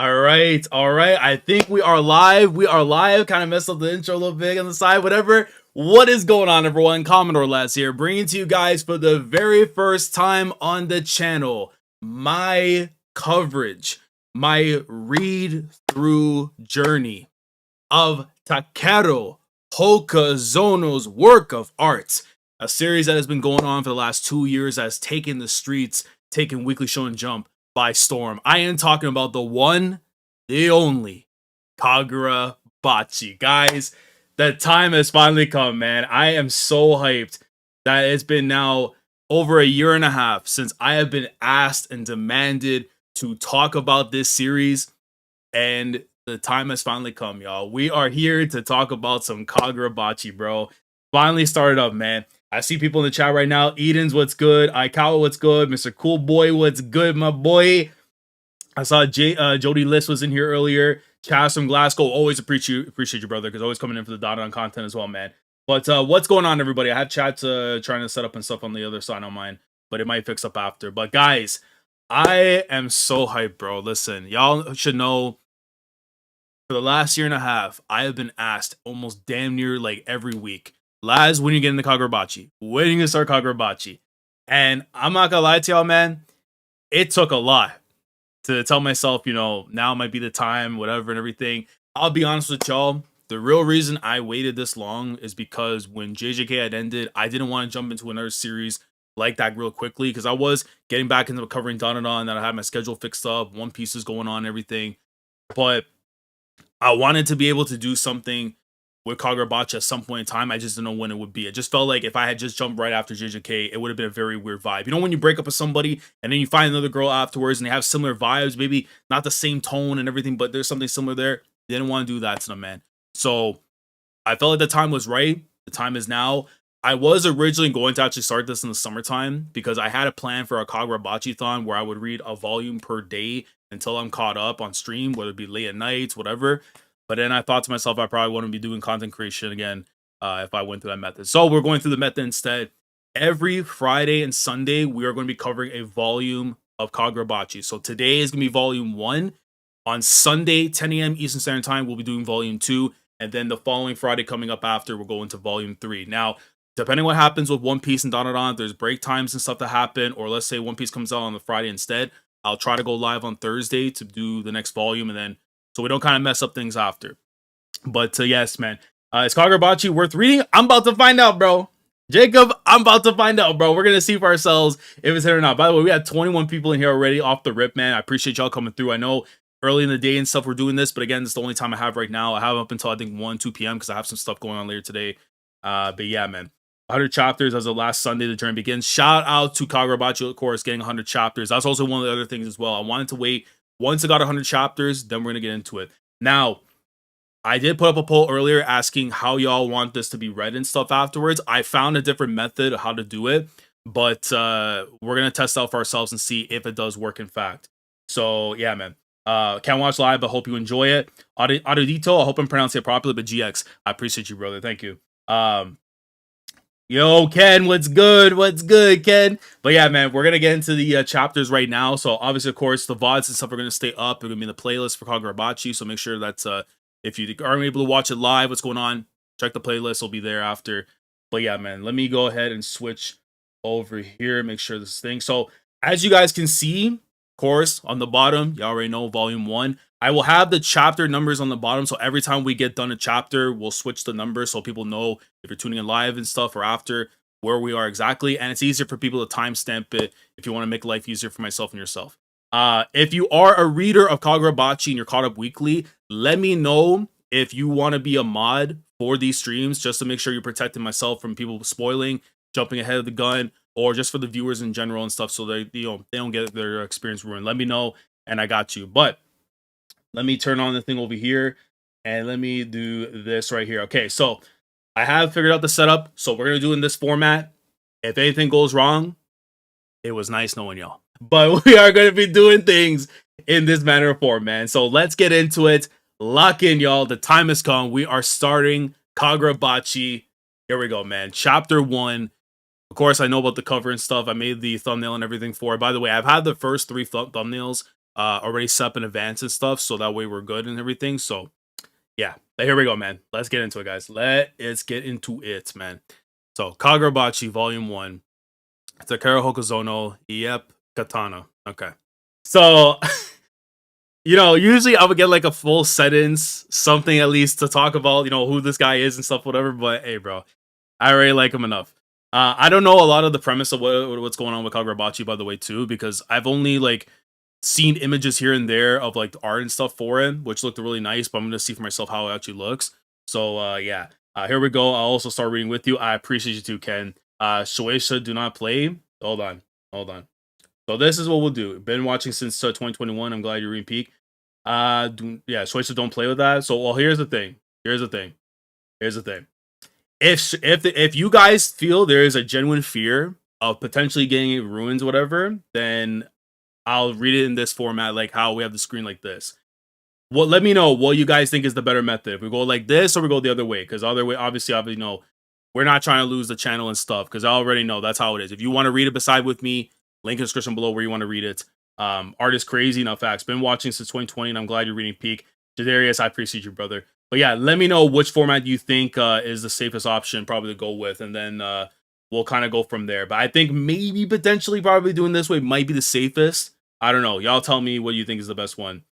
All right. I think we are live. We are live. Kind of messed up the intro a little bit on the side, whatever. What is going on, everyone? Commodore Laz here, bringing to you guys for the very first time on the channel my coverage, my read through journey of Takeru Hokazono's work of art, a series that has been going on for the last 2 years, that has taken the streets, taken Weekly Show and Jump by storm. I am talking about the one, the only Kagurabachi. Guys, the time has finally come, man. I am so hyped that it's been now over a year and a half since I have been asked and demanded to talk about this series, and the time has finally come, y'all. We are here to talk about some Kagurabachi, bro. Finally started up, man. I see people in the chat right now. Eden's, what's good? Aikawa, what's good? Mr. Cool Boy, what's good, my boy? I saw Jody List was in here earlier. Chaz from Glasgow, always appreciate you, brother, because always coming in for the dot on content as well, man. But what's going on, everybody? I have chats trying to set up and stuff on the other side on mine, but it might fix up after. But guys, I am so hyped, bro. Listen, y'all should know, for the last year and a half, I have been asked almost damn near like every week, Laz, when you get into Kagurabachi? When you gonna start Kagurabachi? And I'm not gonna lie to y'all, man. It took a lot to tell myself, now might be the time, whatever, and everything. I'll be honest with y'all. The real reason I waited this long is because when JJK had ended, I didn't want to jump into another series like that real quickly, because I was getting back into covering Dandadan, and I had my schedule fixed up. One Piece is going on, everything. But I wanted to be able to do something with Kagurabachi at some point in time. I just didn't know when it would be. It just felt like if I had just jumped right after JJK, it would have been a very weird vibe. You know, when you break up with somebody and then you find another girl afterwards and they have similar vibes, maybe not the same tone and everything, but there's something similar there. They didn't want to do that to them, man. So I felt like the time was right. The time is now. I was originally going to actually start this in the summertime because I had a plan for a Kagurabachi-thon where I would read a volume per day until I'm caught up on stream, whether it be late at nights, whatever. But then I thought to myself, I probably wouldn't be doing content creation again if I went through that method. So we're going through the method instead. Every Friday and Sunday, we are going to be covering a volume of Kagurabachi. So today is going to be volume 1. On Sunday, 10 a.m. Eastern Standard Time, we'll be doing volume 2. And then the following Friday coming up after, we'll go into volume 3. Now, depending what happens with One Piece and Dandadan, there's break times and stuff that happen. Or let's say One Piece comes out on the Friday instead. I'll try to go live on Thursday to do the next volume, and then so we don't kind of mess up things after. But yes, man, is Kagurabachi worth reading? I'm about to find out, bro. Jacob, I'm about to find out, bro. We're gonna see for ourselves if it's here or not. By the way, we had 21 people in here already off the rip, man. I appreciate y'all coming through. I know early in the day and stuff we're doing this, but again, it's the only time I have right now. I have up until I think 1-2 p.m. because I have some stuff going on later today. But yeah, man. 100 chapters as of last Sunday, the journey begins. Shout out to Kagurabachi, of course, getting 100 chapters. That's also one of the other things as well. I wanted to wait. Once I got 100 chapters, then we're going to get into it. Now, I did put up a poll earlier asking how y'all want this to be read and stuff afterwards. I found a different method of how to do it, but we're going to test out for ourselves and see if it does work in fact. So, yeah, man. Can't watch live, but hope you enjoy it. Audito, I hope I'm pronouncing it properly, but GX, I appreciate you, brother. Thank you. Yo, Ken, what's good? What's good, Ken? But yeah, man, we're going to get into the chapters right now. So obviously, of course, the VODs and stuff are going to stay up. They're going to be in the playlist for Kagurabachi. So make sure that's, if you aren't able to watch it live, what's going on, check the playlist. It'll be there after. But yeah, man, let me go ahead and switch over here. Make sure this thing. So as you guys can see, of course, on the bottom, you already know volume 1. I will have the chapter numbers on the bottom, so every time we get done a chapter, we'll switch the numbers so people know if you're tuning in live and stuff or after where we are exactly, and it's easier for people to timestamp it if you want to make life easier for myself and yourself. If you are a reader of Kagurabachi and you're caught up weekly, let me know if you want to be a mod for these streams, just to make sure you're protecting myself from people spoiling, jumping ahead of the gun, or just for the viewers in general and stuff, so they don't get their experience ruined. Let me know, and I got you. But let me turn on the thing over here, and let me do this right here. Okay, so I have figured out the setup, so we're going to do it in this format. If anything goes wrong, it was nice knowing y'all. But we are going to be doing things in this manner of form, man. So let's get into it. Lock in, y'all. The time has come. We are starting Kagurabachi. Here we go, man. Chapter 1. Of course, I know about the cover and stuff. I made the thumbnail and everything for it. By the way, I've had the first 3 thumbnails already set up in advance and stuff, so that way we're good and everything. So yeah, but here we go, man. Let's get into it, guys. Let's get into it, man. So Kagurabachi Volume 1, Takeru Hokazono, yep, Katana. Okay. So usually I would get like a full sentence, something at least to talk about, who this guy is and stuff, whatever. But hey, bro, I already like him enough. I don't know a lot of the premise of what's going on with Kagurabachi, by the way, too, because I've only like seen images here and there of like the art and stuff for it, which looked really nice. But I'm gonna see for myself how it actually looks. So yeah, here we go. I'll also start reading with you. I appreciate you too, Ken. Shueisha do not play. Hold on. So this is what we'll do. Been watching since 2021. I'm glad you're reading Peak. Shueisha don't play with that. So well, here's the thing. If you guys feel there is a genuine fear of potentially getting it ruined, whatever, then I'll read it in this format, like how we have the screen like this. Well, let me know what you guys think is the better method. If we go like this or we go the other way, because other way, obviously, we're not trying to lose the channel and stuff. Because I already know that's how it is. If you want to read it beside with me, link in the description below where you want to read it. Art is crazy, no facts. Been watching since 2020, and I'm glad you're reading Peak. Jadarius, I appreciate you, brother. But yeah, let me know which format you think is the safest option probably to go with, and then we'll kind of go from there. But I think maybe potentially probably doing this way might be the safest. I don't know. Y'all tell me what you think is the best one.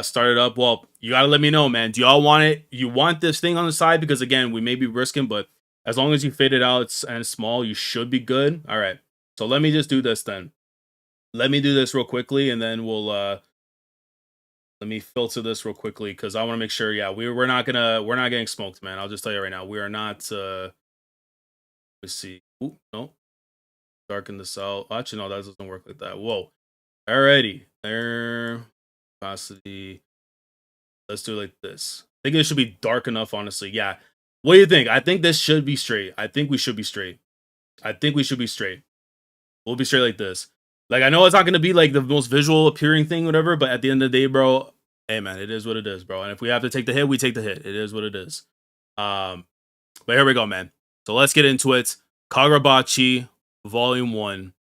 Start it up. Well, you gotta let me know, man. Do y'all want it? You want this thing on the side? Because again, we may be risking, but as long as you fade it out and small, you should be good. All right. So let me just do this then. Let me do this real quickly, and then we'll let me filter this real quickly because I want to make sure. Yeah, we're not getting smoked, man. I'll just tell you right now, we are not. Let's see. Ooh, no. Darken this out. Actually, no, that doesn't work like that. Whoa. Alrighty. There. Opacity. Let's do it like this. I think it should be dark enough, honestly. Yeah. What do you think? I think this should be straight. I think we should be straight. We'll be straight like this. Like, I know it's not going to be like the most visual appearing thing, whatever, but at the end of the day, bro, hey, man, it is what it is, bro. And if we have to take the hit, we take the hit. It is what it is. But here we go, man. So let's get into it. Kagurabachi, Volume 1.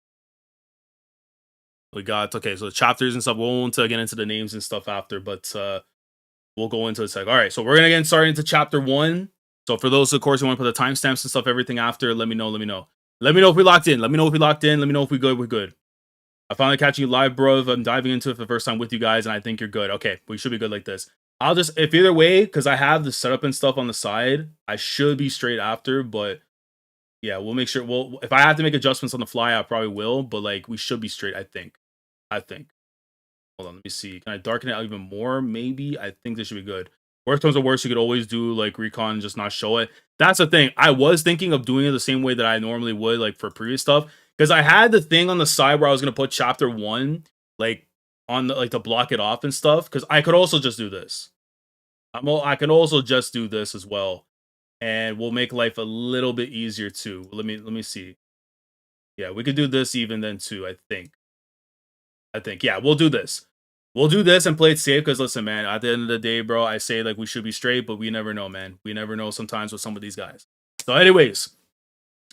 We got, okay, so the chapters and stuff. We won't get into the names and stuff after, but we'll go into it. All right, so we're going to get started into Chapter 1. So for those, of course, who want to put the timestamps and stuff, everything after, let me know. Let me know if we locked in. Let me know if we good. We're good. I finally catching you live, bro. I'm diving into it for the first time with you guys, and I think you're good. Okay, we should be good like this. I'll just, if either way, because I have the setup and stuff on the side, I should be straight after, but yeah, we'll make sure. Well, if I have to make adjustments on the fly, I probably will, but like, we should be straight, I think. Hold on, let me see. Can I darken it out even more? Maybe. I think this should be good. Worst comes to worst, you could always do like recon and just not show it. That's the thing. I was thinking of doing it the same way that I normally would, like for previous stuff. Because I had the thing on the side where I was gonna put chapter 1, like on the, like, to block it off and stuff. Because I could also just do this. I can also just do this as well, and we'll make life a little bit easier too. Let me see. Yeah, we could do this even then too. I think. Yeah, we'll do this. We'll do this and play it safe. Because listen, man, at the end of the day, bro, I say like we should be straight, but we never know, man. We never know sometimes with some of these guys. So, anyways.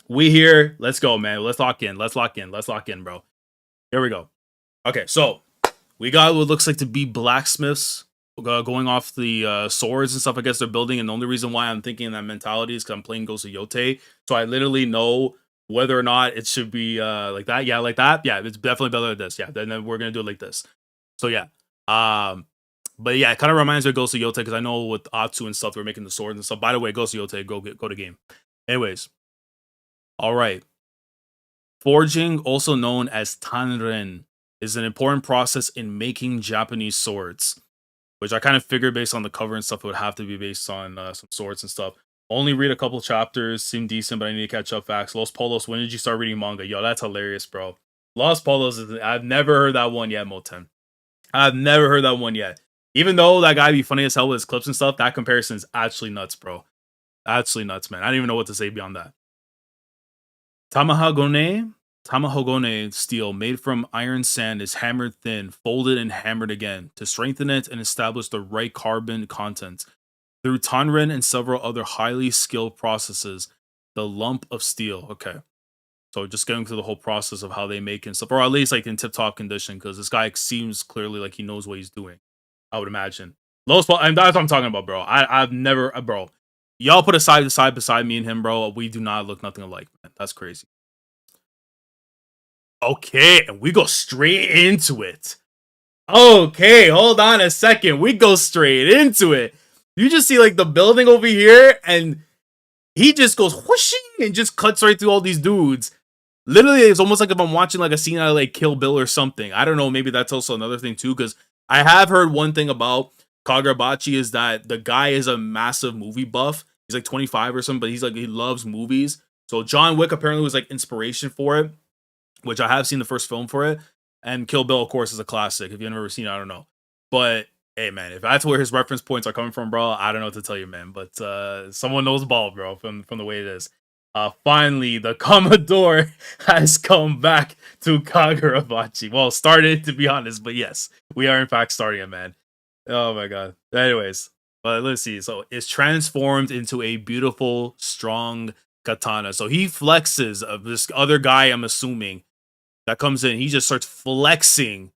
We here. Let's go, man. Let's lock in, bro. Here we go. Okay, so we got what looks like to be blacksmiths going off the swords and stuff. I guess they're building, and the only reason why I'm thinking that mentality is because I'm playing Ghost of Yote, so I literally know whether or not it should be like that. Yeah, like that. Yeah, it's definitely better than this. Yeah, then we're gonna do it like this. So yeah, but yeah, it kind of reminds me of Ghost of Yote because I know with Atsu and stuff they're making the swords and stuff. By the way, Ghost of Yote, go to game. Anyways. All right. Forging, also known as tanren, is an important process in making Japanese swords, which I kind of figured based on the cover and stuff it would have to be based on some swords and stuff. Only read a couple chapters, seem decent, but I need to catch up. Facts. Los Polos, when did you start reading manga? Yo, that's hilarious, bro. Los Polos, I've never heard that one yet, Moten. I've never heard that one yet. Even though that guy be funny as hell with his clips and stuff, that comparison is actually nuts, bro. Actually nuts, man. I don't even know what to say beyond that. Tamahogone steel made from iron sand is hammered thin, folded and hammered again to strengthen it and establish the right carbon content. Through tanren and several other highly skilled processes, the lump of steel. Okay. So just going through the whole process of how they make and stuff, or at least like in tip top condition, because this guy seems clearly like he knows what he's doing. I would imagine. Lowest, and that's what I'm talking about, bro. I've never, bro. Y'all put a side to side beside me and him, bro. We do not look nothing alike, man. That's crazy. Okay, and we go straight into it. Okay, hold on a second. We go straight into it. You just see like the building over here, and he just goes whooshing and just cuts right through all these dudes. Literally, it's almost like if I'm watching like a scene out of like Kill Bill or something. I don't know. Maybe that's also another thing too, because I have heard one thing about Kagurabachi is that the guy is a massive movie buff. He's like 25 or something, but he's like he loves movies. So John Wick apparently was like inspiration for it, which I have seen the first film for it. And Kill Bill, of course, is a classic. If you've never seen it, I don't know. But hey, man, if that's where his reference points are coming from, bro, I don't know what to tell you, man. But someone knows ball, bro, from the way it is. Finally, the Commodore has come back to Kagurabachi. Well, started, to be honest, but yes, we are in fact starting it, man. Oh my god. Anyways, but let's see. So it's transformed into a beautiful, strong katana. So he flexes of this other guy, I'm assuming, that comes in. He just starts flexing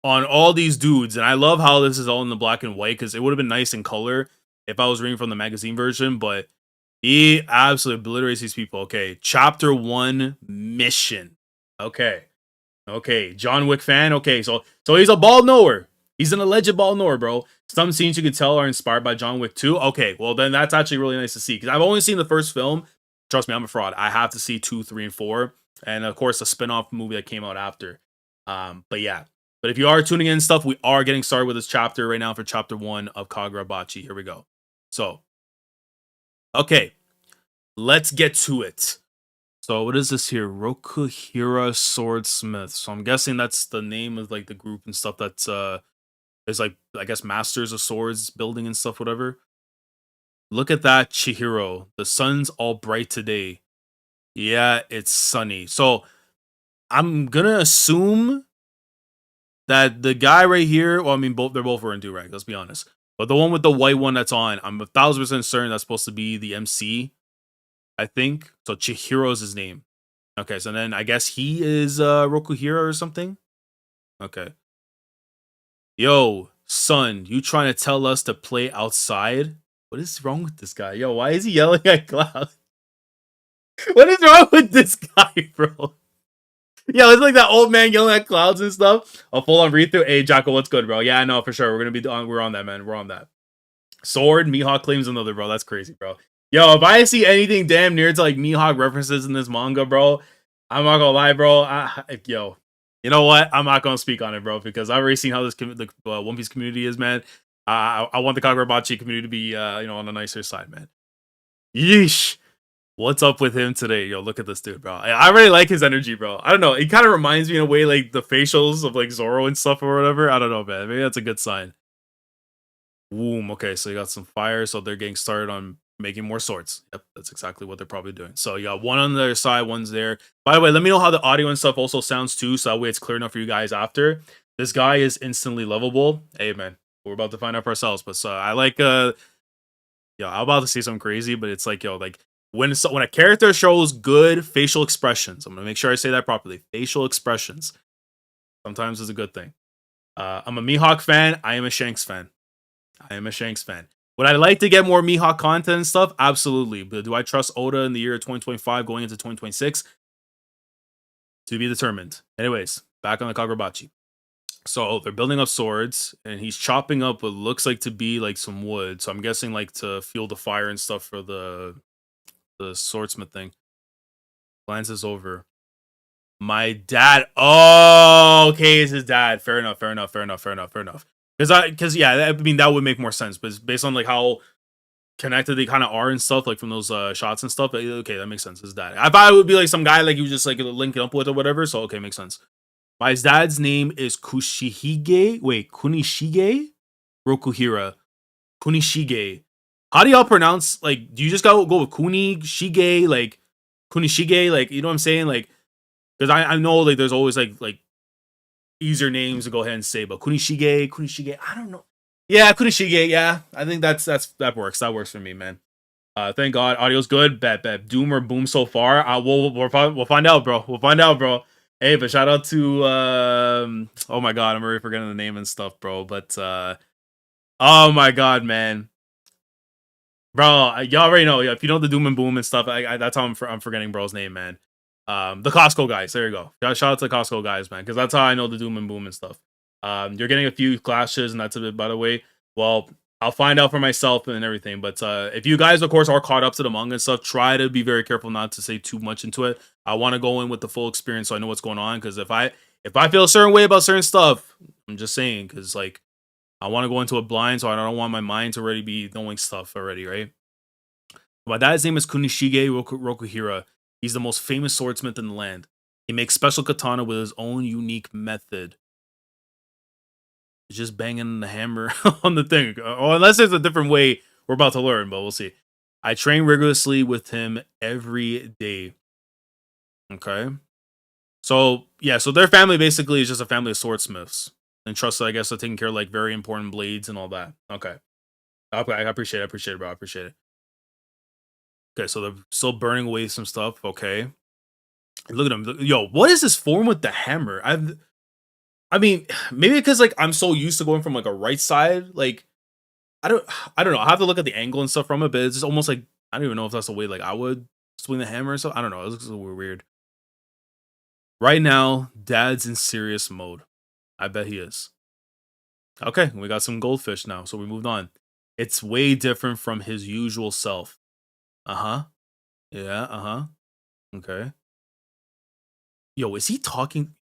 on all these dudes. And I love how this is all in the black and white, because it would have been nice in color if I was reading from the magazine version, but he absolutely obliterates these people. Okay, chapter 1 mission. Okay. John Wick fan. Okay, so he's a ball knower. He's an alleged ball knower, bro. Some scenes you can tell are inspired by John Wick 2. Okay, well then that's actually really nice to see, because I've only seen the first film. Trust me, I'm a fraud. I have to see 2, 3, and 4. And of course, a spin-off movie that came out after. But yeah. But if you are tuning in stuff, we are getting started with this chapter right now for chapter 1 of Kagurabachi. Here we go. So, okay. Let's get to it. So, what is this here? Rokuhira Swordsmith. So, I'm guessing that's the name of like the group and stuff that's is like, I guess, Masters of Swords building and stuff, whatever. Look at that, Chihiro. The sun's all bright today. Yeah, it's sunny. So, I'm gonna assume that the guy right here, well, I mean, they're both wearing do-rag, let's be honest. But the one with the white one that's on, I'm 1000% certain that's supposed to be the MC, I think. So Chihiro's his name. Okay, so then I guess he is Rokuhira or something? Okay. Yo, son, you trying to tell us to play outside? What is wrong with this guy? Yo, why is he yelling at Cloud? What is wrong with this guy, bro? Yeah, it's like that old man yelling at clouds and stuff. A full on read through. Hey, Jocko, what's good, bro? Yeah, I know for sure. We're gonna be on. We're on that, man. We're on that. Sword. Mihawk claims another, bro. That's crazy, bro. Yo, if I see anything damn near to like Mihawk references in this manga, bro, I'm not gonna lie, bro. Yo, you know what? I'm not gonna speak on it, bro, because I've already seen how this the One Piece community is, man. I want the Kagurabachi community to be, on the nicer side, man. Yeesh. What's up with him today? Yo, look at this dude, bro. I really like his energy, bro. I don't know. It kind of reminds me in a way like the facials of like Zoro and stuff or whatever. I don't know, man. Maybe that's a good sign. Boom. Okay, so you got some fire. So they're getting started on making more swords. Yep, that's exactly what they're probably doing. So you got one on the other side, one's there. By the way, let me know how the audio and stuff also sounds too, so that way it's clear enough for you guys after. This guy is instantly lovable. Hey, man. We're about to find out for ourselves. But I like, I'm about to say something crazy, but it's like, yo, like, when a character shows good facial expressions, I'm gonna make sure I say that properly. Facial expressions sometimes is a good thing. I'm a Mihawk fan. I am a Shanks fan. Would I like to get more Mihawk content and stuff? Absolutely. But do I trust Oda in the year of 2025 going into 2026? To be determined. Anyways, back on the Kagurabachi. So they're building up swords, and he's chopping up what looks like to be like some wood. So I'm guessing like to fuel the fire and stuff for the swordsmith thing. Glances over. My dad. Oh, okay, it's his dad. Fair enough. Because yeah, I mean that would make more sense. But based on like how connected they kind of are and stuff, like from those shots and stuff. Okay, that makes sense. His dad. I thought it would be like some guy like you just like linking up with or whatever. So okay, makes sense. My dad's name is Kunishige Rokuhira. Kunishige. How do y'all pronounce, like, do you just go with Kunishige, like, Kunishige, like, you know what I'm saying? Like, because I know, like, there's always, like, easier names to go ahead and say, but Kunishige, I don't know. Yeah, Kunishige, yeah. I think that works. That works for me, man. Thank God, audio's good. Bet. Doom or boom so far. We'll find out, bro. We'll find out, bro. Hey, but shout out to oh my God, I'm already forgetting the name and stuff, bro. But oh my God, man, bro, y'all already know. If you know the Doom and Boom and stuff, that's how I'm forgetting bro's name, man. The Costco guys. There you go. Shout out to the Costco guys, man, because that's how I know the Doom and Boom and stuff. You're getting a few clashes, and that's a bit, by the way. Well, I'll find out for myself and everything. But if you guys, of course, are caught up to the manga and stuff, try to be very careful not to say too much into it. I want to go in with the full experience so I know what's going on. Because if I feel a certain way about certain stuff, I'm just saying, because like I want to go into it blind, so I don't want my mind to already be knowing stuff already, right? My dad's name is Kunishige Rokuhira. He's the most famous swordsmith in the land. He makes special katana with his own unique method. Just banging the hammer on the thing. Or unless there's a different way we're about to learn, but we'll see. I train rigorously with him every day. Okay. So, yeah, so their family basically is just a family of swordsmiths. And trusted, I guess, to taking care of like very important blades and all that. Okay. I appreciate it, bro. I appreciate it. Okay, so they're still burning away some stuff. Okay. Look at him. Yo, what is this form with the hammer? I mean, maybe because like I'm so used to going from like a right side, like I don't know. I have to look at the angle and stuff from it, but it's just almost like I don't even know if that's the way like I would swing the hammer or so. I don't know. It looks a little weird. Right now, Dad's in serious mode. I bet he is. Okay, we got some goldfish now, so we moved on. It's way different from his usual self. Uh-huh. Yeah, uh-huh. Okay. Yo, is he talking?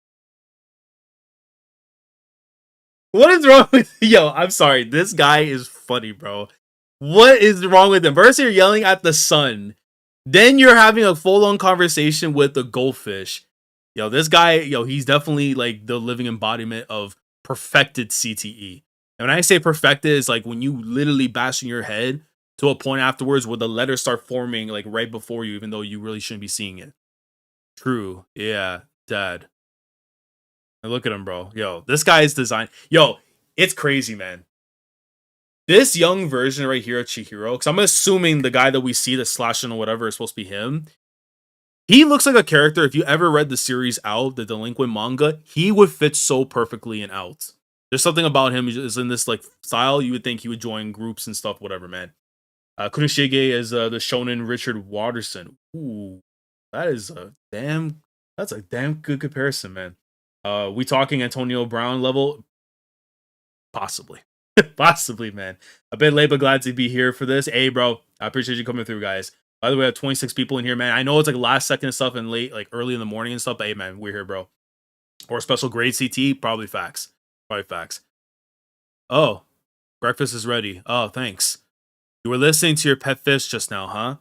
What is wrong with yo? I'm sorry. This guy is funny, bro. What is wrong with him? First, you're yelling at the sun. Then you're having a full-on conversation with the goldfish. Yo, this guy, yo, he's definitely like the living embodiment of perfected CTE. And when I say perfected, it's like when you literally bash in your head to a point afterwards where the letters start forming like right before you, even though you really shouldn't be seeing it. True. Yeah, Dad. And look at him, bro. Yo, this guy's design. Yo, it's crazy, man. This young version right here of Chihiro, because I'm assuming the guy that we see, the slashing or whatever, is supposed to be him. He looks like a character. If you ever read the series Out, the Delinquent manga, he would fit so perfectly in Out. There's something about him is in this like style. You would think he would join groups and stuff, whatever, man. Kunishige is the shonen Richard Watterson. Ooh, that is a damn. That's a damn good comparison, man. We talking Antonio Brown level? Possibly. Possibly, man. A bit late, but glad to be here for this. Hey, bro, I appreciate you coming through, guys. By the way, I have 26 people in here, man. I know it's like last second stuff and late, like early in the morning and stuff, but hey, man, we're here, bro. Or special grade CT, probably facts. Probably facts. Oh, breakfast is ready. Oh, thanks. You were listening to your pet fish just now, huh?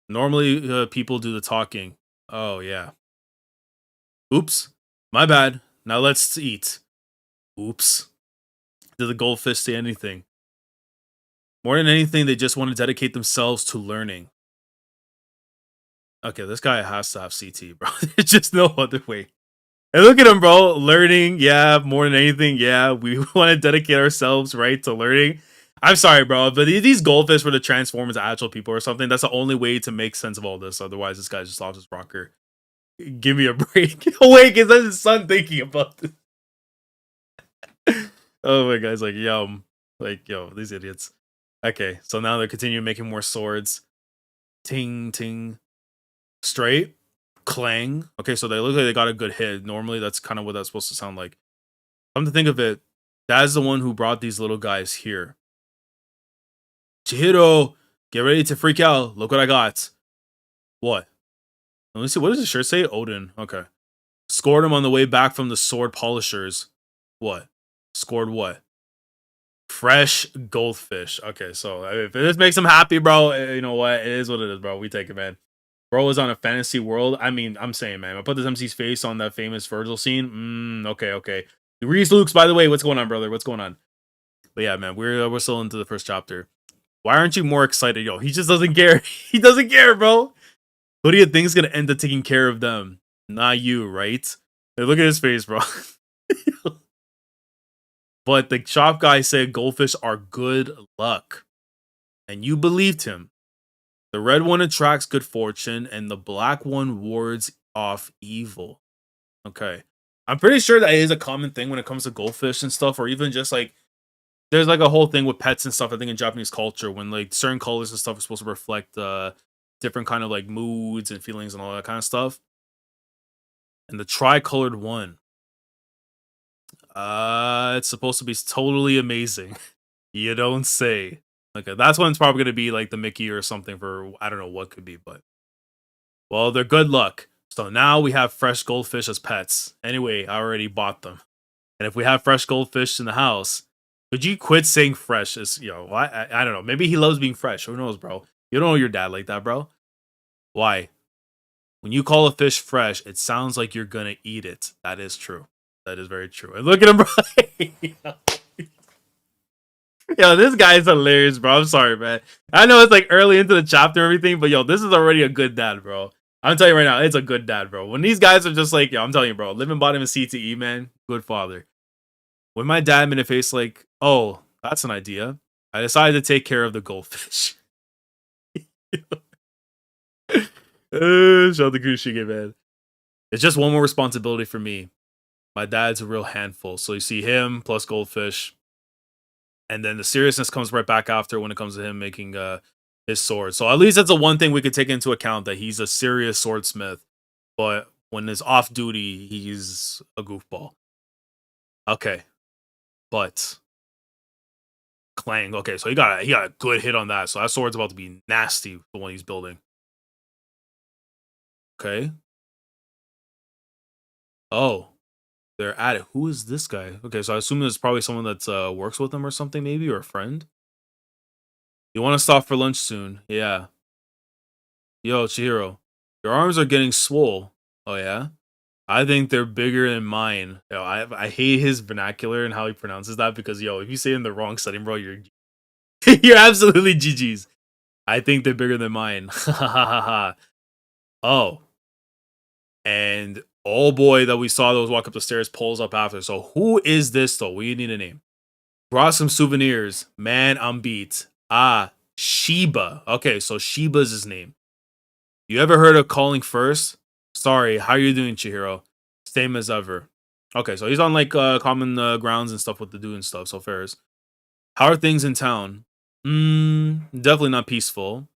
Normally, people do the talking. Oh, yeah. Oops. My bad. Now let's eat. Oops. Did the goldfish say anything? More than anything, they just want to dedicate themselves to learning. Okay, this guy has to have CT, bro. There's just no other way. And look at him, bro. Learning, yeah, more than anything, yeah. We want to dedicate ourselves, right, to learning. I'm sorry, bro, but these goldfish were to transform into actual people or something. That's the only way to make sense of all this. Otherwise, this guy's just off his rocker. Give me a break. Wait, is that his son thinking about this? Oh my God, it's like, yum. Like, yo, these idiots. Okay, so now they're continuing making more swords. Ting, ting. Straight. Clang. Okay, so they look like they got a good hit. Normally, that's kind of what that's supposed to sound like. Come to think of it, that is the one who brought these little guys here. Chihiro, get ready to freak out. Look what I got. What? Let me see. What does the shirt say? Odin. Okay. Scored him on the way back from the sword polishers. What? Scored what? Fresh goldfish. Okay, so if this makes him happy, bro, you know what? It is what it is, bro. We take it, man. Bro is on a fantasy world. I mean, I'm saying, man. I put this MC's face on that famous Virgil scene. Okay. Reese Luke's, by the way, what's going on, brother? What's going on? But yeah, man, we're still into the first chapter. Why aren't you more excited? Yo, he just doesn't care. He doesn't care, bro. Who do you think's gonna end up taking care of them? Not you, right? Hey, look at his face, bro. But the shop guy said goldfish are good luck. And you believed him. The red one attracts good fortune, and the black one wards off evil. Okay. I'm pretty sure that is a common thing when it comes to goldfish and stuff, or even just like there's like a whole thing with pets and stuff. I think in Japanese culture, when like certain colors and stuff are supposed to reflect different kind of like moods and feelings and all that kind of stuff. And the tricolored one, it's supposed to be totally amazing. You don't say. Okay, that's when it's probably gonna be like the Mickey or something for I don't know what could be, but well, they're good luck. So now we have fresh goldfish as pets. Anyway, I already bought them. And if we have fresh goldfish in the house, could you quit saying fresh? Is I don't know. Maybe he loves being fresh. Who knows, bro? You don't know your dad like that, bro. Why? When you call a fish fresh, it sounds like you're gonna eat it. That is true. That is very true. And look at him, bro. Yo, this guy's hilarious, bro. I'm sorry, man. I know it's like early into the chapter and everything, but yo, this is already a good dad, bro. I'm telling you right now, it's a good dad, bro. When these guys are just like, yo, I'm telling you, bro, living bottom of CTE, man, good father. When my dad made a face like, oh, that's an idea, I decided to take care of the goldfish. Shout the Kushige, man. It's just one more responsibility for me. My dad's a real handful. So you see him plus goldfish. And then the seriousness comes right back after when it comes to him making his sword. So at least that's the one thing we could take into account, that he's a serious swordsmith. But when he's off duty, he's a goofball. Okay. But clang. Okay, so he got a good hit on that. So that sword's about to be nasty, the one he's building. Okay. Oh. They're at it. Who is this guy? Okay, so I assume there's probably someone that works with him or something, maybe, or a friend. You want to stop for lunch soon? Yeah. Yo, Chihiro, your arms are getting swole. Oh yeah. I think they're bigger than mine. Yo, I hate his vernacular and how he pronounces that because yo, if you say it in the wrong setting, bro, you're you're absolutely GG's. I think they're bigger than mine. Oh, and oh boy, that we saw those walk up the stairs pulls up after. So who is this though? We need a name. Brought some souvenirs. Man, I'm beat. Ah, Shiba. Okay, so Shiba's his name. You ever heard of calling first? Sorry, how you doing, Chihiro? Same as ever. Okay, so he's on like common grounds and stuff with the dude and stuff. So fairs. How are things in town? Definitely not peaceful.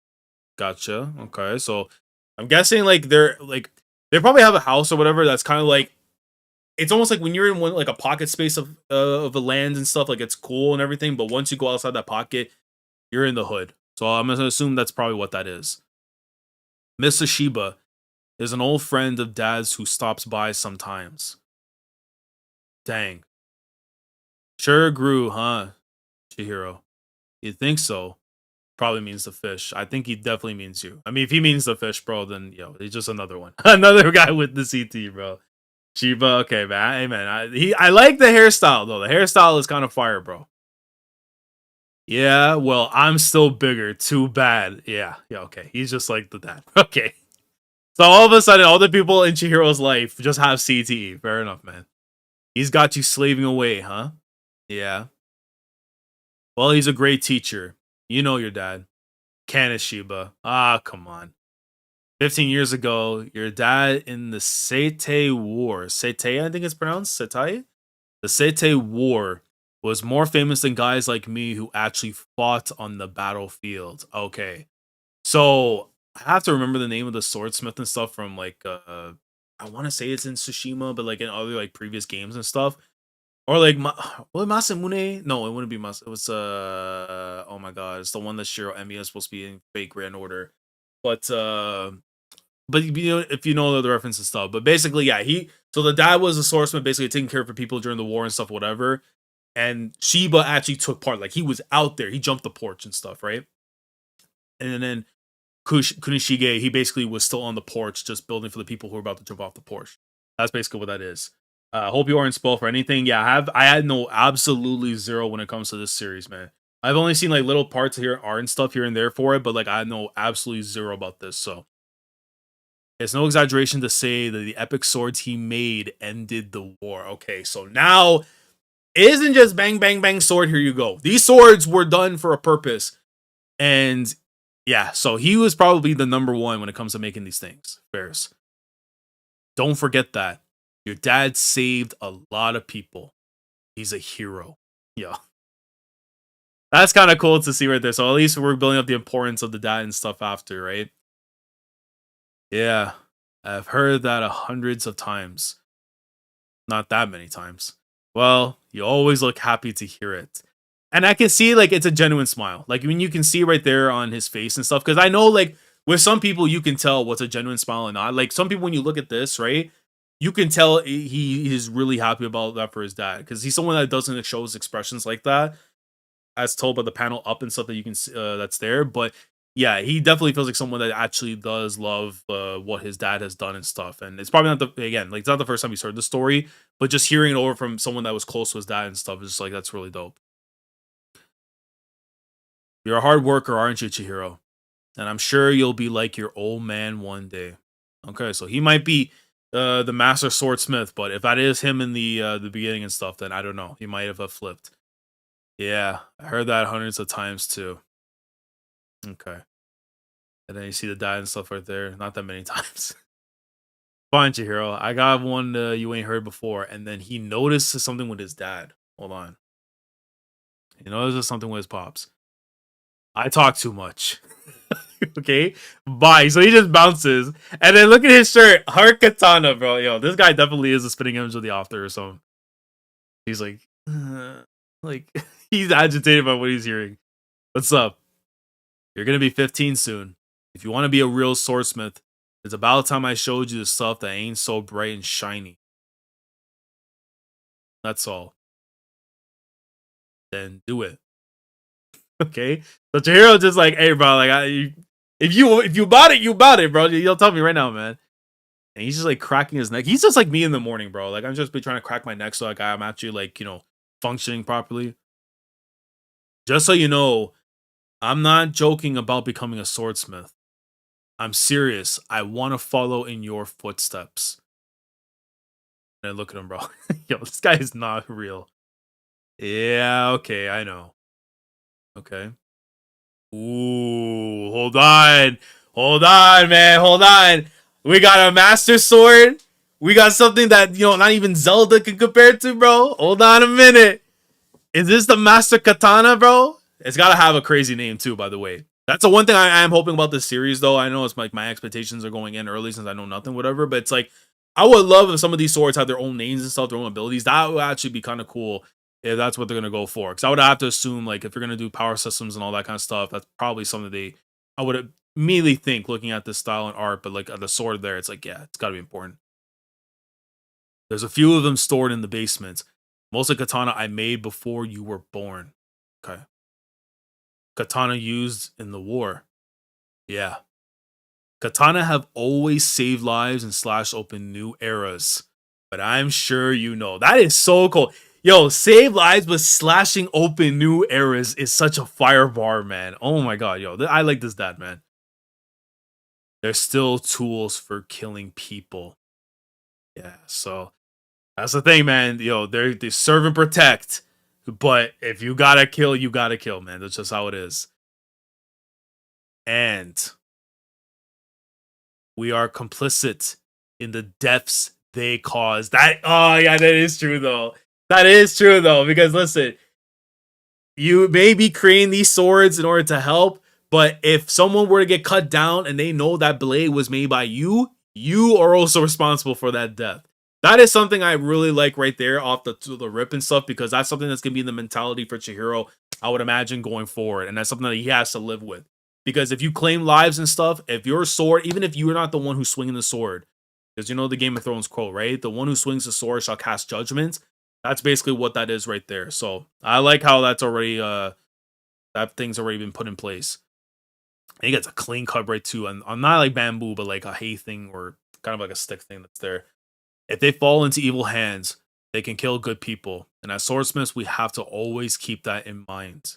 Gotcha. Okay, so I'm guessing like they probably have a house or whatever that's kind of like it's almost like when you're in one like a pocket space of a land and stuff, like it's cool and everything, but once you go outside that pocket, you're in the hood. So I'm gonna assume that's probably what that is. Mr. Shiba is an old friend of Dad's who stops by sometimes. Dang. Sure grew, huh, Chihiro? You think so? Probably means the fish. I think he definitely means you. I mean, if he means the fish, bro, then yo, he's just another one. Another guy with the CT, bro. Shiba, okay, man. Hey, man. I like the hairstyle though. The hairstyle is kind of fire, bro. Yeah, well, I'm still bigger. Too bad. Yeah, okay. He's just like the dad. Okay. So all of a sudden, all the people in Chihiro's life just have CTE. Fair enough, man. He's got you slaving away, huh? Yeah. Well, he's a great teacher. You know your dad. Canis Shiba. Ah, come on. 15 years ago, your dad in the Seitei War. Seitei, I think it's pronounced. Seitei? The Seitei War was more famous than guys like me who actually fought on the battlefield. Okay. So I have to remember the name of the swordsmith and stuff from like I want to say it's in Tsushima, but like in other like previous games and stuff. Or like Masamune? No, it wouldn't be Mas. It was oh my god, it's the one that Shiro Emi is supposed to be in Fake Grand Order. But you know if you know the reference and stuff. But basically, yeah, so the dad was a swordsman, basically taking care of people during the war and stuff, whatever. And Shiba actually took part, like he was out there, he jumped the porch and stuff, right? And then Kunishige, he basically was still on the porch, just building for the people who were about to jump off the porch. That's basically what that is. Hope you aren't spoiled for anything. Yeah, I had no absolutely zero when it comes to this series, man. I've only seen like little parts here, art and stuff here and there for it, but like I had no absolutely zero about this. So it's no exaggeration to say that the epic swords he made ended the war. Okay, so now it isn't just bang, bang, bang, sword, here you go. These swords were done for a purpose. And Yeah, so he was probably the number one when it comes to making these things. Bears. Don't forget that. Your dad saved a lot of people. He's a hero. Yeah. That's kind of cool to see right there. So at least we're building up the importance of the dad and stuff after, right? Yeah. I've heard that hundreds of times. Not that many times. Well, you always look happy to hear it. And I can see like it's a genuine smile. Like when you can see right there on his face and stuff. Cause I know like with some people you can tell what's a genuine smile and not. Like some people when you look at this, right? You can tell he is really happy about that for his dad. Because he's someone that doesn't show his expressions like that, as told by the panel up and stuff that you can see, that's there. But yeah, he definitely feels like someone that actually does love what his dad has done and stuff. And it's probably not the again, like it's not the first time he's heard the story, but just hearing it over from someone that was close to his dad and stuff is just like that's really dope. You're a hard worker, aren't you, Chihiro? And I'm sure you'll be like your old man one day. Okay, so he might be the master swordsmith, but if that is him in the beginning and stuff, then I don't know. He might have flipped. Yeah, I heard that hundreds of times too. Okay. And then you see the dad and stuff right there. Not that many times. Fine, Chihiro. I got one you ain't heard before. And then he notices something with his dad. Hold on. He notices something with his pops. I talk too much. Okay? Bye. So he just bounces. And then look at his shirt. Heart Katana, bro. Yo, this guy definitely is a spitting image of the author or something. He's like, like he's agitated by what he's hearing. What's up? You're gonna be 15 soon. If you want to be a real swordsmith, it's about time I showed you the stuff that ain't so bright and shiny. That's all. Then do it. Okay? So Chihiro just like, hey bro, like if you bought it, you bought it, bro. You'll tell me right now, man. And he's just like cracking his neck. He's just like me in the morning, bro. Like I'm just be trying to crack my neck so like I'm actually like, functioning properly. Just so you know, I'm not joking about becoming a swordsmith. I'm serious. I want to follow in your footsteps. And look at him, bro. Yo, this guy is not real. Yeah, okay, I know. Okay. Ooh, hold on. Hold on, man. Hold on. We got a master sword. We got something that, not even Zelda can compare to, bro. Hold on a minute. Is this the master katana, bro? It's got to have a crazy name, too, by the way. That's the one thing I am hoping about this series, though. I know it's like my expectations are going in early since I know nothing, whatever. But it's like, I would love if some of these swords had their own names and stuff, their own abilities. That would actually be kind of cool if that's what they're going to go for. Because I would have to assume, like, if you're going to do power systems and all that kind of stuff, that's probably something I would immediately think looking at this style and art. But, like, the sword there, it's like, yeah, it's got to be important. There's a few of them stored in the basement. Mostly katana I made before you were born. Okay. Katana used in the war. Yeah. Katana have always saved lives and slashed open new eras. But I'm sure you know. That is so cool. Yo, save lives but slashing open new eras is such a fire bar, man. Oh my god, yo. I like this dad, man. There's still tools for killing people. Yeah, so that's the thing, man. Yo, they serve and protect. But if you gotta kill, you gotta kill, man. That's just how it is. And we are complicit in the deaths they caused. Oh yeah, that is true though. That is true though, because listen, you may be creating these swords in order to help, but if someone were to get cut down and they know that blade was made by you, you are also responsible for that death. That is something I really like right there off the rip and stuff, because that's something that's gonna be in the mentality for Chihiro, I would imagine, going forward, and that's something that he has to live with. Because if you claim lives and stuff, if your sword, even if you're not the one who's swinging the sword, because you know the Game of Thrones quote, right? The one who swings the sword shall cast judgment. That's basically what that is right there. So I like how that's already that thing's already been put in place. And he gets a clean cut right too, and on not like bamboo, but like a hay thing or kind of like a stick thing that's there. If they fall into evil hands, they can kill good people. And as swordsmiths, we have to always keep that in mind.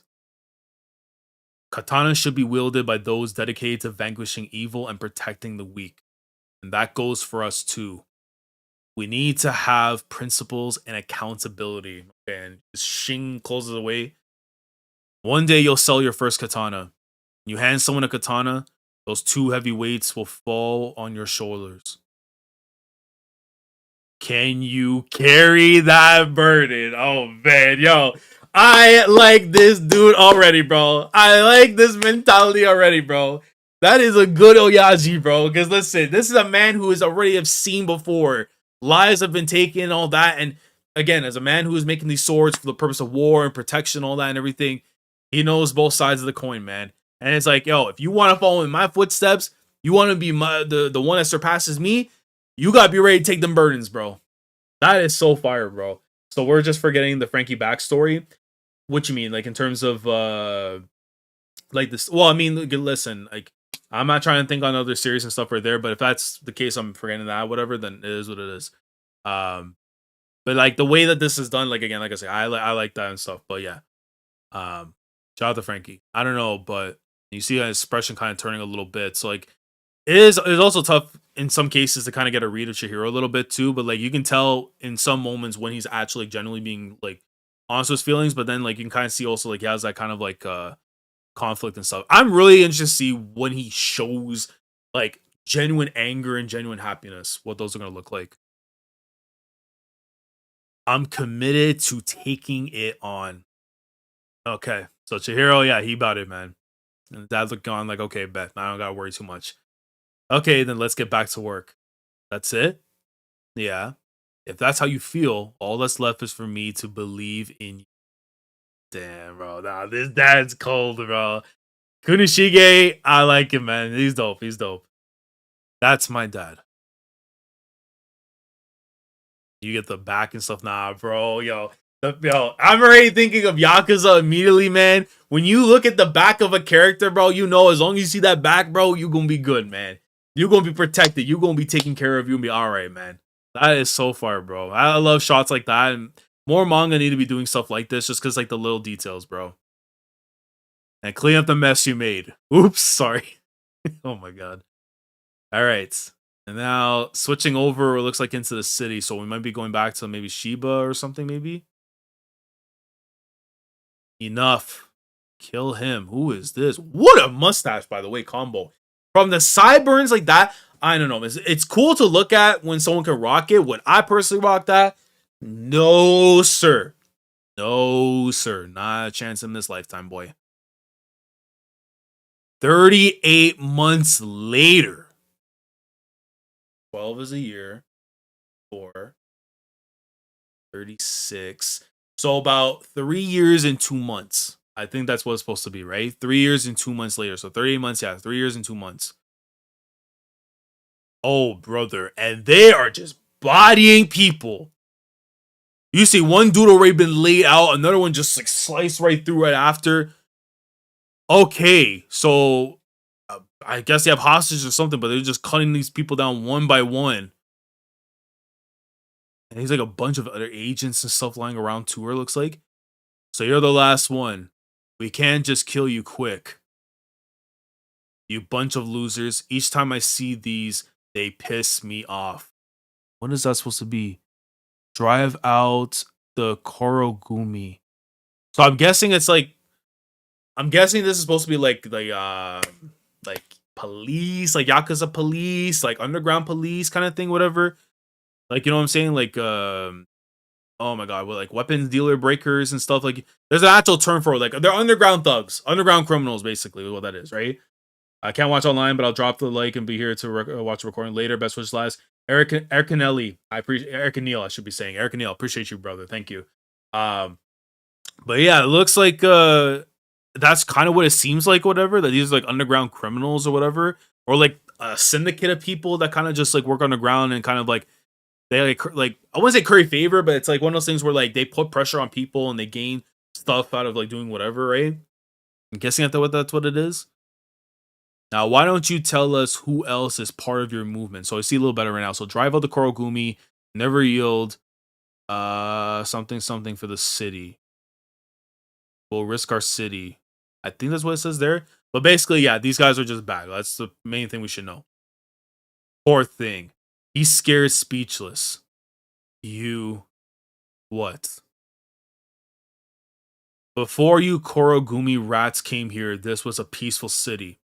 Katana should be wielded by those dedicated to vanquishing evil and protecting the weak. And that goes for us too. We need to have principles and accountability. And Shing closes away. One day you'll sell your first katana. You hand someone a katana, those two heavy weights will fall on your shoulders. Can you carry that burden? Oh man, yo. I like this dude already, bro. I like this mentality already, bro. That is a good Oyaji, bro. Because listen, this is a man who has already have seen before. Lives have been taken, all that. And again, as a man who is making these swords for the purpose of war and protection, all that and everything, he knows both sides of the coin, man. And it's like, yo, if you want to follow in my footsteps, you want to be the one that surpasses me, you gotta be ready to take them burdens, bro. That is so fire, bro. So we're just forgetting the Frankie backstory. What you mean, like in terms of like this? Well, I mean, listen, like I'm not trying to think on other series and stuff right there, but if that's the case, I'm forgetting that, whatever. Then it is what it is. Um, but like the way that this is done, like again, like I say, I like that and stuff. But yeah, shout out to Frankie. I don't know, but you see his expression kind of turning a little bit. So like it's also tough in some cases to kind of get a read of Chihiro a little bit too, but like you can tell in some moments when he's actually genuinely being like honest with his feelings, but then like you can kind of see also like he has that kind of like conflict and stuff. I'm really interested to see when he shows like genuine anger and genuine happiness, what those are gonna look like. I'm committed to taking it on. Okay. So Chihiro, yeah, he about it, man. And dad looked on like, okay, bet. I don't gotta worry too much. Okay, then let's get back to work. That's it? Yeah. If that's how you feel, all that's left is for me to believe in you. Damn, bro. Nah, this dad's cold, bro. Kunishige, I like him, man. He's dope. He's dope. That's my dad. You get the back and stuff. Nah, bro. Yo, I'm already thinking of Yakuza immediately, man. When you look at the back of a character, bro, you know as long as you see that back, bro, you gonna be good, man. You gonna be protected. You gonna be taken care of. You gonna be all right, man. That is so far, bro. I love shots like that, and more manga need to be doing stuff like this, just because like the little details, bro. And clean up the mess you made. Oops, sorry. Oh my god. All right, and now switching over, it looks like into the city, so we might be going back to maybe Shiba or something, maybe. Enough. Kill him. Who is this? What a mustache, by the way, combo. From the sideburns like that, I don't know. It's cool to look at when someone can rock it. Would I personally rock that? No, sir. No, sir. Not a chance in this lifetime, boy. 38 months later. 12 is a year. 4. 36. So about 3 years and 2 months. I think that's what it's supposed to be, right? 3 years and 2 months later. So 38 months, yeah, 3 years and 2 months. Oh, brother. And they are just bodying people. You see one dude already been laid out, another one just like sliced right through right after. Okay, so I guess they have hostages or something, but they're just cutting these people down one by one. And he's like a bunch of other agents and stuff lying around too, it looks like. So you're the last one. We can't just kill you quick. You bunch of losers. Each time I see these, they piss me off. What is that supposed to be? Drive out the Korogumi. So I'm guessing it's like I'm guessing this is supposed to be like police, like Yakuza police, like underground police kind of thing, whatever. Like you know what I'm saying? Like oh my god, with like weapons dealer breakers and stuff. Like there's an actual term for it. Like they're underground thugs, underground criminals, basically, is what that is, right? I can't watch online, but I'll drop the like and be here to watch the recording later. Best wishes, last. Eric Anelli, I appreciate Eric Neal. I should be saying Eric Neal. Appreciate you, brother. Thank you. Um, but yeah, it looks like that's kind of what it seems like. Whatever that these are like underground criminals or whatever, or like a syndicate of people that kind of just like work underground and kind of like they like I wouldn't say curry favor, but it's like one of those things where like they put pressure on people and they gain stuff out of like doing whatever, right? I'm guessing that's what it is. Now, why don't you tell us who else is part of your movement? So I see a little better right now. So drive out the Korogumi, never yield, something something for the city. We'll risk our city. I think that's what it says there. But basically, yeah, these guys are just bad. That's the main thing we should know. Fourth thing, he's scared, speechless. You, what? Before you Korogumi rats came here, this was a peaceful city.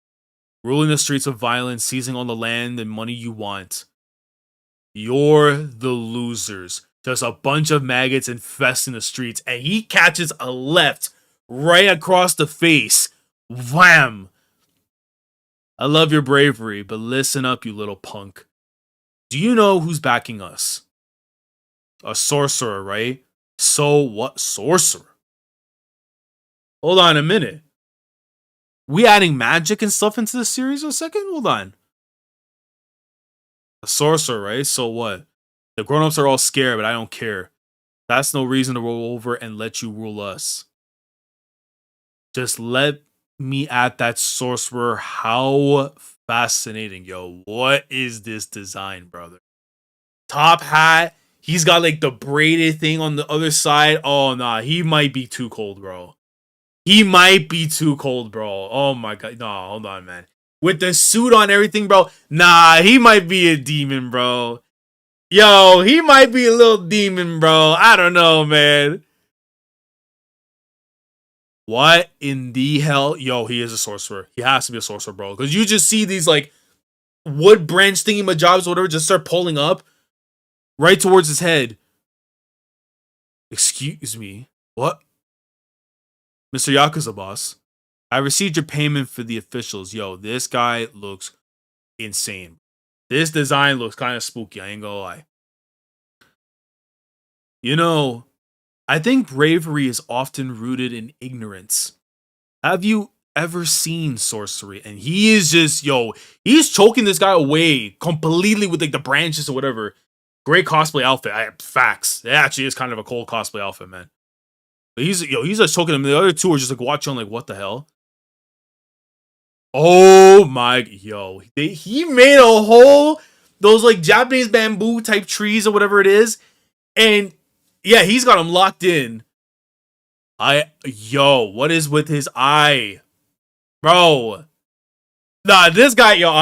Ruling the streets of violence, seizing all the land and money you want. You're the losers. Just a bunch of maggots infesting the streets, and he catches a left right across the face. Wham! I love your bravery, but listen up, you little punk. Do you know who's backing us? A sorcerer, right? So what sorcerer? Hold on a minute. We adding magic and stuff into the series a second? Hold on. A sorcerer, right? So what? The grown-ups are all scared, but I don't care. That's no reason to roll over and let you rule us. Just let me at that sorcerer. How fascinating, yo. What is this design, brother? Top hat. He's got like the braided thing on the other side. Oh, nah. He might be too cold, bro. He might be too cold, bro. Oh, my God. No, hold on, man. With the suit on everything, bro. Nah, he might be a demon, bro. Yo, he might be a little demon, bro. I don't know, man. What in the hell? Yo, he is a sorcerer. He has to be a sorcerer, bro. Because you just see these, like, wood branch thingy majobs or whatever just start pulling up right towards his head. Excuse me. What? Mr. Yakuza boss. I received your payment for the officials. Yo, this guy looks insane. This design looks kind of spooky. I ain't gonna lie. You know, I think bravery is often rooted in ignorance. Have you ever seen sorcery? And he is just, yo, he's choking this guy away completely with like the branches or whatever. Great cosplay outfit. Facts. It actually is kind of a cool cosplay outfit, man. But he's just choking him. The other two are just like watching, like, what the hell? Oh my, yo, he made a whole those like Japanese bamboo type trees or whatever it is, and yeah, he's got him locked in. What is with his eye, bro? Nah, this guy, yo,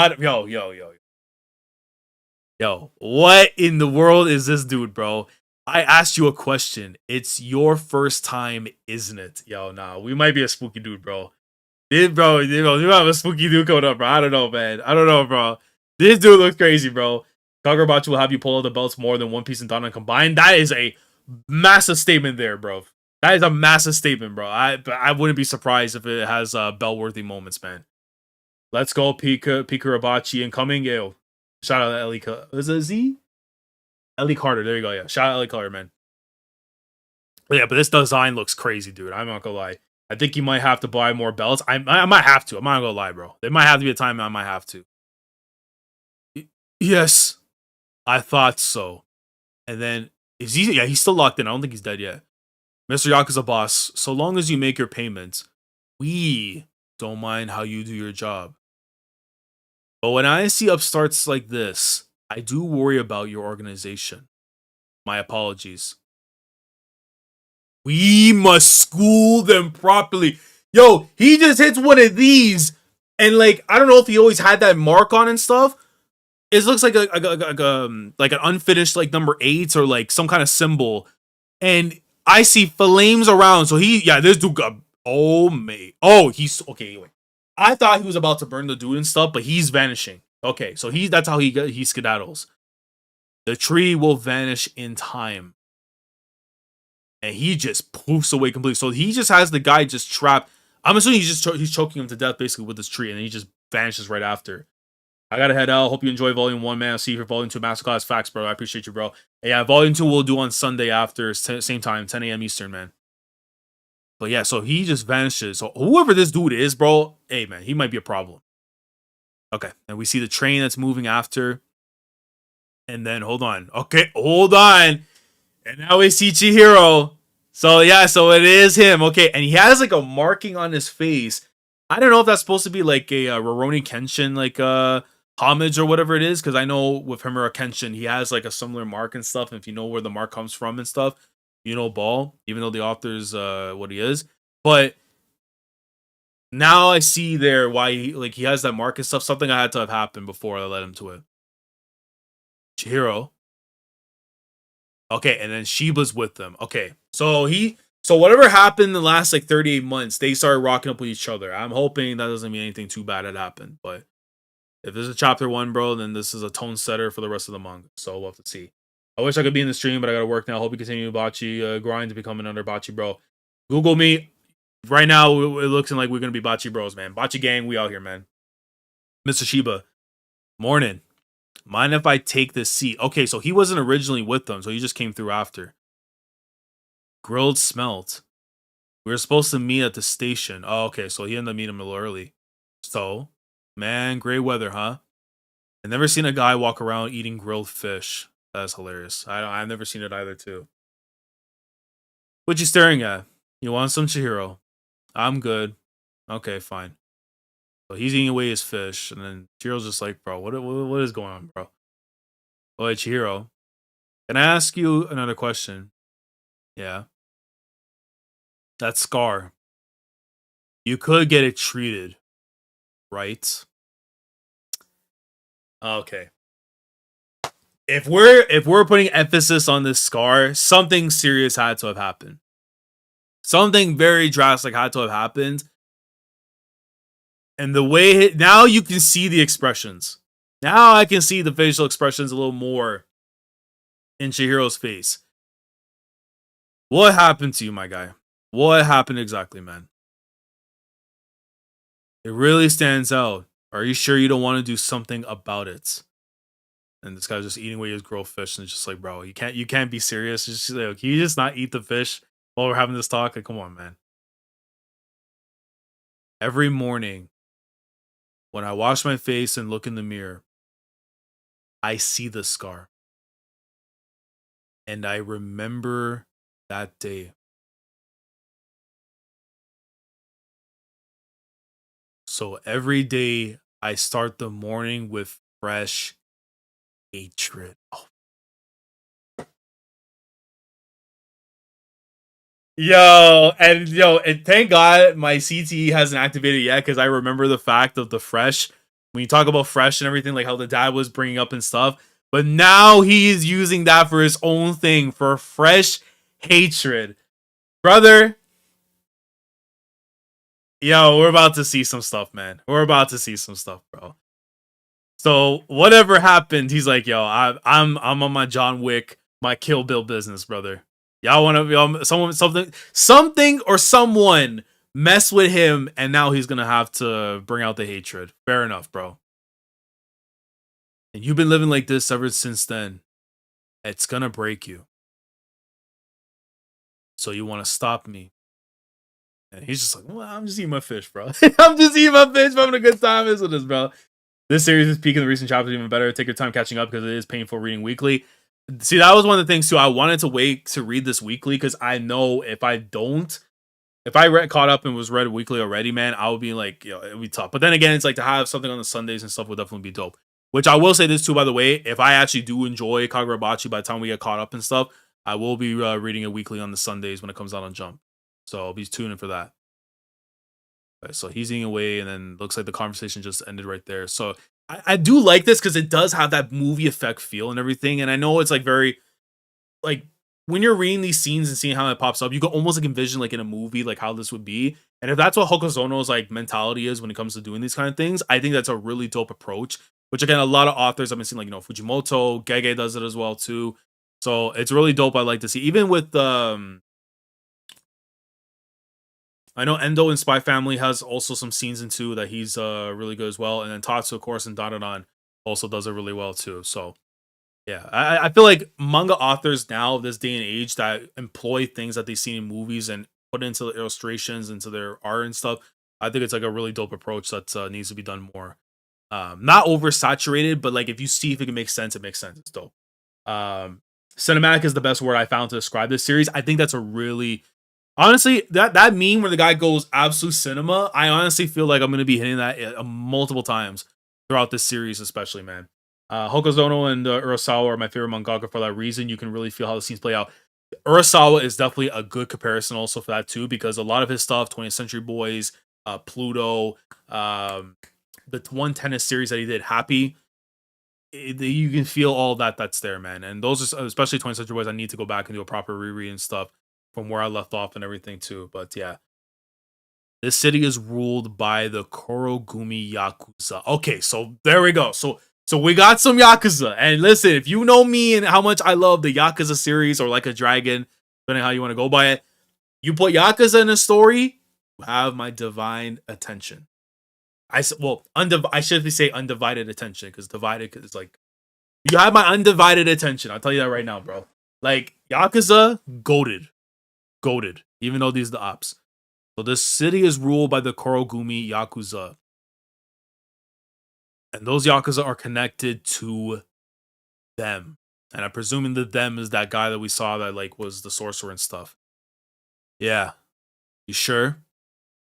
what in the world is this dude, bro? I asked you a question. It's your first time, isn't it? Yo, nah, we might be a spooky dude, bro. Bro, you have a spooky dude coming up, bro. I don't know, man. I don't know, bro. This dude looks crazy, bro. Kagurabachi will have you pull out the belts more than One Piece and Dana combined. That is a massive statement there, bro. That is a massive statement, bro. I wouldn't be surprised if it has bell-worthy moments, man. Let's go, Kagurabachi incoming. Yo, shout out to Ellie. Is it Z? Ellie Carter. There you go. Yeah, shout out Ellie Carter, man. But yeah, but this design looks crazy, dude. I'm not gonna lie. I think you might have to buy more belts. I might have to. I'm not gonna lie, bro. There might have to be a time I might have to. Yes, I thought so. And then is he? Yeah, he's still locked in. I don't think he's dead yet. Mr. Yakuza boss. So long as you make your payments, we don't mind how you do your job. But when I see upstarts like this, I do worry about your organization. My apologies. We must school them properly. Yo, he just hits one of these, and like I don't know if he always had that mark on and stuff. It looks like like an unfinished like number 8 or like some kind of symbol, and I see flames around. So this dude got he's okay. Anyway, I thought he was about to burn the dude and stuff, but he's vanishing. Okay, so that's how he skedaddles. The tree will vanish in time. And he just poofs away completely. So he just has the guy just trapped. I'm assuming he's choking him to death basically with this tree, and then he just vanishes right after. I gotta head out. Hope you enjoy Volume 1, man. I'll see you for Volume 2 Masterclass. Facts, bro. I appreciate you, bro. And yeah, Volume 2 we'll do on Sunday after, same time, 10 a.m. Eastern, man. But yeah, so he just vanishes. So whoever this dude is, bro, hey, man, he might be a problem. Okay, and we see the train that's moving after. And then, hold on. Okay, hold on. And now we see Chihiro. So yeah, so it is him. Okay, and he has like a marking on his face. I don't know if that's supposed to be like a Rurouni Kenshin like homage or whatever it is, because I know with Himura Kenshin he has like a similar mark and stuff. And if you know where the mark comes from and stuff, you know Ball, even though the author's what he is. But now I see there why he has that mark and stuff. Something I had to have happened before I led him to it. Chihiro. Okay, and then Shiba's with them. Okay, so So whatever happened in the last like 38 months, they started rocking up with each other. I'm hoping that doesn't mean anything too bad had happened. But if this is chapter 1, bro, then this is a tone setter for the rest of the manga. So we'll have to see. I wish I could be in the stream, but I gotta work now. Hope you continue Bachi grind to become another Bachi bro. Google me. Right now, it looks like we're gonna be Bachi bros, man. Bachi gang, we out here, man. Mr. Shiba, morning. Mind if I take this seat? Okay, so he wasn't originally with them, so he just came through after. Grilled smelt. We were supposed to meet at the station. Oh, okay, so he ended up meeting him a little early. So, man, great weather, huh? I've never seen a guy walk around eating grilled fish. That's hilarious. I've never seen it either, too. What you staring at? You want some, Chihiro? I'm good. Okay, fine. So he's eating away his fish, and then Chihiro's just like, bro, what is going on, bro? Oh, hey, Chihiro. Can I ask you another question? Yeah. That scar. You could get it treated, right? Okay. If we're putting emphasis on this scar, something serious had to have happened. Something very drastic had to have happened. And the way now you can see the expressions. Now I can see the facial expressions a little more in Chihiro's face. What happened to you, my guy? What happened exactly, man? It really stands out. Are you sure you don't want to do something about it? And this guy's just eating away his grilled fish, and it's just like, bro, you can't be serious. Just like, can you just not eat the fish while we're having this talk? Like, come on, man. Every morning, when I wash my face and look in the mirror, I see the scar. And I remember that day. So every day I start the morning with fresh hatred. Oh. And thank God my CTE hasn't activated yet, because I remember the fact of the fresh. When you talk about fresh and everything, like how the dad was bringing up and stuff. But now he's using that for his own thing, for fresh hatred. Brother, yo, we're about to see some stuff, man. We're about to see some stuff, bro. So whatever happened, he's like, yo, I'm on my John Wick, my Kill Bill business, brother. Y'all want to something or someone mess with him, and now he's gonna have to bring out the hatred. Fair enough, bro. And you've been living like this ever since then. It's gonna break you. So you want to stop me? And he's just like, well, I'm just eating my fish, bro. I'm just eating my fish. I'm having a good time with this, bro. This series is peaking the recent chapters even better. Take your time catching up because it is painful reading weekly. See, that was one of the things too. I wanted to wait to read this weekly because I know if I caught up and was read weekly already, man, I would be like, yo, it'd be tough. But then again, it's like to have something on the Sundays and stuff would definitely be dope. Which I will say this too, by the way, if I actually do enjoy Kagurabachi by the time we get caught up and stuff, I will be reading it weekly on the Sundays when it comes out on Jump. So I'll be tuning for that. Okay, so he's eating away, and then looks like the conversation just ended right there. So I do like this because it does have that movie effect feel and everything. And I know it's like very, like, when you're reading these scenes and seeing how it pops up, you can almost like envision like in a movie like how this would be. And if that's what Hokazono's like mentality is when it comes to doing these kind of things, I think that's a really dope approach. Which again, a lot of authors I've been seeing, like, Fujimoto, Gege does it as well too. So it's really dope. I like to see, even with I know Endo and Spy Family has also some scenes in too that he's really good as well. And then Tatsu, of course, and Danadan also does it really well too. So yeah, I feel like manga authors now, this day and age, that employ things that they've seen in movies and put into the illustrations, into their art and stuff, I think it's like a really dope approach that needs to be done more. Not oversaturated, but like if you see if it can make sense, it makes sense. It's dope. Cinematic is the best word I found to describe this series. I think that's a really, honestly, that meme where the guy goes absolute cinema, I honestly feel like I'm going to be hitting that multiple times throughout this series, especially, man. Hokazono and Urasawa are my favorite mangaka for that reason. You can really feel how the scenes play out. Urasawa is definitely a good comparison also for that too, because a lot of his stuff, 20th Century Boys, Pluto, the one tennis series that he did, Happy, you can feel all that's there, man. And those are, especially 20th Century Boys, I need to go back and do a proper reread and stuff from where I left off and everything too. But yeah, this city is ruled by the Kurogumi Yakuza. Okay, so there we go. So we got some Yakuza. And listen, if you know me and how much I love the Yakuza series or Like a Dragon, depending on how you want to go by it, you put Yakuza in a story, you have my divine attention. I should say undivided attention because divided is like you have my undivided attention. I'll tell you that right now, bro. Like Yakuza, goaded. Even though these are the ops. So this city is ruled by the Kurogumi Yakuza. And those Yakuza are connected to them. And I'm presuming that them is that guy that we saw that like was the sorcerer and stuff. Yeah. You sure?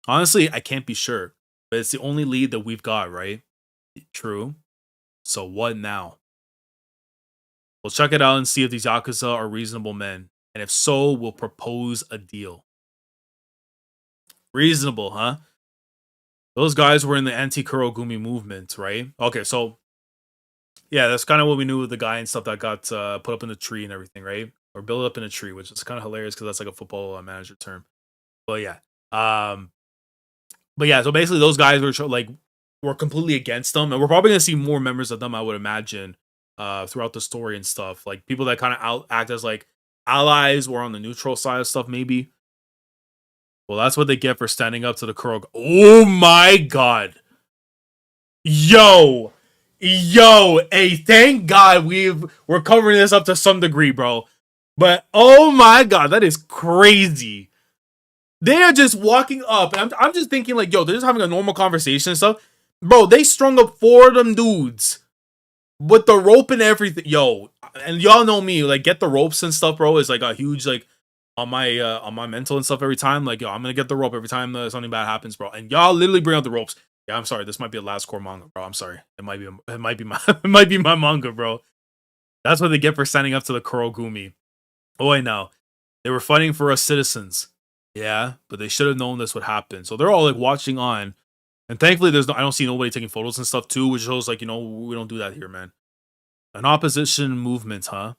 Honestly, I can't be sure. But it's the only lead that we've got, right? True. So what now? We'll check it out and see if these Yakuza are reasonable men. And if so, we'll propose a deal. Reasonable, huh? Those guys were in the anti-Kurogumi movement, right? Okay, so yeah, that's kind of what we knew with the guy and stuff that got put up in the tree and everything, right? Or built up in a tree, which is kind of hilarious because that's like a football manager term. But yeah, so basically those guys were completely against them, and we're probably gonna see more members of them, I would imagine, throughout the story and stuff. Like people that kind of act as like allies or on the neutral side of stuff, maybe. Well, that's what they get for standing up to the Kurog. Oh my god. Yo, hey, thank God we're covering this up to some degree, bro. But oh my god, that is crazy. They are just walking up, and I'm just thinking like, yo, they're just having a normal conversation and stuff. Bro, they strung up 4 of them dudes with the rope and everything. Yo, and y'all know me, like get the ropes and stuff, bro, is like a huge like on my mental and stuff every time. Like, yo, I'm gonna get the rope every time something bad happens, bro. And y'all literally bring out the ropes. Yeah, I'm sorry. This might be a last core manga, bro. I'm sorry. It might be my it might be my manga, bro. That's what they get for standing up to the Kurogumi. Oh wait, now they were fighting for us citizens. Yeah, but they should have known this would happen. So they're all like watching on, and thankfully I don't see nobody taking photos and stuff too, which shows like we don't do that here, man. An opposition movement, huh?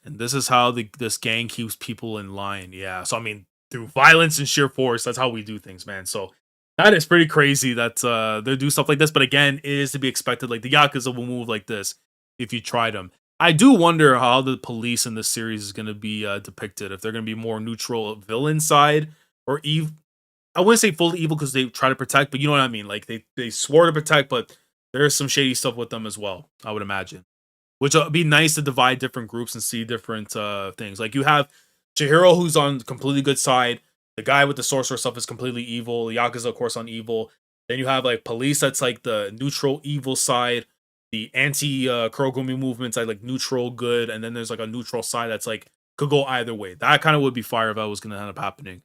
And this is how this gang keeps people in line. Yeah, so I mean through violence and sheer force, that's how we do things, man. So that is pretty crazy that they do stuff like this. But again, it is to be expected. Like the Yakuza will move like this if you try them. I do wonder how the police in this series is going to be depicted. If they're going to be more neutral villain side or evil. I wouldn't say fully evil because they try to protect, but you know what I mean. Like they swore to protect, but there's some shady stuff with them as well, I would imagine. Which would be nice to divide different groups and see different things. Like you have Chihiro, who's on the completely good side. The guy with the sorcerer stuff is completely evil. Yakuza, of course, on evil. Then you have like police, that's like the neutral evil side. The anti Kurogumi movement side, like neutral good. And then there's like a neutral side that's like could go either way. That kind of would be fire if that was going to end up happening.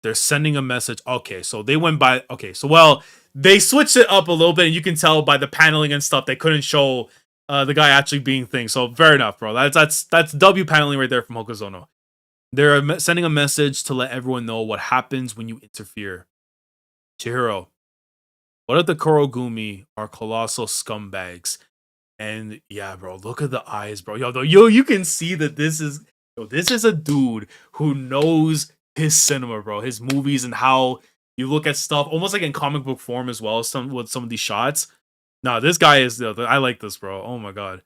They're sending a message. Okay, so they went by. Okay, so well, they switched it up a little bit, and you can tell by the paneling and stuff they couldn't show the guy actually being things. So fair enough, bro. That's W paneling right there from Hokazono. They're sending a message to let everyone know what happens when you interfere. Chihiro, what if the Kurogumi are colossal scumbags? And yeah, bro, look at the eyes, bro. Yo, you can see that this is a dude who knows his cinema, bro. His movies and how you look at stuff, almost like in comic book form as well. With some of these shots. Nah, this guy is. I like this, bro. Oh my god.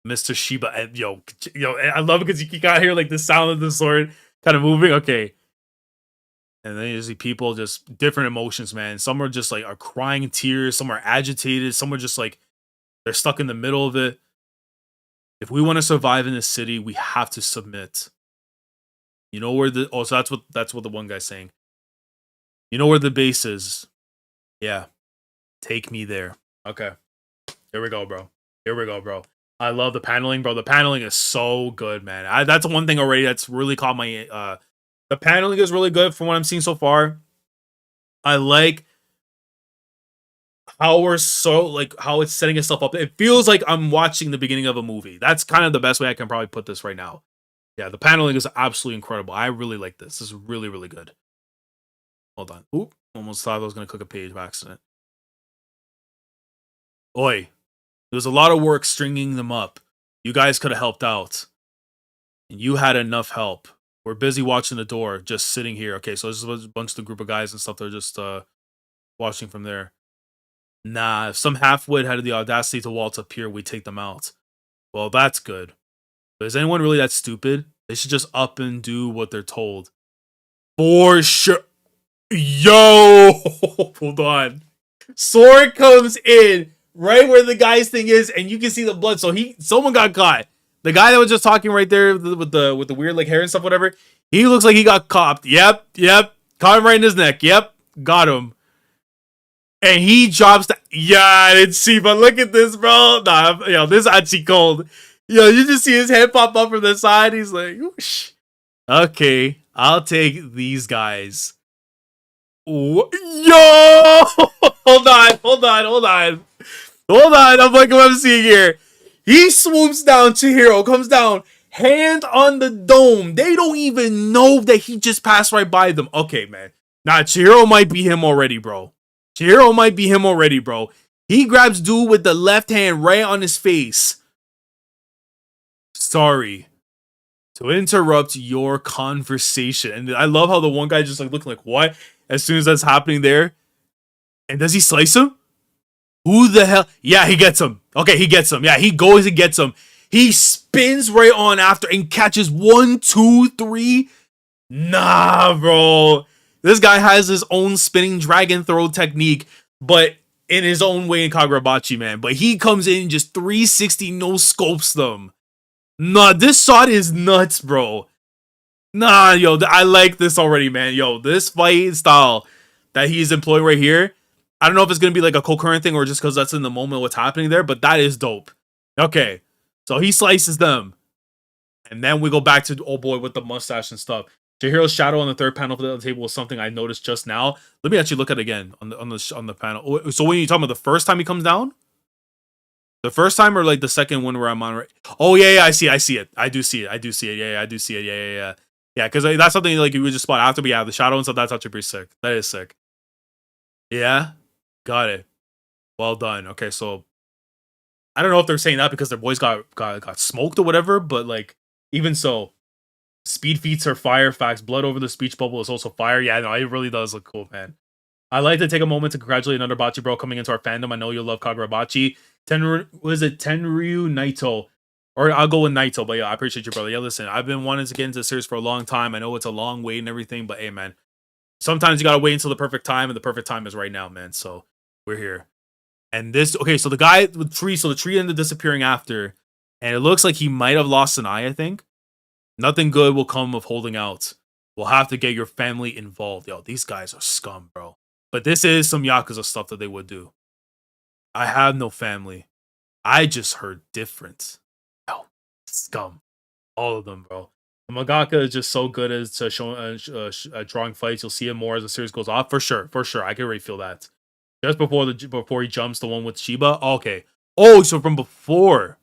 Mr. Shiba, and yo, I love it because you got here like the sound of the sword kind of moving. Okay, and then you see people just different emotions, man. Some are just like are crying tears, some are agitated, some are just like they're stuck in the middle of it. If we want to survive in this city, we have to submit. You know where so that's what the one guy's saying. You know where the base is? Yeah, take me there. Okay, here we go, bro. Here we go, bro. I love the paneling, bro. The paneling is so good, man. That's one thing already that's really caught my the paneling is really good from what I'm seeing so far. I like how how it's setting itself up. It feels like I'm watching the beginning of a movie. That's kind of the best way I can probably put this right now. Yeah, the paneling is absolutely incredible. I really like this. This is really, really good. Hold on. Oop. Almost thought I was going to click a page by accident. Oi. There was a lot of work stringing them up. You guys could have helped out. and you had enough help. We're busy watching the door, just sitting here. Okay, so this is a bunch of the group of guys and stuff. They're just watching from there. Nah, if some halfwit had the audacity to waltz up here, we take them out. Well, that's good. But is anyone really that stupid? They should just up and do what they're told. For sure. Yo! Hold on. Sword comes in right where the guy's thing is, and you can see the blood. So someone got caught. The guy that was just talking right there with the weird like hair and stuff, whatever. He looks like he got copped. Yep. Caught him right in his neck. Yep. Got him. And he drops the I didn't see, but look at this, bro. Nah, this is actually cold. You just see his head pop up from the side. He's like, whoosh. Okay, I'll take these guys. Yo! Hold on. I'm like, what I'm seeing here. He swoops down. Chihiro comes down, hand on the dome. They don't even know that he just passed right by them. Okay, man. Nah, Chihiro might be him already, bro. He grabs dude with the left hand right on his face. Sorry to interrupt your conversation. And I love how the one guy just like looking like, what? As soon as that's happening there. And does he slice him? Who the hell? Yeah, he gets him. Okay, he gets him. Yeah, he goes and gets him. He spins right on after and catches 1, 2, 3. Nah, bro. This guy has his own spinning dragon throw technique, but in his own way in Kagurabachi, man. But he comes in just 360 no scopes them. Nah, this shot is nuts, bro. Nah, yo, I like this already, man. Yo, this fight style that he's employing right here, I don't know if it's going to be like a concurrent thing or just because that's in the moment what's happening there, but that is dope. Okay, so he slices them. And then we go back to old boy with the mustache and stuff. Chihiro's shadow on the third panel of the table was something I noticed just now. Let me actually look at it again on the panel. So when you talking about the first time he comes down? The first time or like the second one where I'm on right? Oh yeah, I see it. I do see it. Yeah, I do see it. Yeah. Yeah, because that's something like you would just spot after we have the shadow and stuff. That's actually pretty sick. That is sick. Yeah, got it. Well done. Okay, so I don't know if they're saying that because their boys got smoked or whatever, but like even so, speed feats are fire. Facts. Blood over the speech bubble is also fire. Yeah, no, it really does look cool, man. I'd like to take a moment to congratulate another Bachi bro coming into our fandom. I know you'll love Kagurabachi. Tenryu Naito. Or I'll go with Naito, but yeah, I appreciate you, brother. Yeah, listen, I've been wanting to get into the series for a long time. I know it's a long wait and everything, but hey, man, sometimes you gotta wait until the perfect time, and the perfect time is right now, man. So we're here. And this, okay, so the guy with tree, so the tree ended disappearing after, and it looks like he might have lost an eye, I think. Nothing good will come of holding out. We'll have to get your family involved. Yo, these guys are scum, bro. But this is some Yakuza stuff that they would do. I have no family. I just heard different. Yo, scum. All of them, bro. The mangaka is just so good as to showing drawing fights. You'll see it more as the series goes off. For sure. I can already feel that. Just before he jumps, the one with Shiba. Okay. Oh, so from before.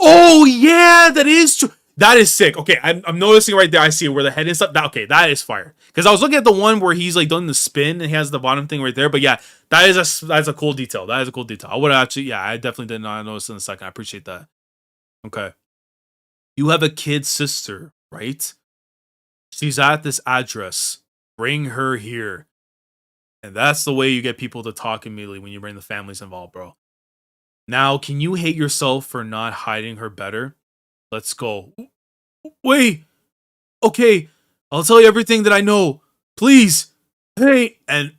Oh yeah, that is true. That is sick. Okay, I'm noticing right there. I see where the head is up. Okay, that is fire. Because I was looking at the one where he's like doing the spin and he has the bottom thing right there. But yeah, that's a cool detail. That is a cool detail. I would actually, yeah, I definitely did not notice in a second. I appreciate that. Okay, you have a kid sister, right? She's at this address. Bring her here. And that's the way you get people to talk immediately when you bring the families involved, bro. Now, can you hate yourself for not hiding her better? Let's go. Wait. Okay. I'll tell you everything that I know. Please. Hey. And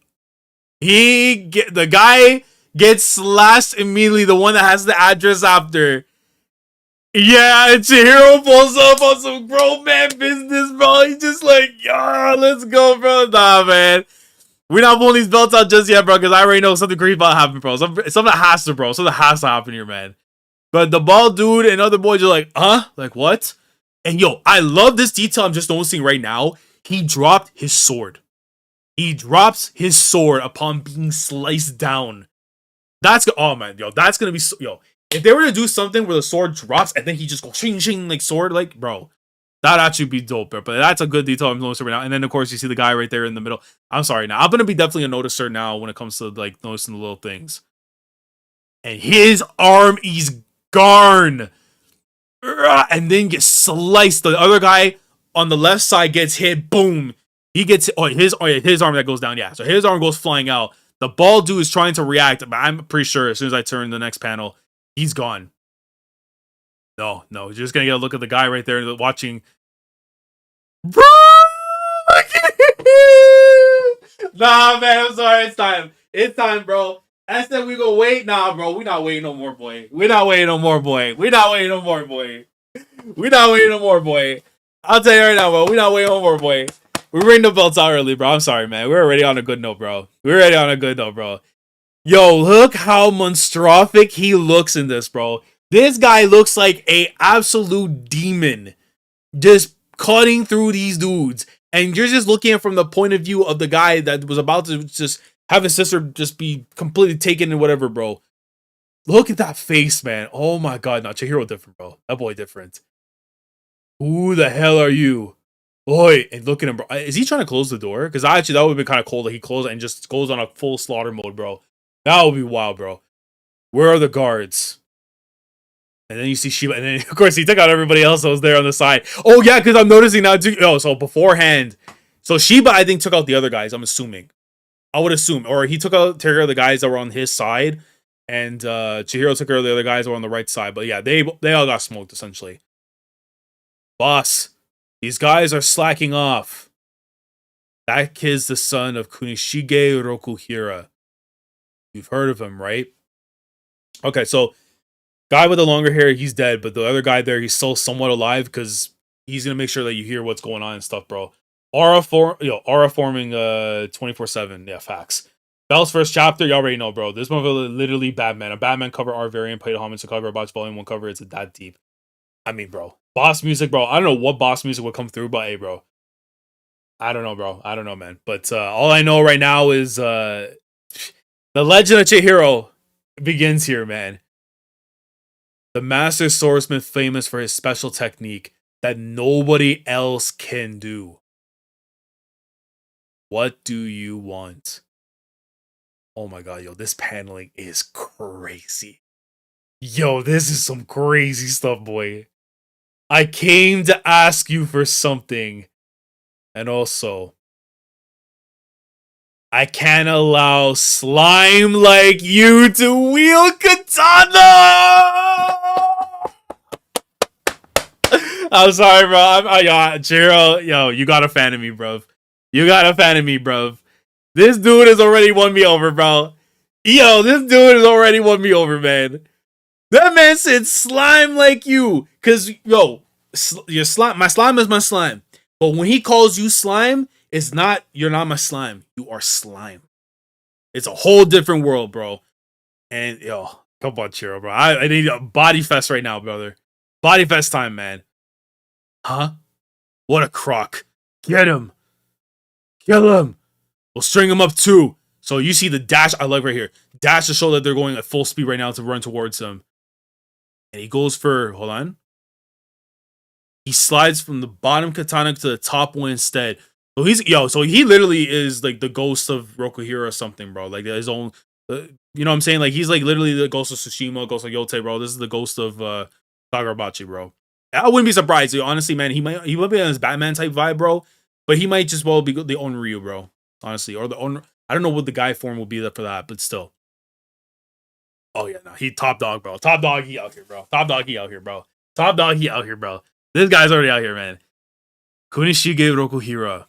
the guy gets slashed immediately. The one that has the address after. Yeah, and Chihiro pulls up on some grown man business, bro. He's just like, yeah, let's go, bro. Nah, man. We're not pulling these belts out just yet, bro, because I already know something crazy about to happen, bro. Something has to, bro. Something has to happen here, man. But the bald dude and other boys are like, huh? Like, what? And yo, I love this detail I'm just noticing right now. He dropped his sword. He drops his sword upon being sliced down. Oh man, yo, that's gonna be yo. If they were to do something where the sword drops and then he just goes shing shing like sword, like bro, that'd actually be dope, bro. But that's a good detail I'm noticing right now. And then of course you see the guy right there in the middle. I'm sorry now. I'm gonna be definitely a noticer now when it comes to like noticing the little things. And his arm is gone. and then gets sliced. The other guy on the left side gets hit. Boom. He gets his arm that goes down. Yeah, so his arm goes flying out. The bald dude is trying to react, but I'm pretty sure as soon as I turn the next panel, he's gone. No, you're just gonna get a look at the guy right there watching. Bro! Nah, man, I'm sorry. It's time. It's time, bro. I said we gonna wait. Nah, bro. We not waiting no more, boy. We not waiting no more, boy. We not waiting no more, boy. We not waiting no more, boy. I'll tell you right now, bro. We not waiting no more, boy. We ring the belts out early, bro. I'm sorry, man. We're already on a good note, bro. We're already on a good note, bro. Yo, look how monstrophic he looks in this, bro. This guy looks like a absolute demon. Just cutting through these dudes. And you're just looking from the point of view of the guy that was about to just have his sister just be completely taken and whatever, bro. Look at that face, man. Oh my god, no, Chihiro different, bro. That boy different. Who the hell are you? Boy, and look at him, bro. Is he trying to close the door? Because actually, that would have been kind of cool that he closed and just goes on a full slaughter mode, bro. That would be wild, bro. Where are the guards? And then you see Shiba, and then of course he took out everybody else that was there on the side. Oh yeah, because I'm noticing now too. Oh, so beforehand, so Shiba I think took out the other guys. I'm assuming, I would assume, or he took out the guys that were on his side, and Chihiro took out the other guys that were on the right side. But yeah, they all got smoked essentially. Boss, these guys are slacking off. That kid's the son of Kunishige Rokuhira. You've heard of him, right? Okay, so guy with the longer hair, he's dead, but the other guy there, he's still somewhat alive because he's gonna make sure that you hear what's going on and stuff, bro. Aura forming 24/7. Yeah, facts. Bell's first chapter, you already know, bro. This movie literally Batman. A Batman cover art variant paid homage to Kagurabachi Volume 1 cover. It's that deep. I mean, bro. Boss music, bro. I don't know what boss music would come through, but hey, bro. I don't know, bro. I don't know, man. But all I know right now is the Legend of Chihiro begins here, man. The master swordsman famous for his special technique that nobody else can do. What do you want? Oh my god, yo, this paneling is crazy. Yo, this is some crazy stuff, boy. I came to ask you for something. And also, I can't allow slime like you to wield katana! I'm sorry, bro. Chihiro, yo, you got a fan of me, bro. You got a fan of me, bro. This dude has already won me over, bro. Yo, this dude has already won me over, man. That man said slime like you. Cause, yo, your slime, my slime is my slime. But when he calls you slime, it's not, you're not my slime. You are slime. It's a whole different world, bro. And, yo, come on, Chihiro, bro. I need a body fest right now, brother. Body fest time, man. Huh? What a crock. Get him. Kill him. We'll string him up too. So you see the dash, I like right here. Dash to show that they're going at full speed right now to run towards him. And he goes for, hold on. He slides from the bottom katana to the top one instead. So so he literally is like the ghost of Rokuhira or something, bro. Like his own, you know what I'm saying? Like he's like literally the ghost of Tsushima, ghost of Yote, bro. This is the ghost of Kagurabachi, bro. I wouldn't be surprised. Honestly, man, he might be on his Batman type vibe, bro. But he might just well be the Onryu, bro. Honestly, or the Onryu. I don't know what the guy form will be for that, but still. Oh yeah, no, he top dog, bro. Top dog, he out here, bro. Top dog, he out here, bro. Top dog, he out here, bro. This guy's already out here, man. Kunishige Rokuhira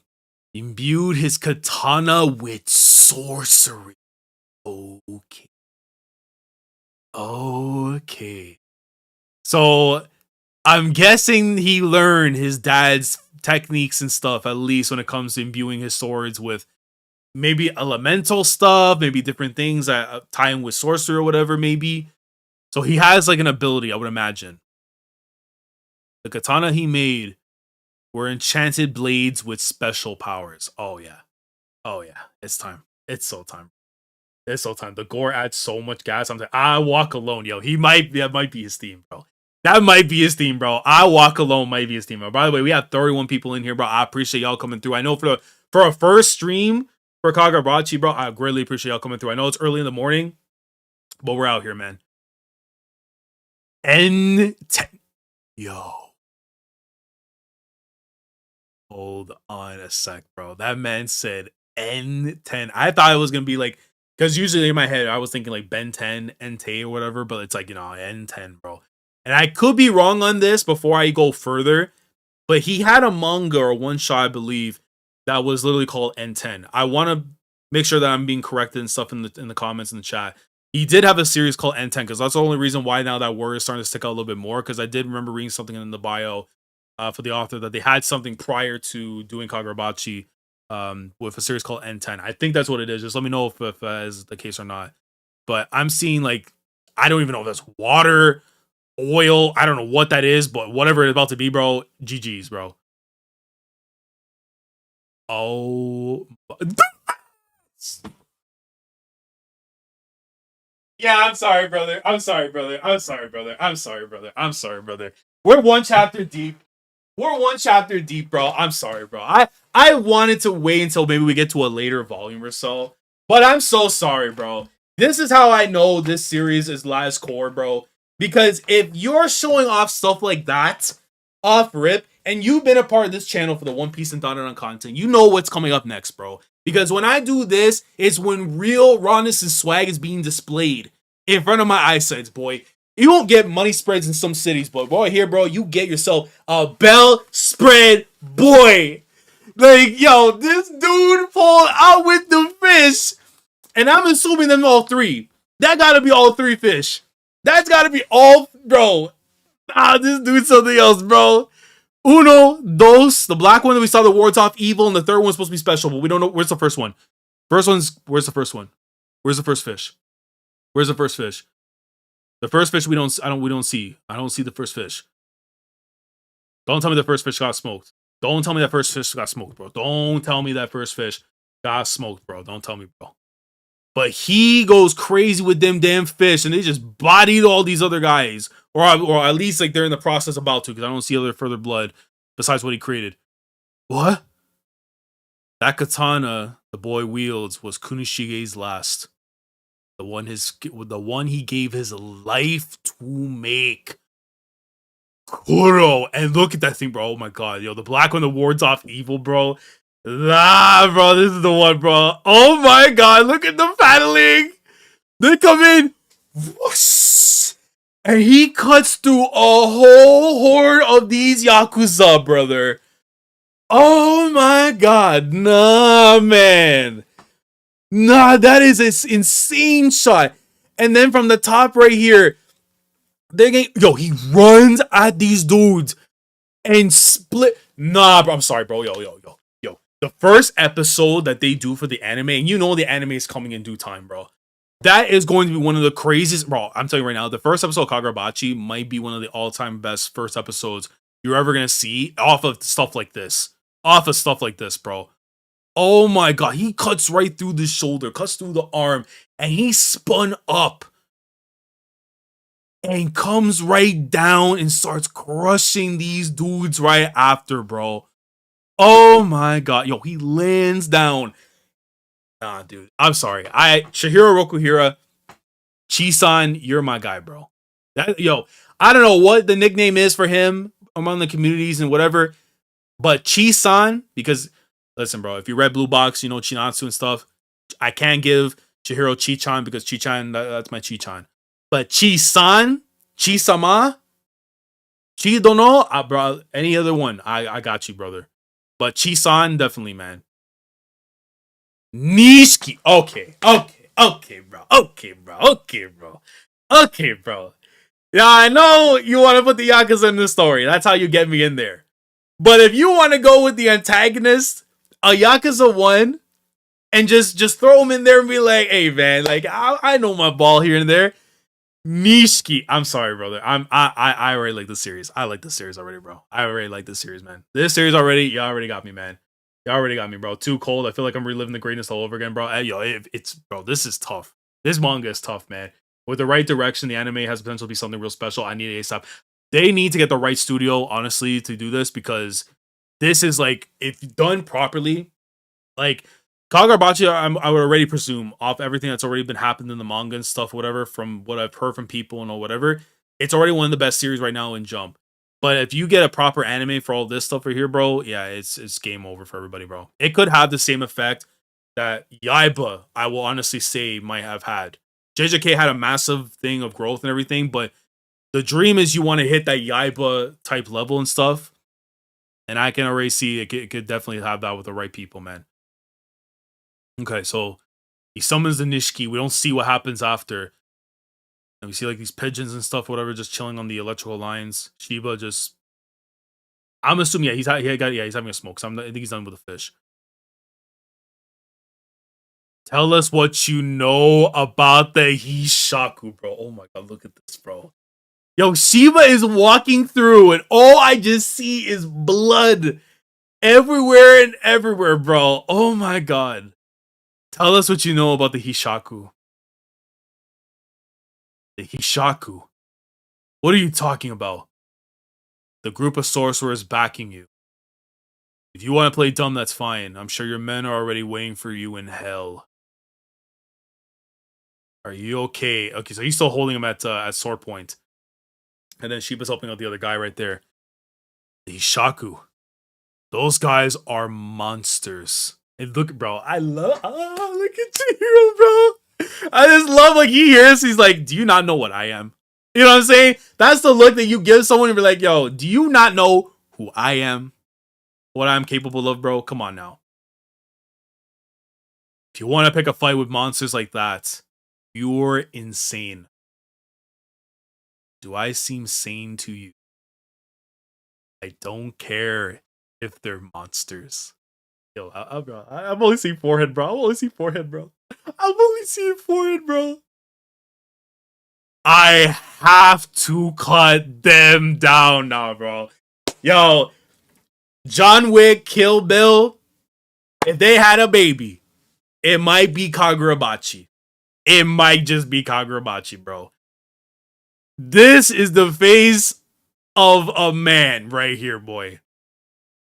imbued his katana with sorcery. Okay. Okay. So I'm guessing he learned his dad's techniques and stuff, at least when it comes to imbuing his swords with maybe elemental stuff, maybe different things that tie him with sorcery or whatever, maybe. So he has like an ability, I would imagine. The katana he made were enchanted blades with special powers. Oh yeah. Oh yeah. It's time. It's so time. It's so time. The gore adds so much gas. I'm like, I walk alone, yo. That might be his theme, bro. That might be his theme, bro. I walk alone might be his theme, bro. By the way, we have 31 people in here, bro. I appreciate y'all coming through. I know for a first stream for Kagurabachi, bro, I greatly appreciate y'all coming through. I know it's early in the morning, but we're out here, man. N10. Yo, hold on a sec, bro. That man said N10. I thought it was gonna be like, because usually in my head I was thinking like Ben 10, NT or whatever, but it's like, N10, bro. And I could be wrong on this before I go further, but he had a manga or one shot, I believe, that was literally called N10. I want to make sure that I'm being corrected and stuff in the comments in the chat. He did have a series called N10 because that's the only reason why now that word is starting to stick out a little bit more. Because I did remember reading something in the bio for the author that they had something prior to doing Kagurabachi with a series called N10. I think that's what it is. Just let me know if that is the case or not. But I'm seeing like, I don't even know if that's water, oil. I don't know what that is, but whatever it's about to be, bro. GG's, bro. Oh. Yeah, I'm sorry, brother. I'm sorry, brother. I'm sorry, brother. I'm sorry, brother. I'm sorry, brother. We're one chapter deep. We're one chapter deep, bro. I'm sorry, bro. I wanted to wait until maybe we get to a later volume or so. But I'm so sorry, bro. This is how I know this series is last core, bro. Because if you're showing off stuff like that off rip, and you've been a part of this channel for the One Piece and Dandadan content, you know what's coming up next, bro. Because when I do this, it's when real rawness and swag is being displayed in front of my eyesight, boy. You won't get money spreads in some cities, but boy, here, bro, you get yourself a bell spread, boy. Like, yo, this dude pulled out with the fish, and I'm assuming them all three. That gotta be all three fish. That's gotta be all, bro. This dude's something else, bro. Uno, dos, the black one that we saw the wards off evil, and the third one's supposed to be special, but we don't know. Where's the first one? Where's the first one? Where's the first fish? Where's the first fish? The first fish we don't see. I don't see the first fish. Don't tell me the first fish got smoked. Don't tell me that first fish got smoked, bro. Don't tell me that first fish got smoked, bro. Don't tell me, bro. But he goes crazy with them damn fish, and they just bodied all these other guys. Or at least like they're in the process about to, because I don't see other further blood besides what he created. What? That katana the boy wields was Kunishige's last. The one he gave his life to make. Kuro. And look at that thing, bro. Oh my god, yo, the black one that wards off evil, bro. Nah, bro, this is the one, bro. Oh my god, look at the paddling. They come in. Whoosh, and he cuts through a whole horde of these Yakuza, brother. Oh my god. Nah, man. Nah, that is an insane shot. And then from the top right here, he runs at these dudes and split. Nah, bro, I'm sorry, bro. Yo. The first episode that they do for the anime, and you know the anime is coming in due time, bro. That is going to be one of the craziest, bro. I'm telling you right now, the first episode of Kagurabachi might be one of the all-time best first episodes you're ever gonna see off of stuff like this. Bro. Oh my god, he cuts right through the shoulder, cuts through the arm, and he spun up and comes right down and starts crushing these dudes right after, bro. Oh my god, yo, he lands down. Nah, dude, I'm sorry. Shihiro Rokuhira, Chisan, you're my guy, bro. I don't know what the nickname is for him among the communities and whatever, but Chisan, because listen, bro, if you read Blue Box, you know Chinatsu and stuff. I can't give Chihiro Chichan because Chichan, that's my Chichan. But Chisan, Chisama, Chidono, bro, any other one, I got you, brother. But Chisan, definitely, man. Nishiki, okay, bro. Yeah, I know you want to put the Yakuza in the story. That's how you get me in there. But if you want to go with the antagonist, a Yakuza 1, and just throw him in there and be like, hey, man, like, I know my ball here and there. Nishiki, I'm sorry, brother. I already like the series. I like the series already, bro. I already like this series, man. This series already, you already got me, man. You already got me, bro. Too cold. I feel like I'm reliving the greatness all over again, bro. Bro, this is tough. This manga is tough, man. With the right direction, the anime has potential to be something real special. I need it ASAP. They need to get the right studio, honestly, to do this, because this is like, if done properly, like Kagurabachi, I would already presume off everything that's already been happened in the manga and stuff, whatever, from what I've heard from people and all whatever, it's already one of the best series right now in Jump. But if you get a proper anime for all this stuff right here, bro, yeah, it's game over for everybody, bro. It could have the same effect that Yaiba, I will honestly say, might have had. JJK had a massive thing of growth and everything, but the dream is you want to hit that Yaiba type level and stuff. And I can already see it could definitely have that with the right people, man. Okay, so he summons the Nishiki. We don't see what happens after. And we see like these pigeons and stuff, whatever, just chilling on the electrical lines. Shiba just, I'm assuming, yeah, he's having a smoke. So I think he's done with the fish. Tell us what you know about the Hishaku, bro. Oh my god, look at this, bro. Yo, Shiba is walking through, and all I just see is blood everywhere and everywhere, bro. Oh my god. Tell us what you know about the Hishaku. The Hishaku. What are you talking about? The group of sorcerers backing you. If you want to play dumb, that's fine. I'm sure your men are already waiting for you in hell. Are you okay? Okay, so he's still holding him at sword point. And then Shiba's helping out the other guy right there. The Hishaku. Those guys are monsters. And look, bro, I love, look at Takeru, bro. I just love, like, he hears, he's like, do you not know what I am? You know what I'm saying? That's the look that you give someone and be like, yo, do you not know who I am? What I'm capable of, bro? Come on now. If you want to pick a fight with monsters like that, you're insane. Do I seem sane to you? I don't care if they're monsters. Yo, I'm only seeing forehead, bro. I'm only seeing forehead, bro. I have to cut them down now, bro. Yo, John Wick, Kill Bill, if they had a baby, it might be Kagurabachi. It might just be Kagurabachi, bro. This is the face of a man right here, boy.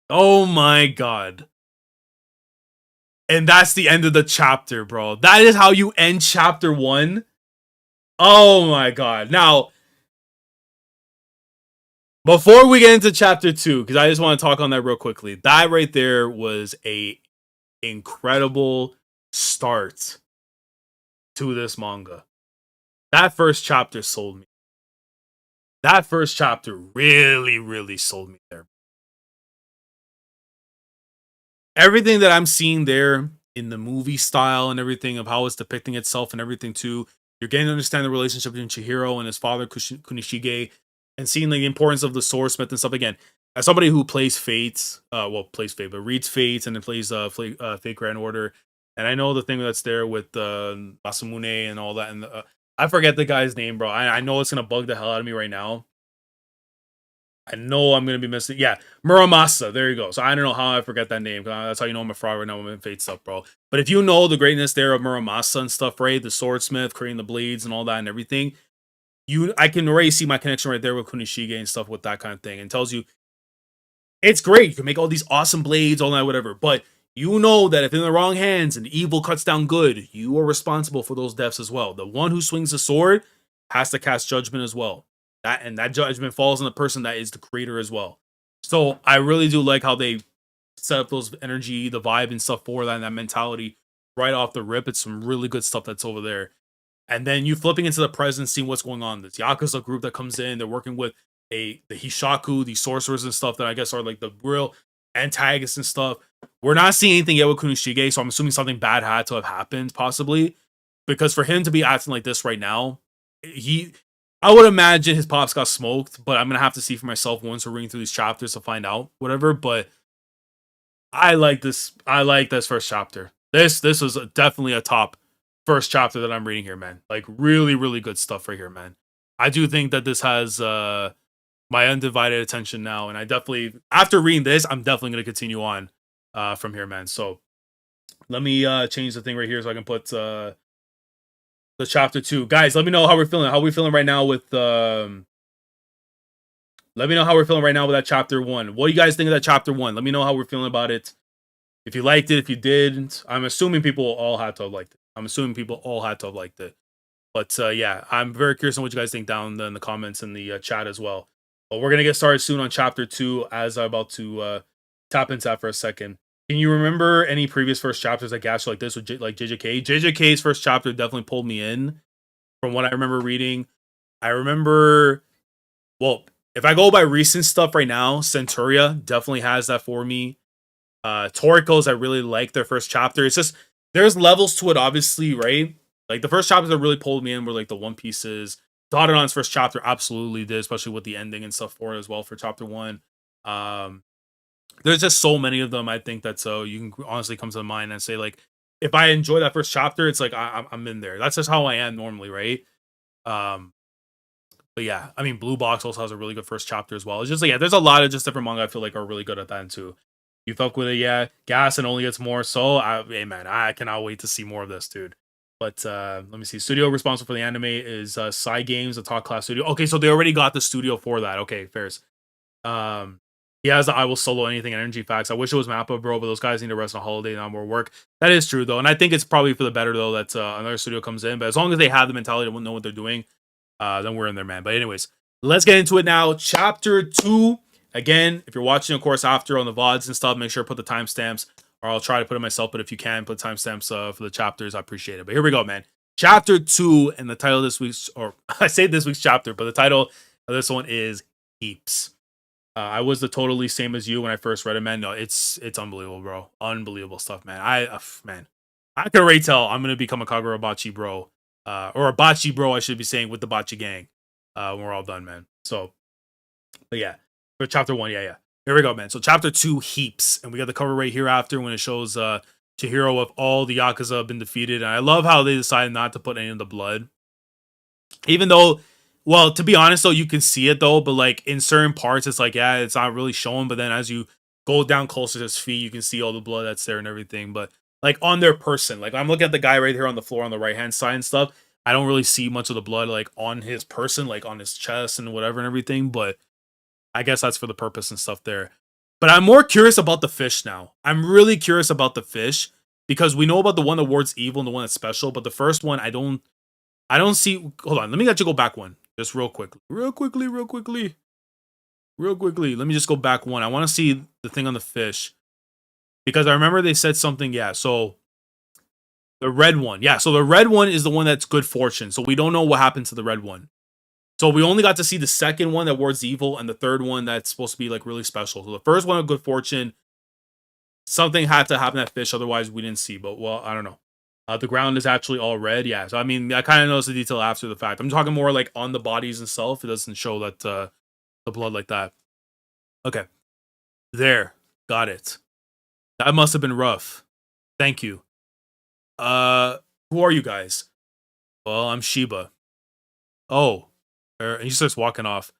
Oh my god. And that's the end of the chapter, bro. That is how you end chapter 1. Oh my god. Now, before we get into chapter 2, because I just want to talk on that real quickly. That right there was a incredible start to this manga. That first chapter sold me. That first chapter really, really sold me there. Everything that I'm seeing there in the movie style and everything of how it's depicting itself and everything too, you're getting to understand the relationship between Chihiro and his father Kunishige, and seeing the importance of the swordsmith and stuff. Again, as somebody who plays Fates, plays Fate, but reads Fates and then plays Fate Grand Order, and I know the thing that's there with Masamune and all that, and I forget the guy's name, bro. I know it's gonna bug the hell out of me right now. I know I'm gonna be missing. Yeah, Muramasa. There you go. So I don't know how I forget that name. That's how you know I'm a fraud right now. I'm in Fate stuff, bro. But if you know the greatness there of Muramasa and stuff, right? The swordsmith, creating the blades and all that and everything. I can already see my connection right there with Kunishige and stuff with that kind of thing. And tells you it's great. You can make all these awesome blades, all that, whatever. But you know that if in the wrong hands and evil cuts down good, you are responsible for those deaths as well. The one who swings the sword has to cast judgment as well. That judgment falls on the person that is the creator as well. So I really do like how they set up those energy, the vibe and stuff for that, and that mentality right off the rip. It's some really good stuff that's over there. And then you flipping into the present, seeing what's going on. This Yakuza group that comes in, they're working with the Hishaku, the sorcerers and stuff that I guess are like the real antagonists and stuff. We're not seeing anything yet with Kunishige, so I'm assuming something bad had to have happened, possibly. Because for him to be acting like this right now, I would imagine his pops got smoked, but I'm gonna have to see for myself once we're reading through these chapters to find out, whatever. But I like this. I like this first chapter. This was definitely a top first chapter that I'm reading here, man. Like really, really good stuff right here, man. I do think that this has my undivided attention now, and I definitely, after reading this, I'm definitely gonna continue on from here, man. So let me change the thing right here so I can put the chapter 2. Guys, let me know how we're feeling. How we feeling right now with let me know how we're feeling right now with that chapter 1. What do you guys think of that chapter 1? Let me know how we're feeling about it. If you liked it, if you didn't. I'm assuming people all had to have liked it. But yeah, I'm very curious on what you guys think down in the comments in the chat as well. But we're gonna get started soon on chapter 2 as I'm about to tap into that for a second. Can you remember any previous first chapters that gassed you like this with like JJK? JJK's first chapter definitely pulled me in from what I remember reading. I remember, well, if I go by recent stuff right now, Centuria definitely has that for me. Toriko's, I really like their first chapter. It's just there's levels to it, obviously, right? Like the first chapters that really pulled me in were like the One Pieces. Dodoran's first chapter absolutely did, especially with the ending and stuff for it as well for chapter 1. Um, there's just so many of them. I think that so you can honestly come to mind and say like, if I enjoy that first chapter, it's like I'm in there. That's just how I am normally, right? Um, but yeah, I mean, Blue Box also has a really good first chapter as well. It's just like, yeah, there's a lot of just different manga I feel like are really good at that too. You fuck with it, yeah. Gas and only gets more. So, hey man, I cannot wait to see more of this, dude. But let me see. Studio responsible for the anime is Psy Games, the top class studio. Okay, so they already got the studio for that. Okay, fairs. Um, he has the I will solo anything and energy facts. I wish it was Mappa, bro, but those guys need to rest on holiday, not more work. That is true though, and I think it's probably for the better though that another studio comes in. But as long as they have the mentality to know what they're doing, then we're in there, man. But anyways, let's get into it now. Chapter 2. Again, if you're watching, of course, after on the VODs and stuff, make sure to put the timestamps, or I'll try to put it myself. But if you can, put timestamps for the chapters, I appreciate it. But here we go, man. Chapter 2, and the title of this week's, or I say this week's chapter, but the title of this one is Heaps. I was the totally same as you when I first read it, man. No, it's unbelievable, bro. Unbelievable stuff, man. Man, I can already tell I'm gonna become a Kagurabachi bro, or a Bachi bro, I should be saying, with the Bachi gang. When we're all done, man. So, but yeah, for chapter 1, yeah. Here we go, man. So chapter 2, Heaps, and we got the cover right here after when it shows Chihiro with all the Yakuza have been defeated, and I love how they decided not to put any of the blood, even though, well, to be honest though, you can see it though, but like in certain parts it's like, yeah, it's not really shown, but then as you go down closer to his feet you can see all the blood that's there and everything. But like on their person, like I'm looking at the guy right here on the floor on the right hand side and stuff, I don't really see much of the blood like on his person, like on his chest and whatever and everything, but I guess that's for the purpose and stuff there. But I'm more curious about the fish now. I'm really curious about the fish because we know about the one that wards evil and the one that's special, but the first one I don't see. Hold on, let me let you go back one, just real quickly. Let me just go back one. I want to see the thing on the fish because I remember they said something. Yeah, so the red one. Yeah, so the red one is the one that's good fortune. So we don't know what happened to the red one. So we only got to see the second one that wards evil and the third one that's supposed to be like really special. So the first one of good fortune, something had to happen to that fish, otherwise we didn't see. But well, I don't know. The ground is actually all red. Yeah, so I mean, I kind of noticed the detail after the fact. I'm talking more like on the bodies itself. It doesn't show that the blood like that. Okay, there, got it. That must have been rough. Thank you. Who are you guys? Well, I'm Shiba. Oh, and he starts walking off.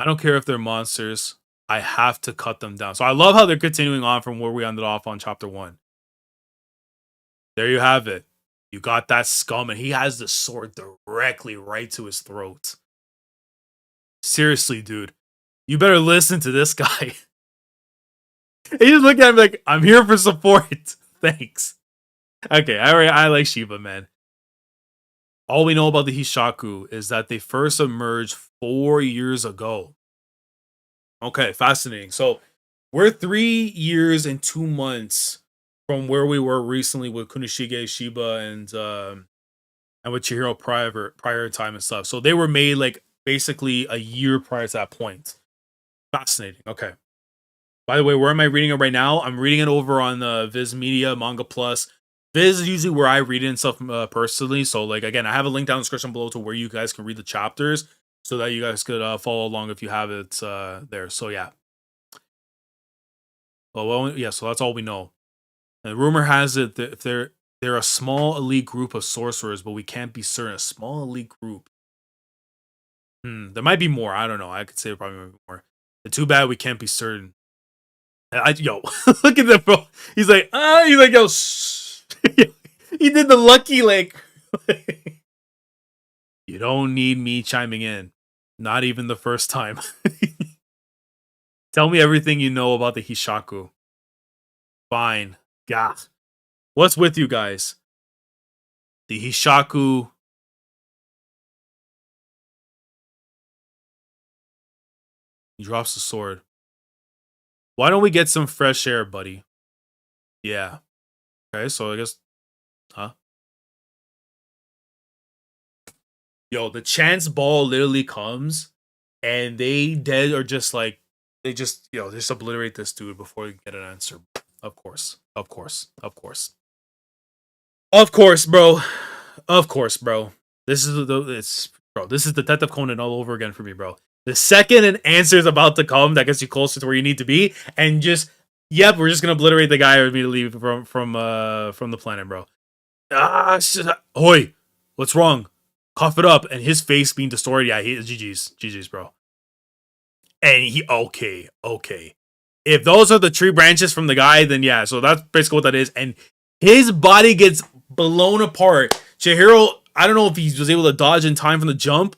I don't care if they're monsters. I have to cut them down. So I love how they're continuing on from where we ended off on chapter 1. There you have it. You got that scum, and he has the sword directly right to his throat. Seriously, dude. You better listen to this guy. He just looked at him like, I'm here for support. Thanks. Okay, I like Shiba, man. All we know about the Hishaku is that they first emerged 4 years ago. Okay, fascinating. So we're 3 years and 2 months from where we were recently with Kunishige, Shiba, and with Chihiro prior time and stuff. So they were made like basically a year prior to that point. Fascinating. Okay. By the way, where am I reading it right now? I'm reading it over on Viz Media, Manga Plus. Viz is usually where I read it and stuff personally. So like again, I have a link down in the description below to where you guys can read the chapters so that you guys could follow along if you have it there. So yeah. Well, yeah. So that's all we know. And rumor has it that if they're a small elite group of sorcerers, but we can't be certain. A small elite group. There might be more. I don't know. I could say probably might be more. But too bad we can't be certain. Yo, look at that, bro. He's like, yo, shh. He did the lucky, like, you don't need me chiming in. Not even the first time. Tell me everything you know about the Hishaku. Fine. Gah. What's with you guys? The Hishaku. He drops the sword. Why don't we get some fresh air, buddy? Yeah. Okay, so I guess... Huh? Yo, the chance ball literally comes, and they dead or just like... They just, just obliterate this dude before you get an answer. Of course. Of course. Of course. Of course, bro. Of course, bro. This is this is Detective Conan all over again for me, bro. The second an answer is about to come that gets you closer to where you need to be, and just we're just gonna obliterate the guy immediately from the planet, bro. Hoy, what's wrong? Cough it up, and his face being distorted. Yeah, GG's, bro. And okay. If those are the tree branches from the guy, then yeah. So that's basically what that is, and his body gets blown apart. Chihiro, I don't know if he was able to dodge in time from the jump.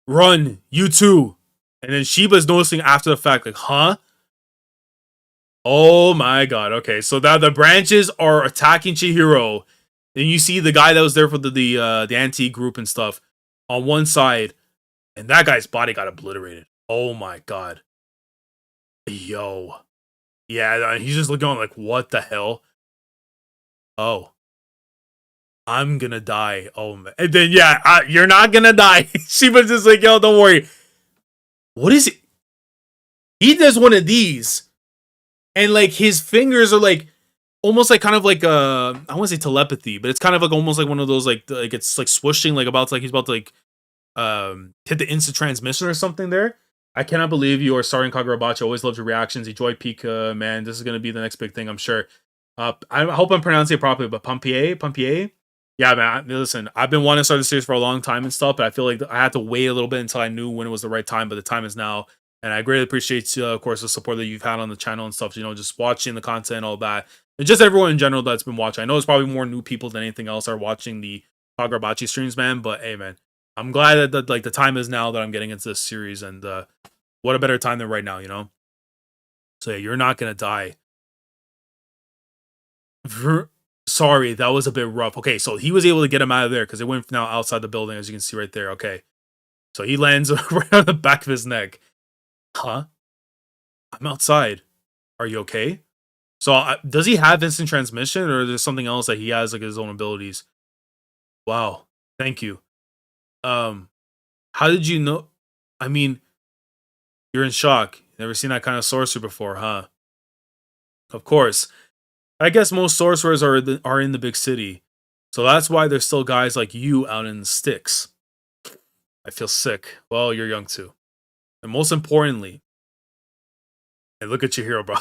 Run, you too. And then Shiba's noticing after the fact, like, huh? Oh my god. Okay, so now the branches are attacking Chihiro. Then you see the guy that was there for the anti group and stuff on one side, and that guy's body got obliterated. Oh my god. Yo. Yeah, he's just looking like, what the hell? Oh. I'm gonna die. Oh man. And then you're not gonna die. She was just like, yo, don't worry. What is it? He does one of these, and like his fingers are like almost like kind of like I want to say telepathy, but it's kind of like almost like one of those like it's like swooshing like about to, like he's about to like hit the instant transmission or something there. I cannot believe you are starting Kagurabachi. Always loved your reactions. Enjoy Pika, man. This is gonna be the next big thing, I'm sure. I hope I'm pronouncing it properly, but Pompier. Yeah, man. Listen, I've been wanting to start the series for a long time and stuff, but I feel like I had to wait a little bit until I knew when it was the right time. But the time is now, and I greatly appreciate, of course, the support that you've had on the channel and stuff. Just watching the content, and all that, and just everyone in general that's been watching. I know it's probably more new people than anything else are watching the Kagurabachi streams, man. But hey, man, I'm glad that the time is now that I'm getting into this series, and what a better time than right now, So yeah, you're not gonna die. Sorry, that was a bit rough. Okay, so he was able to get him out of there because it went now outside the building, as you can see right there. Okay, so he lands right on the back of his neck. Huh? I'm outside. Are you okay? So does he have instant transmission, or is there something else that he has like his own abilities? Wow, thank you. How did you know? I mean, you're in shock. Never seen that kind of sorcerer before, huh? Of course. I guess most sorcerers are in the big city, so that's why there's still guys like you out in the sticks. I feel sick. Well, you're young too, and most importantly, and look at Chihiro, bro.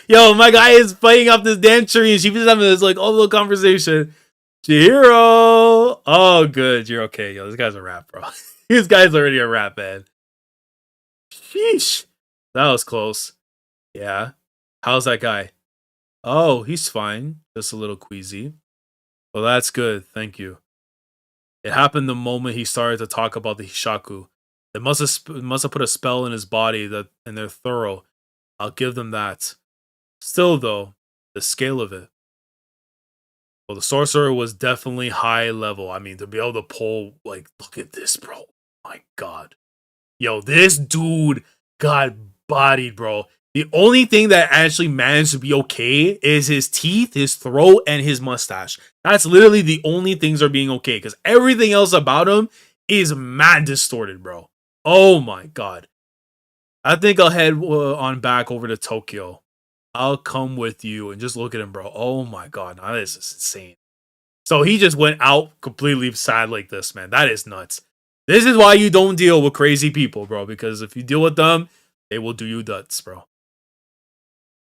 Yo, my guy is fighting up this damn tree, and she's having this like little conversation. Chihiro, oh good, you're okay. Yo, this guy's a rap, bro. This guy's already a rap, man. Sheesh, that was close. Yeah, how's that guy? Oh, he's fine. Just a little queasy. Well, that's good. Thank you. It happened the moment he started to talk about the Hishaku. It must have put a spell in his body and they're thorough. I'll give them that. Still, though, the scale of it. Well, the sorcerer was definitely high level. I mean, to be able to pull, like, look at this, bro. My God. Yo, this dude got bodied, bro. The only thing that actually managed to be okay is his teeth, his throat, and his mustache. That's literally the only things are being okay, because everything else about him is mad distorted, bro. Oh my god. I think I'll head on back over to Tokyo. I'll come with you, and just look at him, bro. Oh my god, now this is insane. So he just went out completely sad like this, man. That is nuts. This is why you don't deal with crazy people, bro, because if you deal with them, they will do you nuts, bro.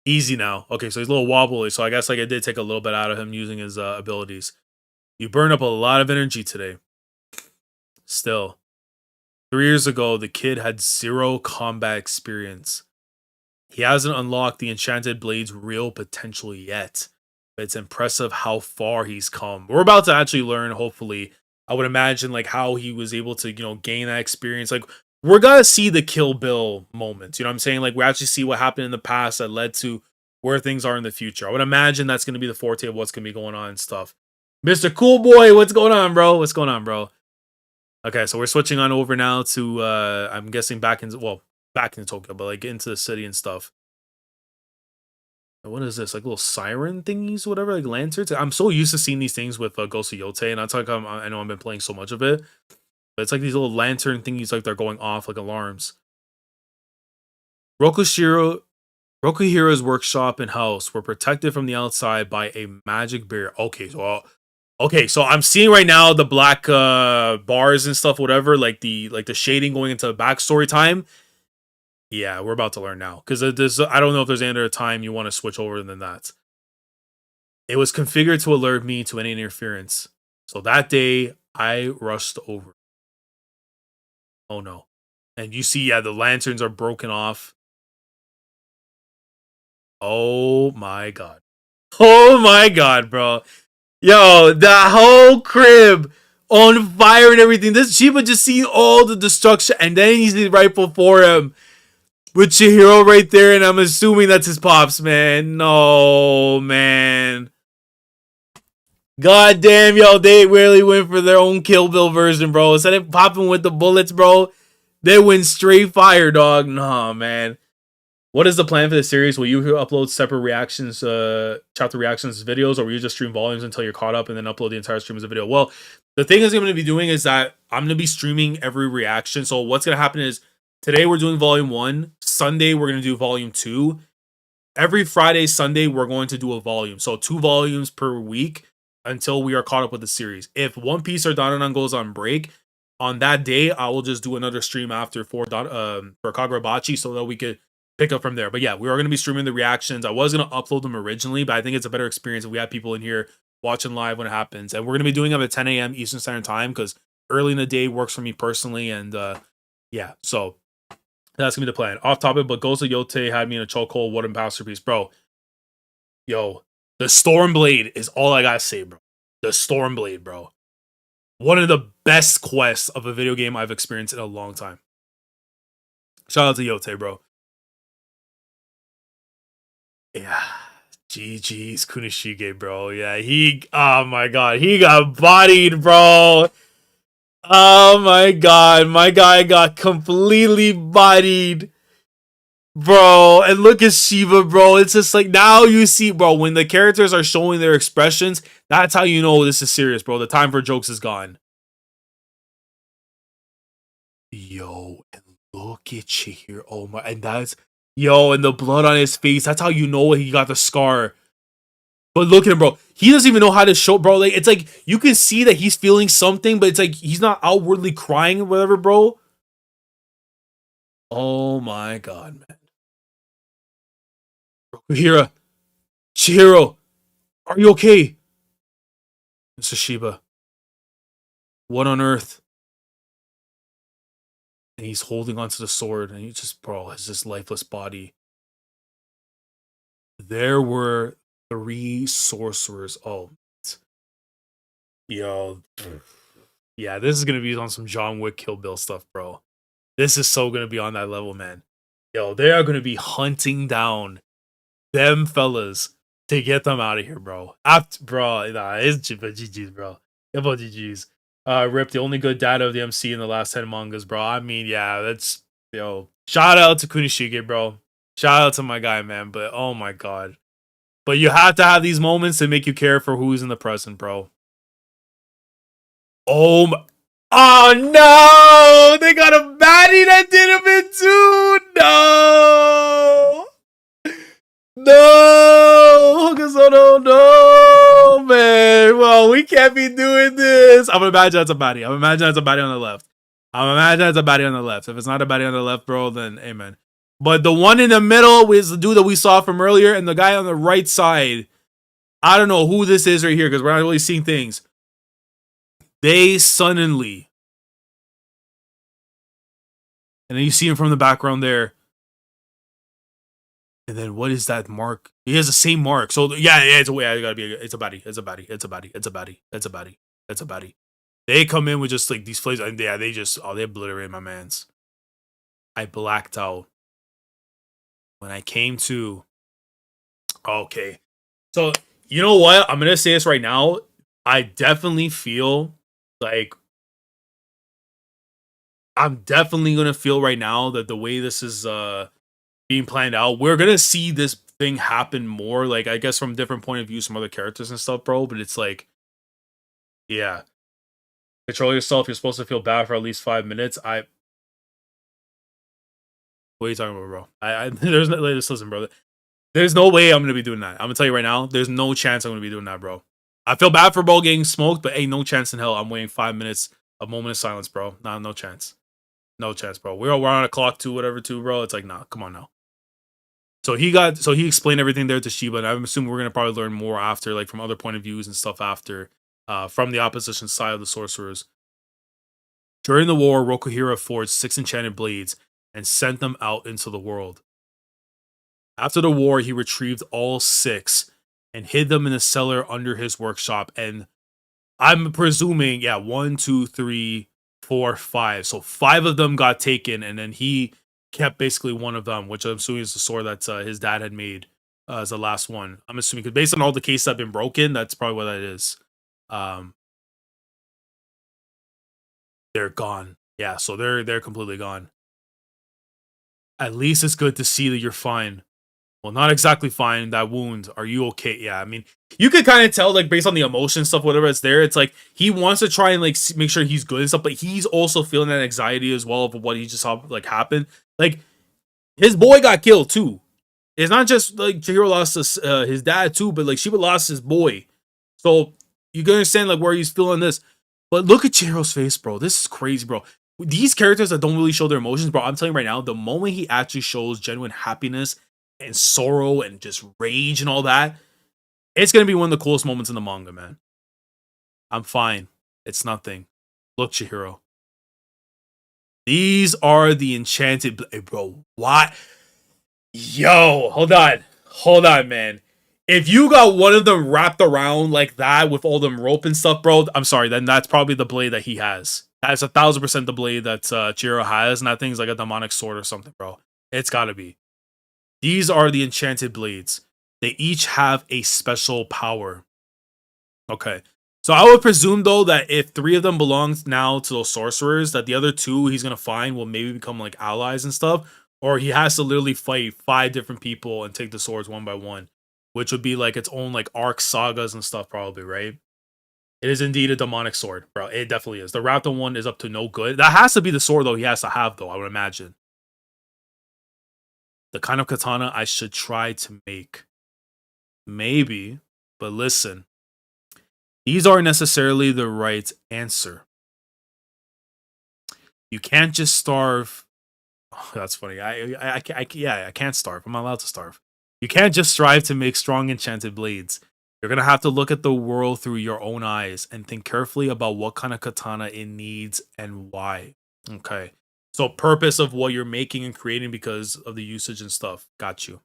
Easy now. Okay, so he's a little wobbly, so I guess like it did take a little bit out of him using his abilities. You burned up a lot of energy today. Still, 3 years ago, the kid had 0 combat experience. He hasn't unlocked the Enchanted Blade's real potential yet, but it's impressive how far he's come. We're about to actually learn, hopefully, I would imagine, like, how he was able to, gain that experience. Like, we're gonna see the Kill Bill moments, you know what I'm saying? Like, we actually see what happened in the past that led to where things are in the future. I would imagine that's gonna be the forte of what's gonna be going on and stuff. Mr. Cool Boy, what's going on, bro? What's going on, bro? Okay, so we're switching on over now to, I'm guessing back in, well, back into Tokyo, but like into the city and stuff. What is this? Like little siren thingies, whatever, like lanterns. I'm so used to seeing these things with Ghost of Yote, and that's like I know I've been playing so much of it, but it's like these little lantern thingies, like they're going off like alarms. Rokuhiro's workshop and house were protected from the outside by a magic barrier. Okay, so I'm seeing right now the black bars and stuff, whatever, like the shading going into backstory time. Yeah, we're about to learn now because I don't know if there's any other time you want to switch over than that. It was configured to alert me to any interference. So that day, I rushed over. Oh no. And you see, yeah, the lanterns are broken off. Oh my god. Oh my god, bro. Yo, that whole crib on fire and everything. This Shiba just seen all the destruction, and then he's right before him with Chihiro right there, and I'm assuming that's his pops, man. No, man. God damn, yo, they really went for their own Kill Bill version, bro. Instead of popping with the bullets, bro, they went straight fire, dog. Nah, man. What is the plan for the series? Will you upload separate reactions, chapter reactions videos, or will you just stream volumes until you're caught up and then upload the entire stream as a video? Well, the thing is I'm going to be doing is that I'm going to be streaming every reaction. So what's going to happen is today we're doing volume 1. Sunday we're going to do volume 2. Every Friday, Sunday, we're going to do a volume. So 2 volumes per week until we are caught up with the series. If One Piece or Dandadan goes on break, on that day, I will just do another stream after for Kagurabachi so that we could pick up from there. But yeah, we are going to be streaming the reactions. I was going to upload them originally, but I think it's a better experience if we have people in here watching live when it happens. And we're going to be doing them at 10 a.m. Eastern Standard Time because early in the day works for me personally. And yeah, so that's going to be the plan. Off topic, but Ghost of Yote had me in a chokehold. What a masterpiece, bro. Yo, the Stormblade is all I got to say, bro. The Stormblade, bro. One of the best quests of a video game I've experienced in a long time. Shout out to Yote, bro. Yeah. GG's Kunishige, bro. Yeah, oh my god, he got bodied, bro. Oh my god, my guy got completely bodied, bro. And look at Shiva, bro. It's just like now you see, bro, when the characters are showing their expressions, that's how you know this is serious, bro. The time for jokes is gone. Yo, and look at Chihiro. Oh my, and that's yo, and the blood on his face. That's how you know he got the scar. But look at him, bro. He doesn't even know how to show, bro. Like it's like you can see that he's feeling something, but it's like he's not outwardly crying or whatever, bro. Oh my god, man. Chihiro, are you okay? Mr. Shiba, what on earth? And he's holding onto the sword, and he just, bro, has this lifeless body. There were 3 sorcerers. Oh, yo, yeah, this is gonna be on some John Wick Kill Bill stuff, bro. This is so gonna be on that level, man. Yo, they are gonna be hunting down them fellas to get them out of here, bro. Bro, nah, it's GG's, bro. About GG's. Rip, the only good data of the MC in the last 10 mangas, bro. I mean, yeah, that's, yo. Shout out to Kunishige, bro. Shout out to my guy, man. But, oh my god. But you have to have these moments to make you care for who's in the present, bro. Oh my. Oh no! They got a baddie that did him in too! No! No! Hokazono, no! Man, well, we can't be doing this. I'm gonna imagine that's a baddie. I'm imagining that's a baddie on the left. I'm imagining that's a baddie on the left. If it's not a baddie on the left, bro, then amen. But the one in the middle is the dude that we saw from earlier, and the guy on the right side, I don't know who this is right here because we're not really seeing things. They suddenly, and then you see him from the background there. And then what is that mark? He has the same mark. So yeah, it's gotta be. It's a baddie. It's a baddie. It's a baddie. It's a baddie. It's a baddie. It's a baddie. They come in with just like these flames, and yeah, they obliterate my man's. I blacked out when I came to. Okay, so you know what? I'm gonna say this right now. I definitely feel like I'm definitely gonna feel right now that the way this is being planned out, we're gonna see this thing happen more. Like I guess from different point of views, from other characters and stuff, bro. But it's like, yeah, control yourself. You're supposed to feel bad for at least 5 minutes. What are you talking about, bro? There's no, like, listen, bro. There's no way I'm gonna be doing that. I'm gonna tell you right now. There's no chance I'm gonna be doing that, bro. I feel bad for bro getting smoked, but ain't no chance in hell I'm waiting 5 minutes, a moment of silence, bro. Nah, no chance. No chance, bro. We're on a clock too, whatever too, bro. It's like, nah, come on now. So he explained everything there to Shiba, and I'm assuming we're gonna probably learn more after, like from other point of views and stuff after, from the opposition side of the sorcerers. During the war, Rokuhira forged 6 enchanted blades and sent them out into the world. After the war, he retrieved all 6 and hid them in a cellar under his workshop. And I'm presuming, yeah, 1, 2, 3, 4, 5. So 5 of them got taken, and then he kept basically one of them, which I'm assuming is the sword that his dad had made as the last one. I'm assuming because based on all the cases that have been broken, that's probably what that is. Um, they're gone. Yeah, so they're completely gone. At least it's good to see that you're fine. Well, not exactly fine. That wound. Are you okay? Yeah, I mean, you could kind of tell, like, based on the emotion stuff, whatever it's there. It's like he wants to try and like make sure he's good and stuff, but he's also feeling that anxiety as well of what he just saw like happen. Like his boy got killed too. It's not just like Chihiro lost his dad too, but like Shiba lost his boy. So you can understand like where he's feeling this. But look at Chihiro's face, bro. This is crazy, bro. These characters that don't really show their emotions, bro. I'm telling you right now, the moment he actually shows genuine happiness and sorrow and just rage and all that, it's gonna be one of the coolest moments in the manga, man. I'm fine. It's nothing. Look, Chihiro. These are the enchanted bro. What? Yo, hold on, man. If you got one of them wrapped around like that with all them rope and stuff, bro, I'm sorry. Then that's probably the blade that he has. That's 1,000% the blade that Chihiro has, and that thing's like a demonic sword or something, bro. It's gotta be. These are the enchanted blades. They each have a special power. Okay. So I would presume though that if 3 of them belong now to those sorcerers, that the other 2 he's gonna find will maybe become like allies and stuff, or he has to literally fight 5 different people and take the swords one by one, which would be like its own like arc sagas and stuff, probably, right? It is indeed a demonic sword, bro. It definitely is. The Raptor one is up to no good. That has to be the sword though. He has to have though. I would imagine the kind of katana I should try to make, maybe. But listen. These aren't necessarily the right answer. You can't just starve. Oh, that's funny. I can't starve. I'm not allowed to starve. You can't just strive to make strong enchanted blades. You're gonna have to look at the world through your own eyes and think carefully about what kind of katana it needs and why. Okay. So purpose of what you're making and creating because of the usage and stuff. Got you.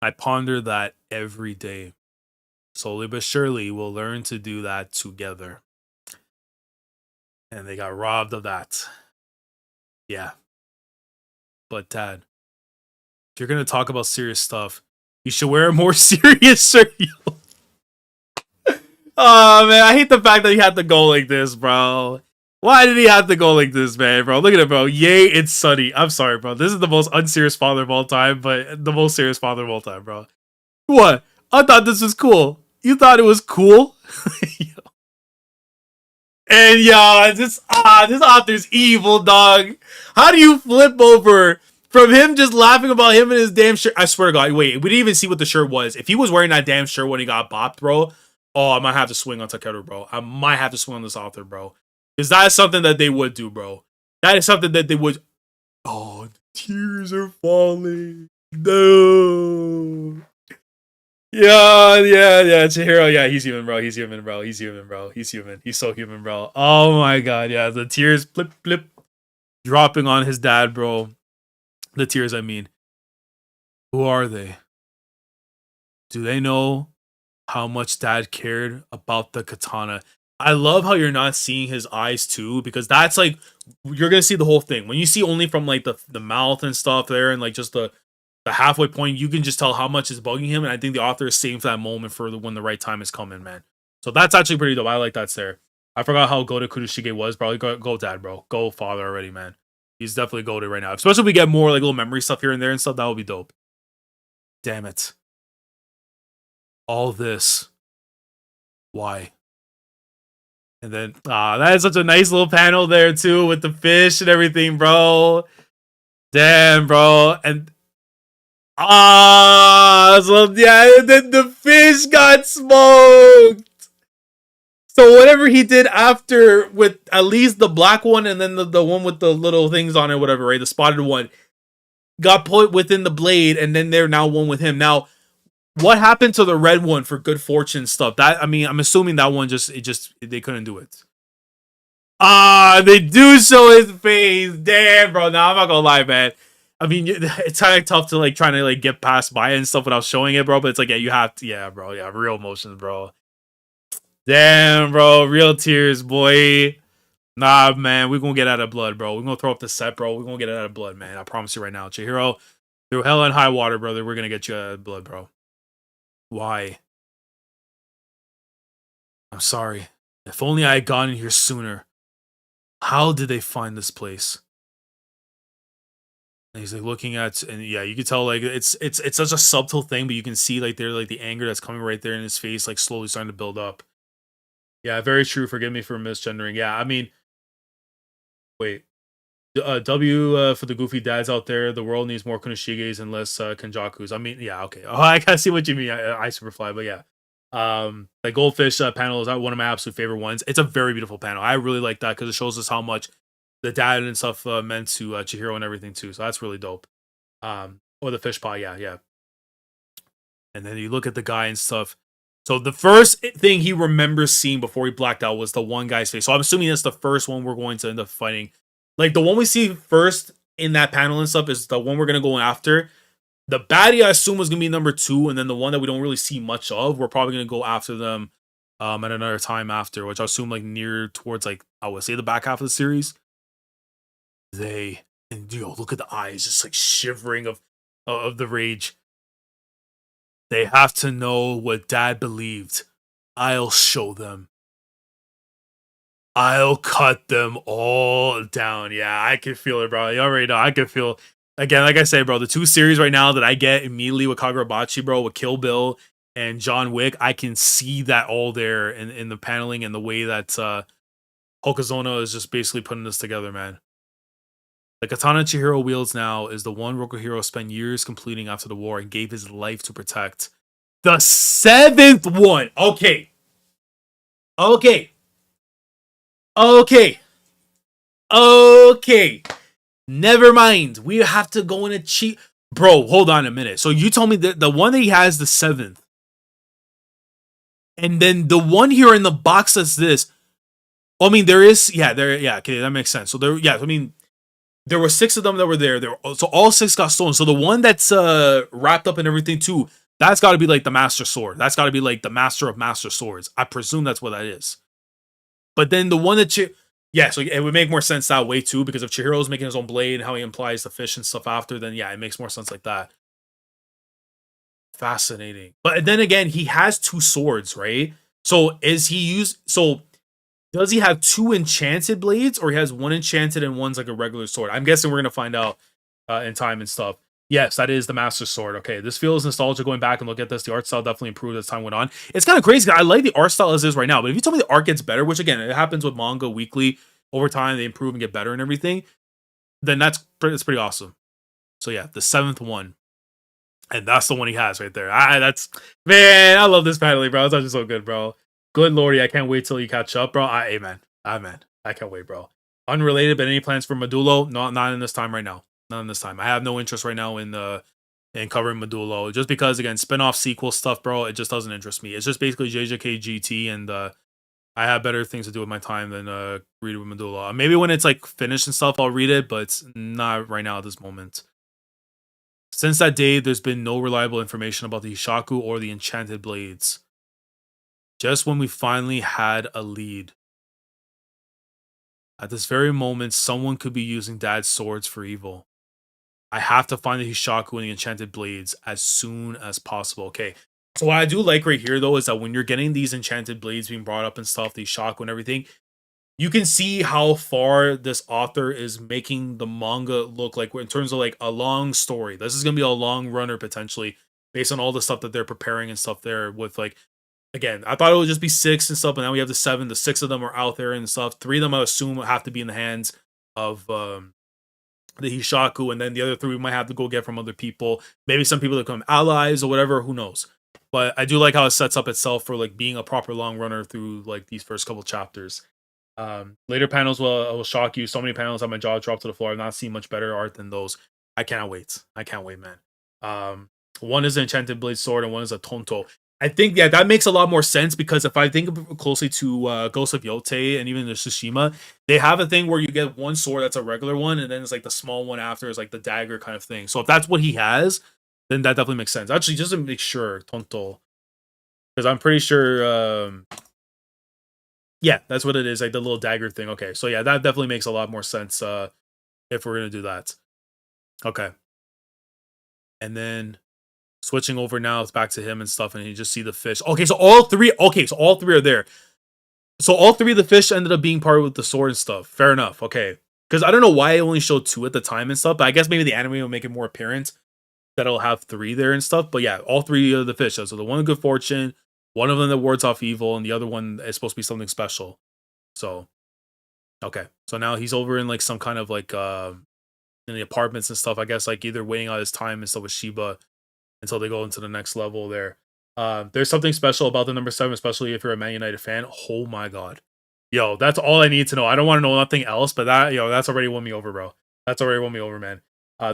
I ponder that every day. Slowly but surely, we'll learn to do that together. And they got robbed of that. Yeah. But Dad, if you're gonna talk about serious stuff, you should wear a more serious shirt. Oh man, I hate the fact that he had to go like this, bro. Why did he have to go like this, man, bro? Look at it, bro. Yay, it's sunny. I'm sorry, bro. This is the most unserious father of all time, but the most serious father of all time, bro. What? I thought this was cool. You thought it was cool? And yeah, this author's evil, dog. How do you flip over from him just laughing about him and his damn shirt? I swear to God, wait, we didn't even see what the shirt was. If he was wearing that damn shirt when he got bopped, bro, oh, I might have to swing on Takeru, bro. I might have to swing on this author, bro. Because that is something that they would do, bro. That is something that they would. Oh, the tears are falling. No. Yeah, Chihiro, yeah, he's human, bro. He's human, bro. He's human, bro. He's human. He's so human, bro. Oh my God, yeah, the tears, blip, blip, dropping on his dad, bro. The tears, I mean. Who are they? Do they know how much Dad cared about the katana? I love how you're not seeing his eyes too, because that's like, you're gonna see the whole thing. When you see only from like the mouth and stuff there, and like just the halfway point, you can just tell how much is bugging him. And I think the author is saving for that moment for when the right time is coming, man. So that's actually pretty dope. I like that there. I forgot how goated Kurashige was. Probably go dad, bro. Go father already, man. He's definitely goated right now. Especially if we get more like little memory stuff here and there and stuff. That would be dope. Damn it. All this. Why? And then, that is such a nice little panel there too with the fish and everything, bro. Damn, bro. And so yeah, and then the fish got smoked. So whatever he did after with at least the black one and then the one with the little things on it, whatever, right? The spotted one got put within the blade, and then they're now one with him. Now, what happened to the red one for good fortune stuff? That, I mean, I'm assuming that one just they couldn't do it. They do show his face. Damn, bro. Nah, I'm not gonna lie, man. I mean, it's kind of tough to like trying to like get past by it and stuff without showing it, bro. But it's like, yeah, you have to, yeah, bro, yeah, real emotions, bro. Damn, bro, real tears, boy. Nah, man, we're gonna get out of blood, bro. We're gonna throw up the set, bro. We're gonna get out of blood, man. I promise you right now, Chihiro. Through hell and high water, brother, we're gonna get you out of blood, bro. Why? I'm sorry. If only I had gotten here sooner. How did they find this place? And he's like looking at, and yeah, you can tell like it's such a subtle thing, but you can see like there like the anger that's coming right there in his face, like slowly starting to build up. Yeah, very true. Forgive me for misgendering. Yeah, I mean, wait. W for the goofy dads out there. The world needs more Kunoshiges and less Kenjakus. I mean, yeah, okay. Oh, I can see what you mean. I Superfly, but yeah. The goldfish panel is one of my absolute favorite ones. It's a very beautiful panel. I really like that because it shows us how much the dad and stuff meant to Chihiro and everything too. So that's really dope. Or the fish pie, yeah. And then you look at the guy and stuff. So the first thing he remembers seeing before he blacked out was the one guy's face. So I'm assuming that's the first one we're going to end up fighting. Like the one we see first in that panel and stuff is the one we're gonna go after. The baddie I assume was gonna be number 2, and then the one that we don't really see much of, we're probably gonna go after them at another time after, which I assume like near towards like I would say the back half of the series. And look at the eyes just like shivering of the rage. They have to know what dad believed. I'll show them. I'll cut them all down. Yeah, I can feel it, bro. You already know. I can feel, again, like I say, bro, the 2 series right now that I get immediately with Kagurabachi, bro, with Kill Bill and John Wick, I can see that all there in the paneling and the way that Hokazono is just basically putting this together, man. The katana Chihiro wields now is the one Rokuhiro spent years completing after the war and gave his life to protect. The 7th one! Okay. Never mind. We have to go in a cheat. Bro, hold on a minute. So you told me that the one that he has the 7th. And then the one here in the box that's this. I mean, okay, that makes sense. So I mean, there were 6 of them that were there. So all 6 got stolen. So the one that's wrapped up and everything too, that's got to be like the Master Sword. That's got to be like the Master of Master Swords. I presume that's what that is. But then the one that so it would make more sense that way too, because if Chihiro's making his own blade and how he implies the fish and stuff after, then yeah, it makes more sense like that. Fascinating. But then again, he has 2 swords, right? So does he have 2 enchanted blades, or he has 1 enchanted and one's like a regular sword? I'm guessing we're gonna find out in time and stuff. Yes, that is the Master Sword. Okay, this feels nostalgic going back and look at this. The art style definitely improved as time went on. It's kind of crazy. I like the art style as is right now, but if you tell me the art gets better, which again, it happens with manga weekly, over time they improve and get better and everything, then that's pretty awesome. So yeah, the 7th one. And that's the one he has right there. Man, I love this paneling, bro. It's actually so good, bro. Good lordy, I can't wait till you catch up, bro. Amen. I can't wait, bro. Unrelated, but any plans for Medulo? No, not in this time right now. Not in this time. I have no interest right now in covering Medulo. Just because, again, spin-off sequel stuff, bro, it just doesn't interest me. It's just basically JJK GT, and I have better things to do with my time than read it with Medulo. Maybe when it's like finished and stuff, I'll read it, but it's not right now at this moment. Since that day, there's been no reliable information about the Hishaku or the enchanted blades. Just when we finally had a lead. At this very moment, someone could be using Dad's swords for evil. I have to find the Hishaku and the enchanted blades as soon as possible. Okay, so what I do like right here, though, is that when you're getting these enchanted blades being brought up and stuff, the Hishaku and everything, you can see how far this author is making the manga look like in terms of like a long story. This is gonna be a long runner potentially, based on all the stuff that they're preparing and stuff there with like again, I thought it would just be 6 and stuff, but now we have the 7. The 6 of them are out there and stuff. 3 of them I assume have to be in the hands of the Hishaku, and then the other 3 we might have to go get from other people. Maybe some people that become allies or whatever, who knows. But I do like how it sets up itself for like being a proper long runner through like these first couple chapters. Later panels will shock you. So many panels have my jaw drop to the floor. I've not seen much better art than those. I can't wait. I can't wait, man. One is an enchanted blade sword and one is a tonto. I think that makes a lot more sense because if I think closely to Ghost of Yote and even the Tsushima, they have a thing where you get one sword that's a regular one, and then it's like the small one after is like the dagger kind of thing. So if that's what he has, then that definitely makes sense. Actually, just to make sure, tonto, because I'm pretty sure. Yeah, that's what it is, like the little dagger thing. Okay, so yeah, that definitely makes a lot more sense if we're gonna do that. Okay, and then switching over now, it's back to him and stuff, and you just see the fish. Okay, so all three. Okay, so all 3 are there. So all 3 of the fish ended up being part with the sword and stuff. Fair enough. Okay, because I don't know why it only showed 2 at the time and stuff, but I guess maybe the anime will make it more apparent that it'll have 3 there and stuff. But yeah, all 3 of the fish. So the one of good fortune, one of them that wards off evil, and the other one is supposed to be something special. So okay, so now he's over in like some kind of like in the apartments and stuff. I guess like either waiting out his time and stuff with Shiba until they go into the next level there. There's something special about the number 7, especially if you're a Man United fan. Oh my god. Yo, that's all I need to know. I don't want to know nothing else, but that's already won me over, bro. That's already won me over, man.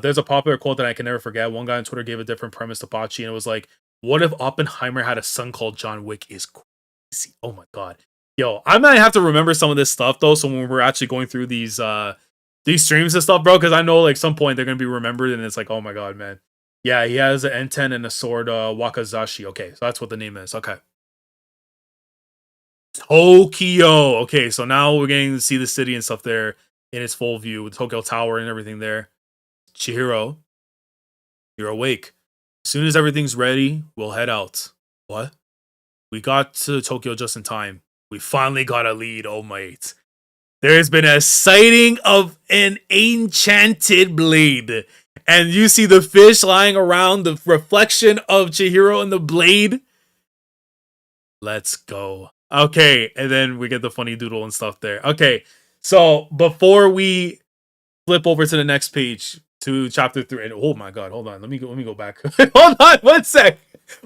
There's a popular quote that I can never forget. One guy on Twitter gave a different premise to Pachi, and it was like, what if Oppenheimer had a son called John Wick? Is crazy. Oh my god. Yo, I might have to remember some of this stuff though, so when we're actually going through these streams and stuff, bro, because I know like some point they're gonna be remembered, and it's like, oh my god, man. Yeah, he has an N10 and a sword, Wakazashi. Okay, so that's what the name is. Okay. Tokyo. Okay, so now we're getting to see the city and stuff there in its full view with Tokyo Tower and everything there. Chihiro, you're awake. As soon as everything's ready, we'll head out. What? We got to Tokyo just in time. We finally got a lead, oh mate. There's been a sighting of an enchanted blade. And you see the fish lying around, the reflection of Chihiro and the blade. Let's go. Okay, and then we get the funny doodle and stuff there. Okay, so before we flip over to the next page to chapter 3, and oh my god, hold on, let me go back. Hold on, one sec.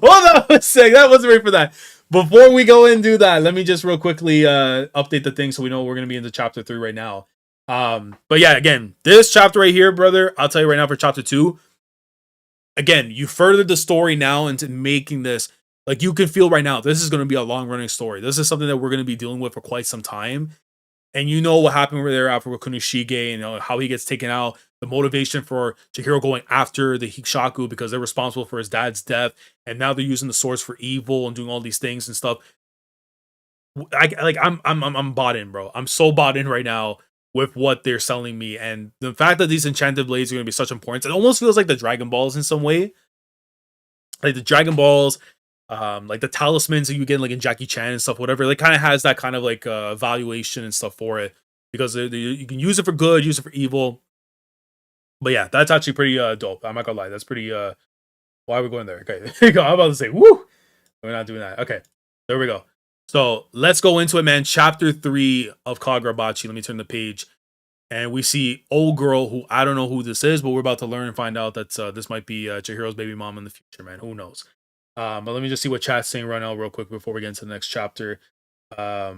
Hold on, one sec. That wasn't ready for that. Before we go and do that, let me just real quickly update the thing so we know we're gonna be into chapter 3 right now. But yeah, again, this chapter right here, brother, I'll tell you right now for chapter 2. Again, you furthered the story now into making this like you can feel right now. This is going to be a long running story. This is something that we're going to be dealing with for quite some time. And you know what happened over there after with Kunoshige and how he gets taken out. The motivation for Chihiro going after the Hishaku because they're responsible for his dad's death, and now they're using the swords for evil and doing all these things and stuff. I'm bought in, bro. I'm so bought in right now with what they're selling me, and the fact that these enchanted blades are going to be such importance. It almost feels like the Dragon Balls in some way, like the Dragon Balls, like the talismans that you get like in Jackie Chan and stuff, whatever. Like kind of has that kind of like valuation and stuff for it because you can use it for good, use it for evil. But yeah, that's actually pretty dope. I'm not gonna lie, that's pretty. Why are we going there? Okay, there you go. I'm about to say, woo. We're not doing that. Okay, there we go. So let's go into it, man. Chapter 3 of Kagurabachi. Let me turn the page. And we see old girl who I don't know who this is, but we're about to learn and find out that this might be Chihiro's baby mom in the future, man. Who knows? But let me just see what chat's saying right now real quick before we get into the next chapter. Yeah,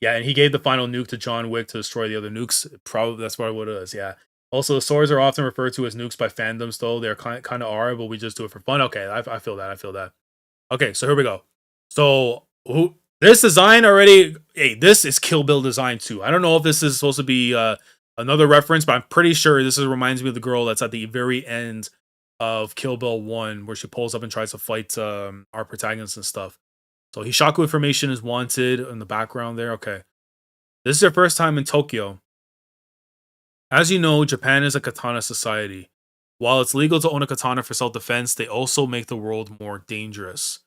and he gave the final nuke to John Wick to destroy the other nukes. Probably that's probably what it is, yeah. Also, the swords are often referred to as nukes by fandoms, though. They're kind of are, but we just do it for fun. Okay, I feel that. I feel that. Okay, so here we go. So, this design already... Hey, this is Kill Bill design, too. I don't know if this is supposed to be another reference, but I'm pretty sure this reminds me of the girl that's at the very end of Kill Bill 1, where she pulls up and tries to fight our protagonist and stuff. So, Hishaku information is wanted in the background there. Okay. This is their first time in Tokyo. As you know, Japan is a katana society. While it's legal to own a katana for self-defense, they also make the world more dangerous.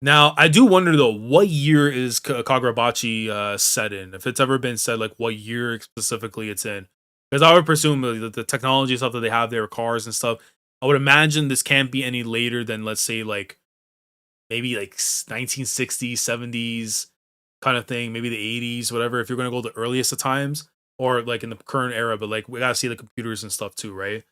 Now, I do wonder though, what year is Kagurabachi set in? If it's ever been said, like what year specifically it's in, because I would presume the technology stuff that they have there, cars and stuff. I would imagine this can't be any later than, let's say, like maybe like 1960s, 70s kind of thing, maybe the 80s, whatever. If you're gonna go the earliest of times, or like in the current era, but like we gotta see the computers and stuff too, right?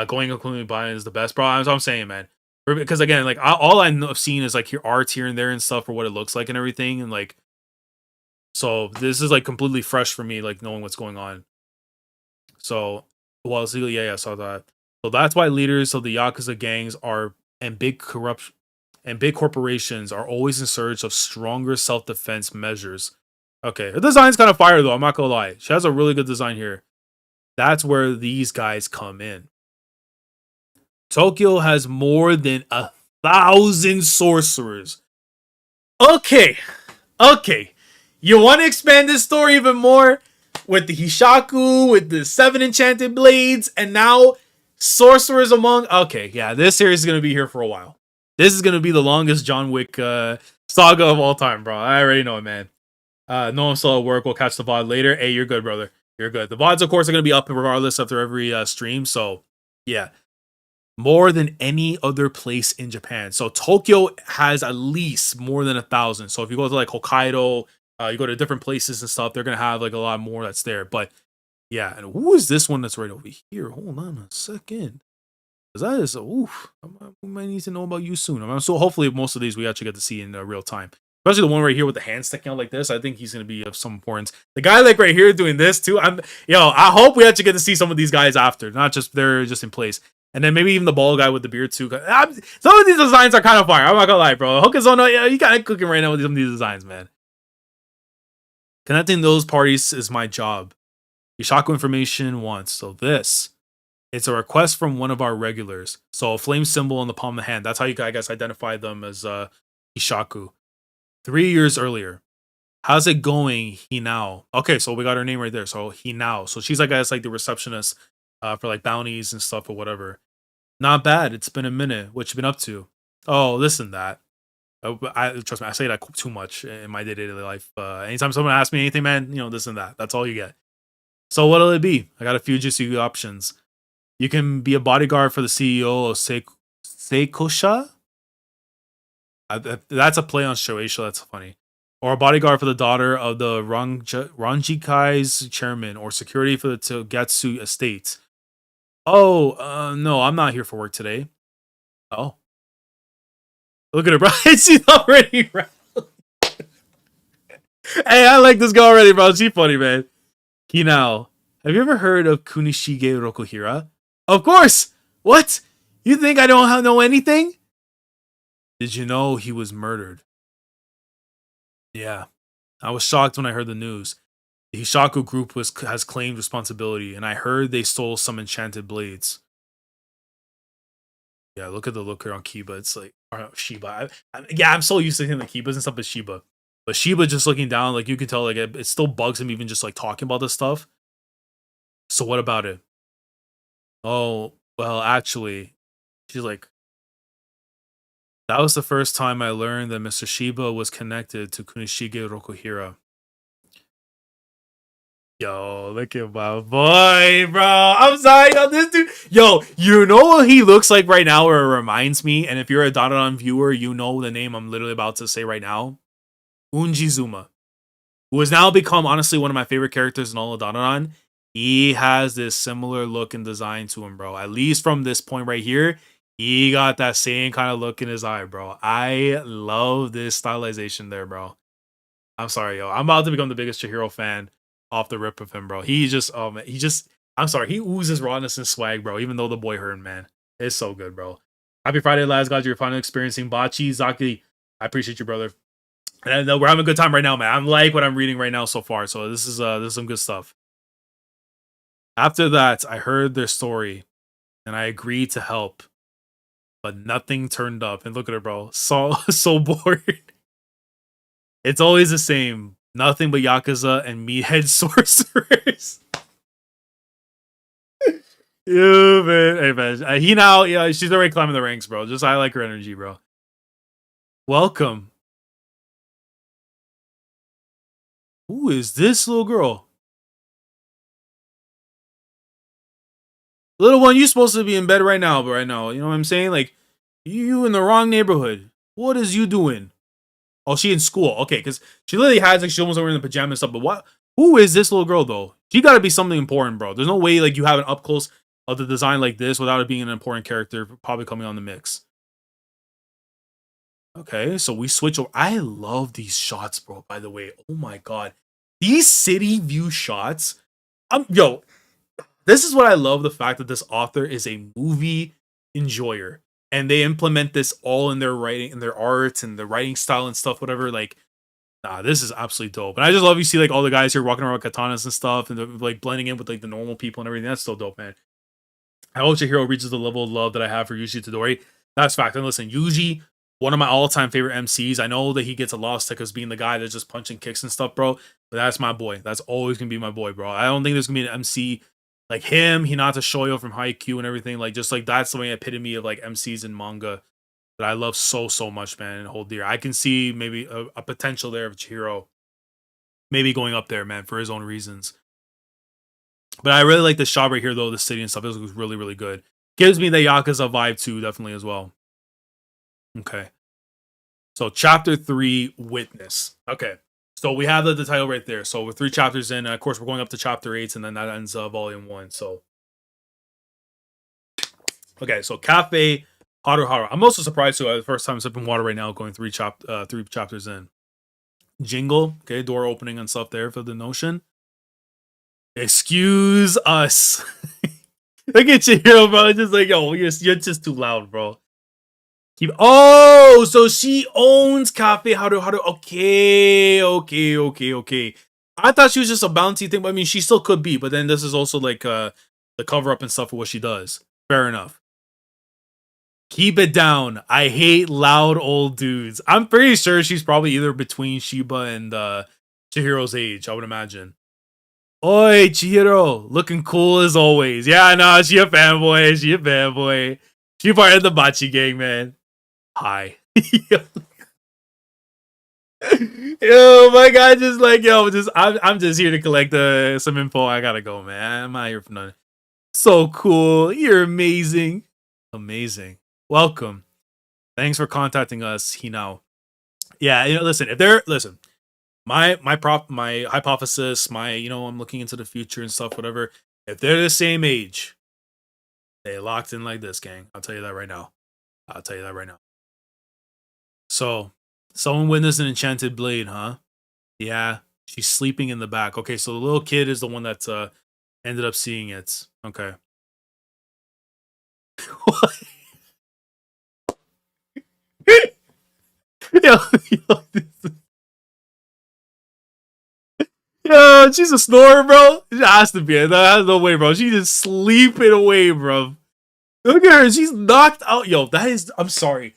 Going completely blind is the best, bro. That's what I'm saying, man. Because again, like all I've seen is like your art here and there and stuff for what it looks like and everything, and like so this is like completely fresh for me, like knowing what's going on. So, well, so, yeah, I saw that. So that's why leaders of the yakuza gangs are and big corruption and big corporations are always in search of stronger self-defense measures. Okay, her design's kind of fire though. I'm not gonna lie, she has a really good design here. That's where these guys come in. Tokyo has more than 1,000 sorcerers. Okay, okay. You want to expand this story even more with the Hishaku, with the 7 enchanted blades, and now sorcerers among. Okay, yeah, this series is gonna be here for a while. This is gonna be the longest John Wick saga of all time, bro. I already know it, man. No one saw at work. We'll catch the VOD later. Hey, you're good, brother. You're good. The VODs, of course, are gonna be up regardless after every stream. So, yeah, more than any other place in Japan. So Tokyo has at least more than 1,000. So if you go to like Hokkaido, you go to different places and stuff, they're gonna have like a lot more that's there. But yeah, and who is this one that's right over here? Hold on a second. Cause that is oof. We might need to know about you soon. So hopefully most of these we actually get to see in real time. Especially the one right here with the hand sticking out like this. I think he's gonna be of some importance. The guy like right here doing this too. I hope we actually get to see some of these guys after, not just they're just in place. And then maybe even the bald guy with the beard too. Some of these designs are kind of fire. I'm not gonna lie, bro. Hokazono, yeah, you kind of cooking right now with some of these designs, man. Connecting those parties is my job. Yoshaku information once. So this, it's a request from one of our regulars. So a flame symbol on the palm of the hand. That's how you, I guess, identify them as Ishaku. 3 years earlier. How's it going, Hinao? Okay, so we got her name right there. So Hinao. So she's like, I guess, like the receptionist for like bounties and stuff or whatever. Not bad. It's been a minute. What you been up to? Oh, listen, that. Trust me, I say that too much in my day-to-day life. Anytime someone asks me anything, man, this and that. That's all you get. So what'll it be? I got a few juicy options. You can be a bodyguard for the CEO of Seikosha. That's a play on Shueisha. That's funny. Or a bodyguard for the daughter of the Ranjikai's chairman, or security for the Togetsu estate. Oh, no, I'm not here for work today. Oh. Look at her, bro. She's already Hey, I like this girl already, bro. She's funny, man. Hinao, have you ever heard of Kunishige Rokuhira? Of course! What? You think I don't know anything? Did you know he was murdered? Yeah. I was shocked when I heard the news. The Hishaku group has claimed responsibility, and I heard they stole some enchanted blades. Yeah, look at the look here on Kiba. It's like Shiba. I'm so used to him like Kibas and stuff as Shiba. But Shiba just looking down, like you can tell, like it still bugs him even just like talking about this stuff. So what about it? Oh, well, actually, she's like, that was the first time I learned that Mr. Shiba was connected to Kunishige Rokuhira. Yo, look at my boy, bro. I'm sorry, yo, this dude. Yo, you know what he looks like right now, or it reminds me? And if you're a Dadadan viewer, you know the name I'm literally about to say right now. Unjizuma, who has now become, honestly, one of my favorite characters in all of Dadadan. He has this similar look and design to him, bro. At least from this point right here, he got that same kind of look in his eye, bro. I love this stylization there, bro. I'm sorry, yo. I'm about to become the biggest Chihiro fan off the rip of him, bro. He just, oh man, I'm sorry, he oozes rawness and swag, bro. Even though the boy hurt, man, it's so good, bro. Happy Friday, lads. Glad you're finally experiencing Bachi. Zaki, I appreciate you, brother. And we're having a good time right now, man. I'm like what I'm reading right now so far. So this is some good stuff. After that, I heard their story, and I agreed to help, but nothing turned up. And look at her, bro. So bored. It's always the same. Nothing but Yakuza and meathead sorcerers. Yeah, man. Hey, man. He now, yeah, she's already climbing the ranks, bro. Just I like her energy, bro. Welcome. Who is this little girl? Little one, you supposed to be in bed right now, but right now, you know what I'm saying? Like, you in the wrong neighborhood. What is you doing? Oh, she in school. Okay, because she literally has like she almost wearing the pajamas and stuff. But what? Who is this little girl though? She got to be something important, bro. There's no way like you have an up close of the design like this without it being an important character probably coming on the mix. Okay, so we switch over. I love these shots, bro. By the way, oh my god, these city view shots. Yo, this is what I love. The fact that this author is a movie enjoyer, and they implement this all in their writing, and their art, and their writing style and stuff. Whatever, like nah, this is absolutely dope. And I just love you see like all the guys here walking around with katanas and stuff and like blending in with like the normal people and everything. That's so dope, man. I hope your hero reaches the level of love that I have for Yuji Todori. That's fact. And listen, Yuji, one of my all-time favorite MCs. I know that he gets a lot of stick as being the guy that's just punching kicks and stuff, bro. But that's my boy. That's always gonna be my boy, bro. I don't think there's gonna be an MC like him, Hinata Shoyo from Haikyuu and everything. Like just like that's the epitome of like MCs in manga that I love so much, man, and hold dear. I can see maybe a potential there of Chihiro maybe going up there, man, for his own reasons. But I really like the shot right here, though, the city and stuff. This looks really good. Gives me the Yakuza vibe, too, definitely, as well. Okay. So, Chapter 3, Witness. Okay. So, we have the title right there. So, we're 3 chapters in. And of course, we're going up to Chapter 8, and then that ends Volume 1. So, okay. So, Cafe Haruharu. I'm also surprised, too. The first time sipping water right now, going 3 chapters in. Jingle. Okay. Door opening and stuff there for the notion. Excuse us. Look at you, hero, bro. Just like, yo, you're just too loud, bro. Oh, so she owns Cafe Haru. Okay. I thought she was just a bounty thing, but I mean, she still could be. But then this is also like the cover up and stuff for what she does. Fair enough. Keep it down. I hate loud old dudes. I'm pretty sure she's probably either between Shiba and Chihiro's age, I would imagine. Oi, Chihiro, looking cool as always. Yeah, no, she a fanboy. She part of the Bachi gang, man. Hi. Yo, my guy just like, yo, I'm just here to collect some info. I gotta go, man. I'm not here for nothing. So cool. You're amazing. Amazing. Welcome. Thanks for contacting us, Hinao. Yeah, listen, my hypothesis, I'm looking into the future and stuff, whatever. If they're the same age, they locked in like this, gang. I'll tell you that right now. So, someone witnessed an enchanted blade, huh? Yeah, she's sleeping in the back. Okay, so the little kid is the one that ended up seeing it. Okay. yo, yo, she's a snorer, bro. It has to be. There's no way, bro. She's just sleeping away, bro. Look at her. She's knocked out. Yo, that is. I'm sorry.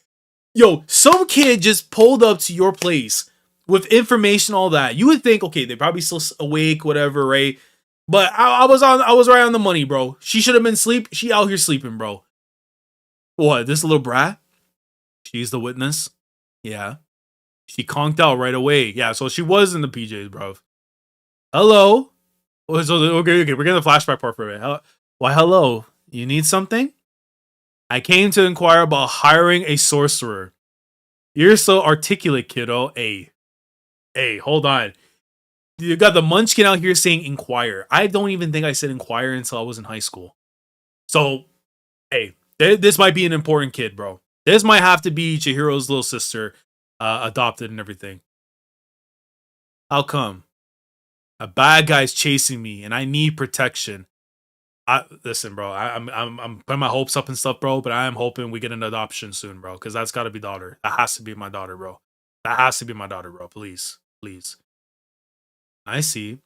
Yo, some kid just pulled up to your place with information, all that. You would think, okay, they're probably still awake, whatever, right? But I was right on the money, bro. She should have been asleep. She out here sleeping, bro. What? This little brat? She's the witness. Yeah. She conked out right away. Yeah, so she was in the PJs, bro. Hello. Okay. We're getting the flashback part for it. Why, hello. You need something? I came to inquire about hiring a sorcerer. You're so articulate, kiddo. Hey, hold on. You got the munchkin out here saying inquire. I don't even think I said inquire until I was in high school. So, hey, this might be an important kid, bro. This might have to be Chihiro's little sister, adopted and everything. How come? A bad guy's chasing me, and I need protection. Listen, bro. I'm putting my hopes up and stuff, bro. But I am hoping we get an adoption soon, bro. Because that's got to be daughter. That has to be my daughter, bro. Please. I see.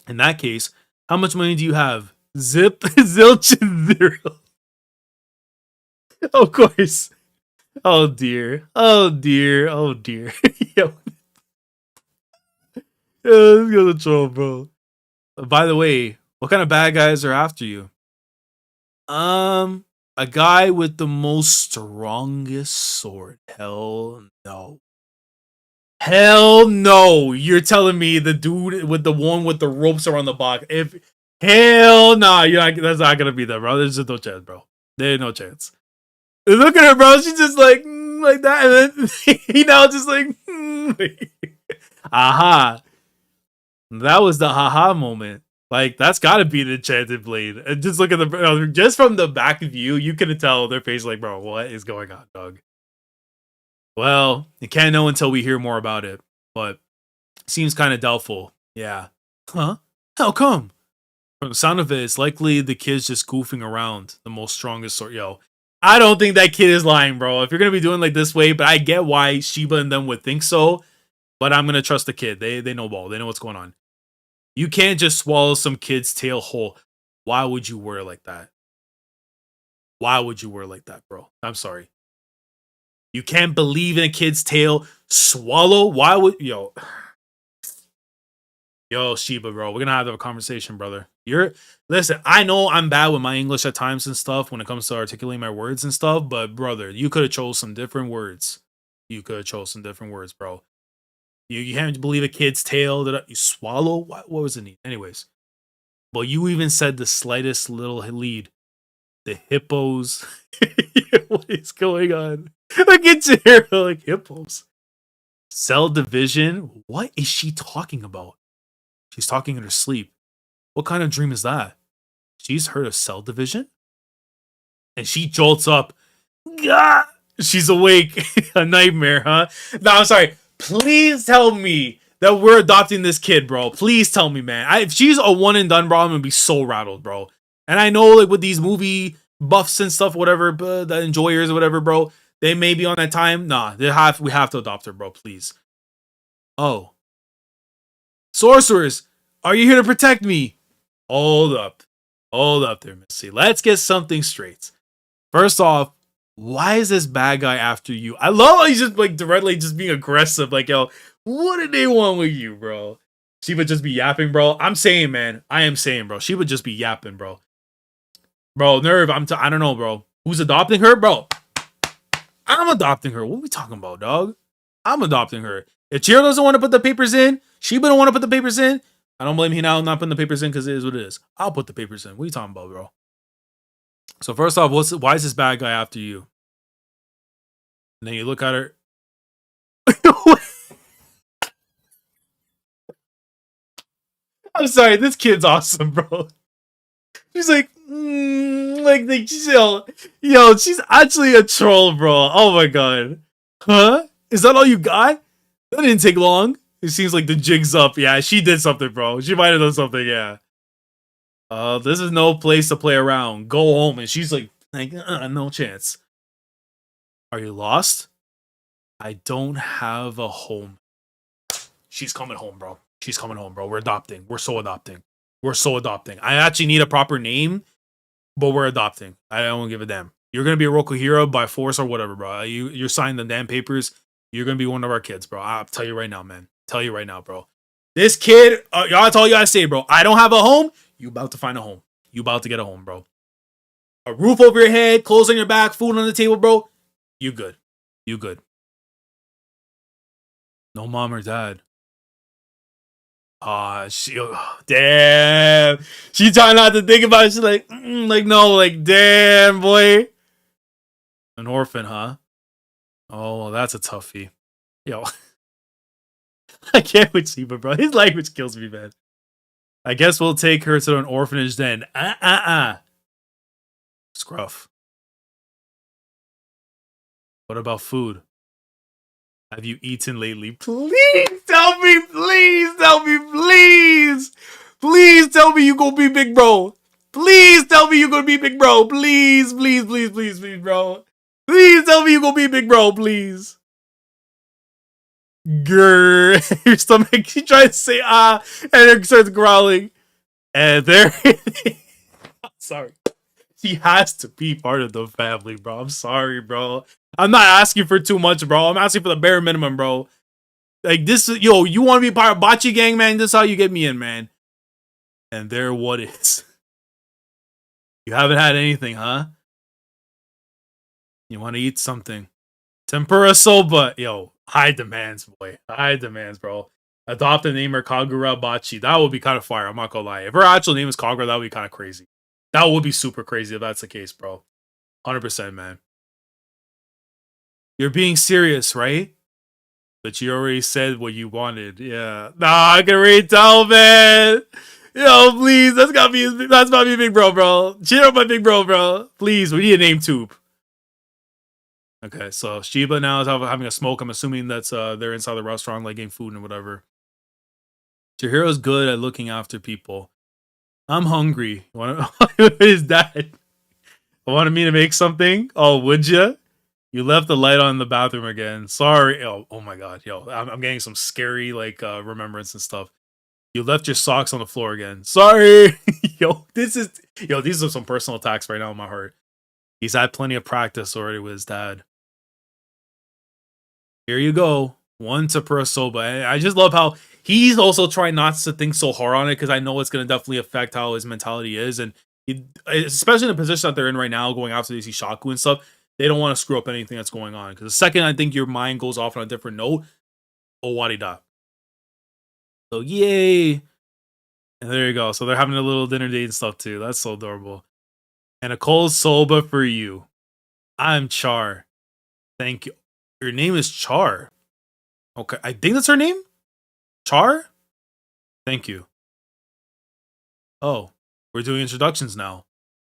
In that case, how much money do you have? Zip, zilch, and zero. Of course. Oh dear. Yo, let's go to troll, bro. By the way, what kind of bad guys are after you? A guy with the most strongest sword. Hell no. Hell no. You're telling me the dude with the one with the ropes around the box. If hell nah, that's not gonna be that, bro. There's just no chance, bro. There's no chance. Look at her, bro. She's just like that, and then he now just like, aha. That was the haha moment. Like that's got to be the enchanted blade. And just look at the just from the back view, you can tell their face like, bro, what is going on, dog? Well, you can't know until we hear more about it, but it seems kind of doubtful. Yeah. Huh? How come? From the sound of it, it's likely the kid's just goofing around. The most strongest sort. Yo, I don't think that kid is lying, bro. If you're gonna be doing like this way, but I get why Shiba and them would think so. But I'm gonna trust the kid. They know ball. They know what's going on. You can't just swallow some kid's tail whole. Why would you wear like that? Why would you wear like that, bro? I'm sorry. You can't believe in a kid's tail. Swallow? Why would yo Shiba, bro? We're gonna have a conversation, brother. Listen. I know I'm bad with my English at times and stuff when it comes to articulating my words and stuff, but brother, you could have chose some different words. You could have chose some different words, bro. You can't believe a kid's tail that you swallow. What was the need? Anyways, but you even said the slightest little lead. The hippos. What is going on? Look at you here, like hippos. Cell division. What is she talking about? She's talking in her sleep. What kind of dream is that? She's heard of cell division? And she jolts up. Gah! She's awake. A nightmare, huh? No, I'm sorry. Please tell me that we're adopting this kid, bro. Please tell me, man. If she's a one and done, bro, I'm gonna be so rattled, bro. And I know, like, with these movie buffs and stuff, whatever, the enjoyers or whatever, bro, they may be on that time. Nah, we have to adopt her, bro, please. Oh. Sorcerers, are you here to protect me? Hold up. Hold up there, Missy. Let's get something straight. First off, why is this bad guy after you? I love how he's just like directly just being aggressive. Like, yo, what did they want with you, bro? She would just be yapping, bro. I'm saying, man. I am saying, bro. She would just be yapping, bro. Bro, Nerve, I don't know, bro. Who's adopting her? Bro, I'm adopting her. What are we talking about, dog? I'm adopting her. If Chiro doesn't want to put the papers in, Shiba don't want to put the papers in, I don't blame Hinao not putting the papers in because it is what it is. I'll put the papers in. What are you talking about, bro? So first off, why is this bad guy after you? And then you look at her. I'm sorry, this kid's awesome, bro. She's like, yo, she's actually a troll, bro. Oh my god. Huh? Is that all you got? That didn't take long. It seems like the jig's up. Yeah, she did something, bro. She might have done something, yeah. This is no place to play around. Go home. And she's like no chance. Are you lost? I don't have a home. She's coming home, bro. She's coming home, bro. We're adopting. We're so adopting. We're so adopting. I actually need a proper name, but we're adopting. I don't give a damn. You're gonna be a Rokuhira by force or whatever, bro. You're signing the damn papers. You're gonna be one of our kids, bro. I'll tell you right now, man. Tell you right now, bro. This kid, y'all, that's all you gotta say, bro. I don't have a home. You about to find a home. You about to get a home, bro. A roof over your head, clothes on your back, food on the table, bro. You good. You good. No mom or dad. Damn. She trying not to think about it. She's like, no, like, damn, boy. An orphan, huh? Oh, well, that's a toughie. Yo. I can't with Shiba, bro. His language kills me, man. I guess we'll take her to an orphanage then. Scruff. What about food? Have you eaten lately? Please tell me, please tell me, please. Please tell me you gonna be big bro. Please tell me you gonna be big bro. Please, please, please, please, please, bro. Please tell me you gonna be big bro, please. Grr. Your stomach, she tries to say and it starts growling. And there sorry. He has to be part of the family, bro. I'm sorry, bro. I'm not asking for too much, bro. I'm asking for the bare minimum, bro. Like this, yo, you want to be part of Bachi gang, man? This is how you get me in, man. And there what is. You haven't had anything, huh? You want to eat something. Tempura soba. Yo, high demands, boy. High demands, bro. Adopt a name or Kagurabachi. That would be kind of fire. I'm not gonna lie. If her actual name is Kagura, that would be kind of crazy. That would be super crazy if that's the case, bro. 100%, man. You're being serious, right? But you already said what you wanted. Yeah. Nah, I can already tell, man. Yo, please. That's gotta be big bro, bro. Cheer up my big bro. Please, we need a name tube. Okay, so Shiba now is having a smoke. I'm assuming that's they're inside the restaurant, like getting food and whatever. Chihiro's good at looking after people. I'm hungry. What is that? Wanted me to make something? Oh, would you? You left the light on in the bathroom again. Sorry. Oh my god, yo, I'm getting some scary like remembrance and stuff. You left your socks on the floor again. Sorry. These are some personal attacks right now in my heart. He's had plenty of practice already with his dad. Here you go. One to soba. I just love how he's also trying not to think so hard on it because I know it's going to definitely affect how his mentality is. And especially in the position that they're in right now, going after the Ishishaku and stuff, they don't want to screw up anything that's going on. Because the second I think your mind goes off on a different note, Owarida. So, yay. And there you go. So they're having a little dinner date and stuff too. That's so adorable. And a cold soba for you. I'm Char. Thank you. Your name is Char. Okay, I think that's her name? Char? Thank you. Oh, we're doing introductions now.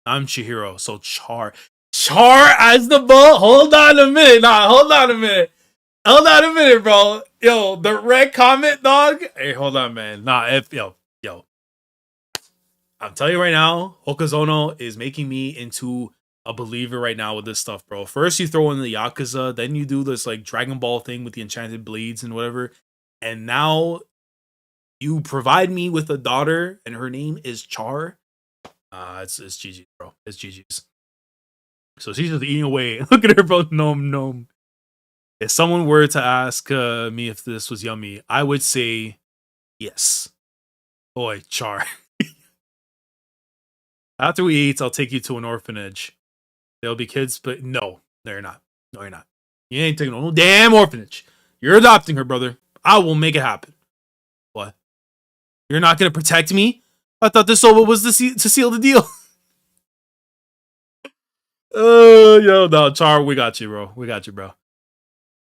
I'm Chihiro, so Char. Char as the bull? Hold on a minute. Hold on a minute, bro. Yo, the red comment, dog. Hey, hold on, man. Yo. I'm telling you right now, Hokazono is making me into a believer right now with this stuff, bro. First you throw in the Yakuza, then you do this like Dragon Ball thing with the enchanted blades and whatever. And now you provide me with a daughter and her name is Char. It's GG, bro. It's GG's. So she's just eating away. Look at her, bro. Nom. If someone were to ask me if this was yummy, I would say yes. Boy, Char. After we eat, I'll take you to an orphanage. There'll be kids, but no, you're not. No, you're not. You ain't taking no damn orphanage. You're adopting her, brother. I will make it happen. What? You're not gonna protect me? I thought this soba was to seal the deal. No, Char, we got you, bro.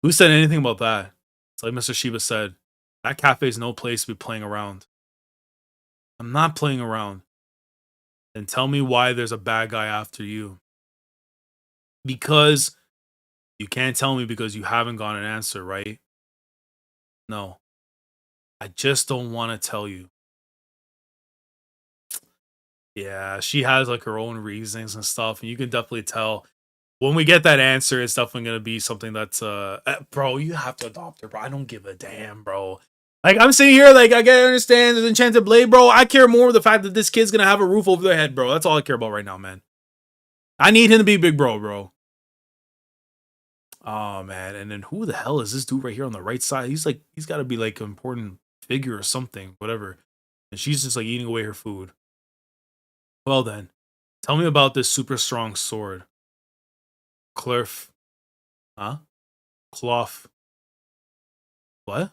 Who said anything about that? It's like Mr. Shiba said. That cafe's no place to be playing around. I'm not playing around. Then tell me why there's a bad guy after you. Because you can't tell me because you haven't got an answer, right? No. I just don't want to tell you. Yeah, she has like her own reasons and stuff, and you can definitely tell when we get that answer, it's definitely gonna be something that's bro, you have to adopt her, bro. I don't give a damn, bro. Like I'm sitting here, like I gotta understand the enchanted blade, bro. I care more of the fact that this kid's gonna have a roof over their head, bro. That's all I care about right now, man. I need him to be big bro. Oh man, and then who the hell is this dude right here on the right side? He's gotta be like an important figure or something, whatever. And she's just like eating away her food. Well then, tell me about this super strong sword. Clerf. Huh? Cloth. What?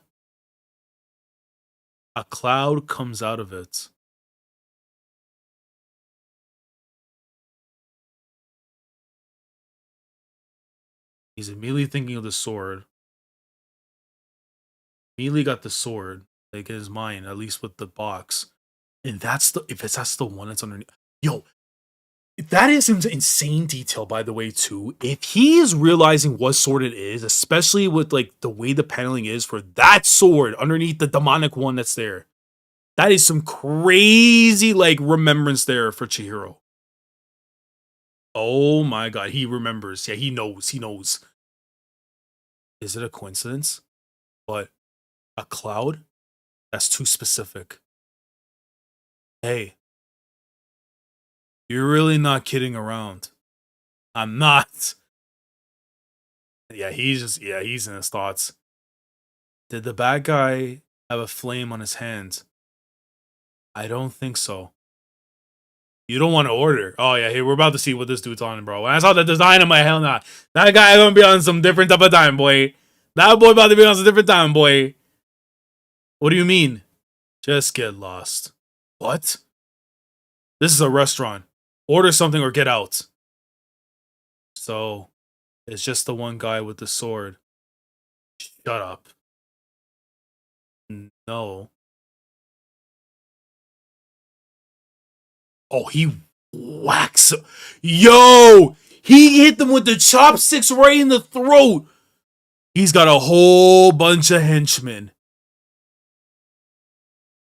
A cloud comes out of it. He's immediately thinking of the sword. Immediately got the sword, like in his mind, at least with the box. And that's the one that's underneath. Yo, that is insane detail, by the way, too. If he is realizing what sword it is, especially with like the way the paneling is for that sword underneath the demonic one that's there, that is some crazy like remembrance there for Chihiro. Oh my god, he remembers. Yeah, he knows. Is it a coincidence? But a cloud? That's too specific. Hey, you're really not kidding around. I'm not. Yeah, he's in his thoughts. Did the bad guy have a flame on his hand? I don't think so. You don't want to order. Oh yeah, here we're about to see what this dude's on, bro. When I saw the design, I'm like, hell nah. That guy gonna be on some different type of time, boy. That boy about to be on some different time, boy. What do you mean? Just get lost. What? This is a restaurant. Order something or get out. So, it's just the one guy with the sword. Shut up. No. Oh, he whacks. Yo! He hit them with the chopsticks right in the throat. He's got a whole bunch of henchmen.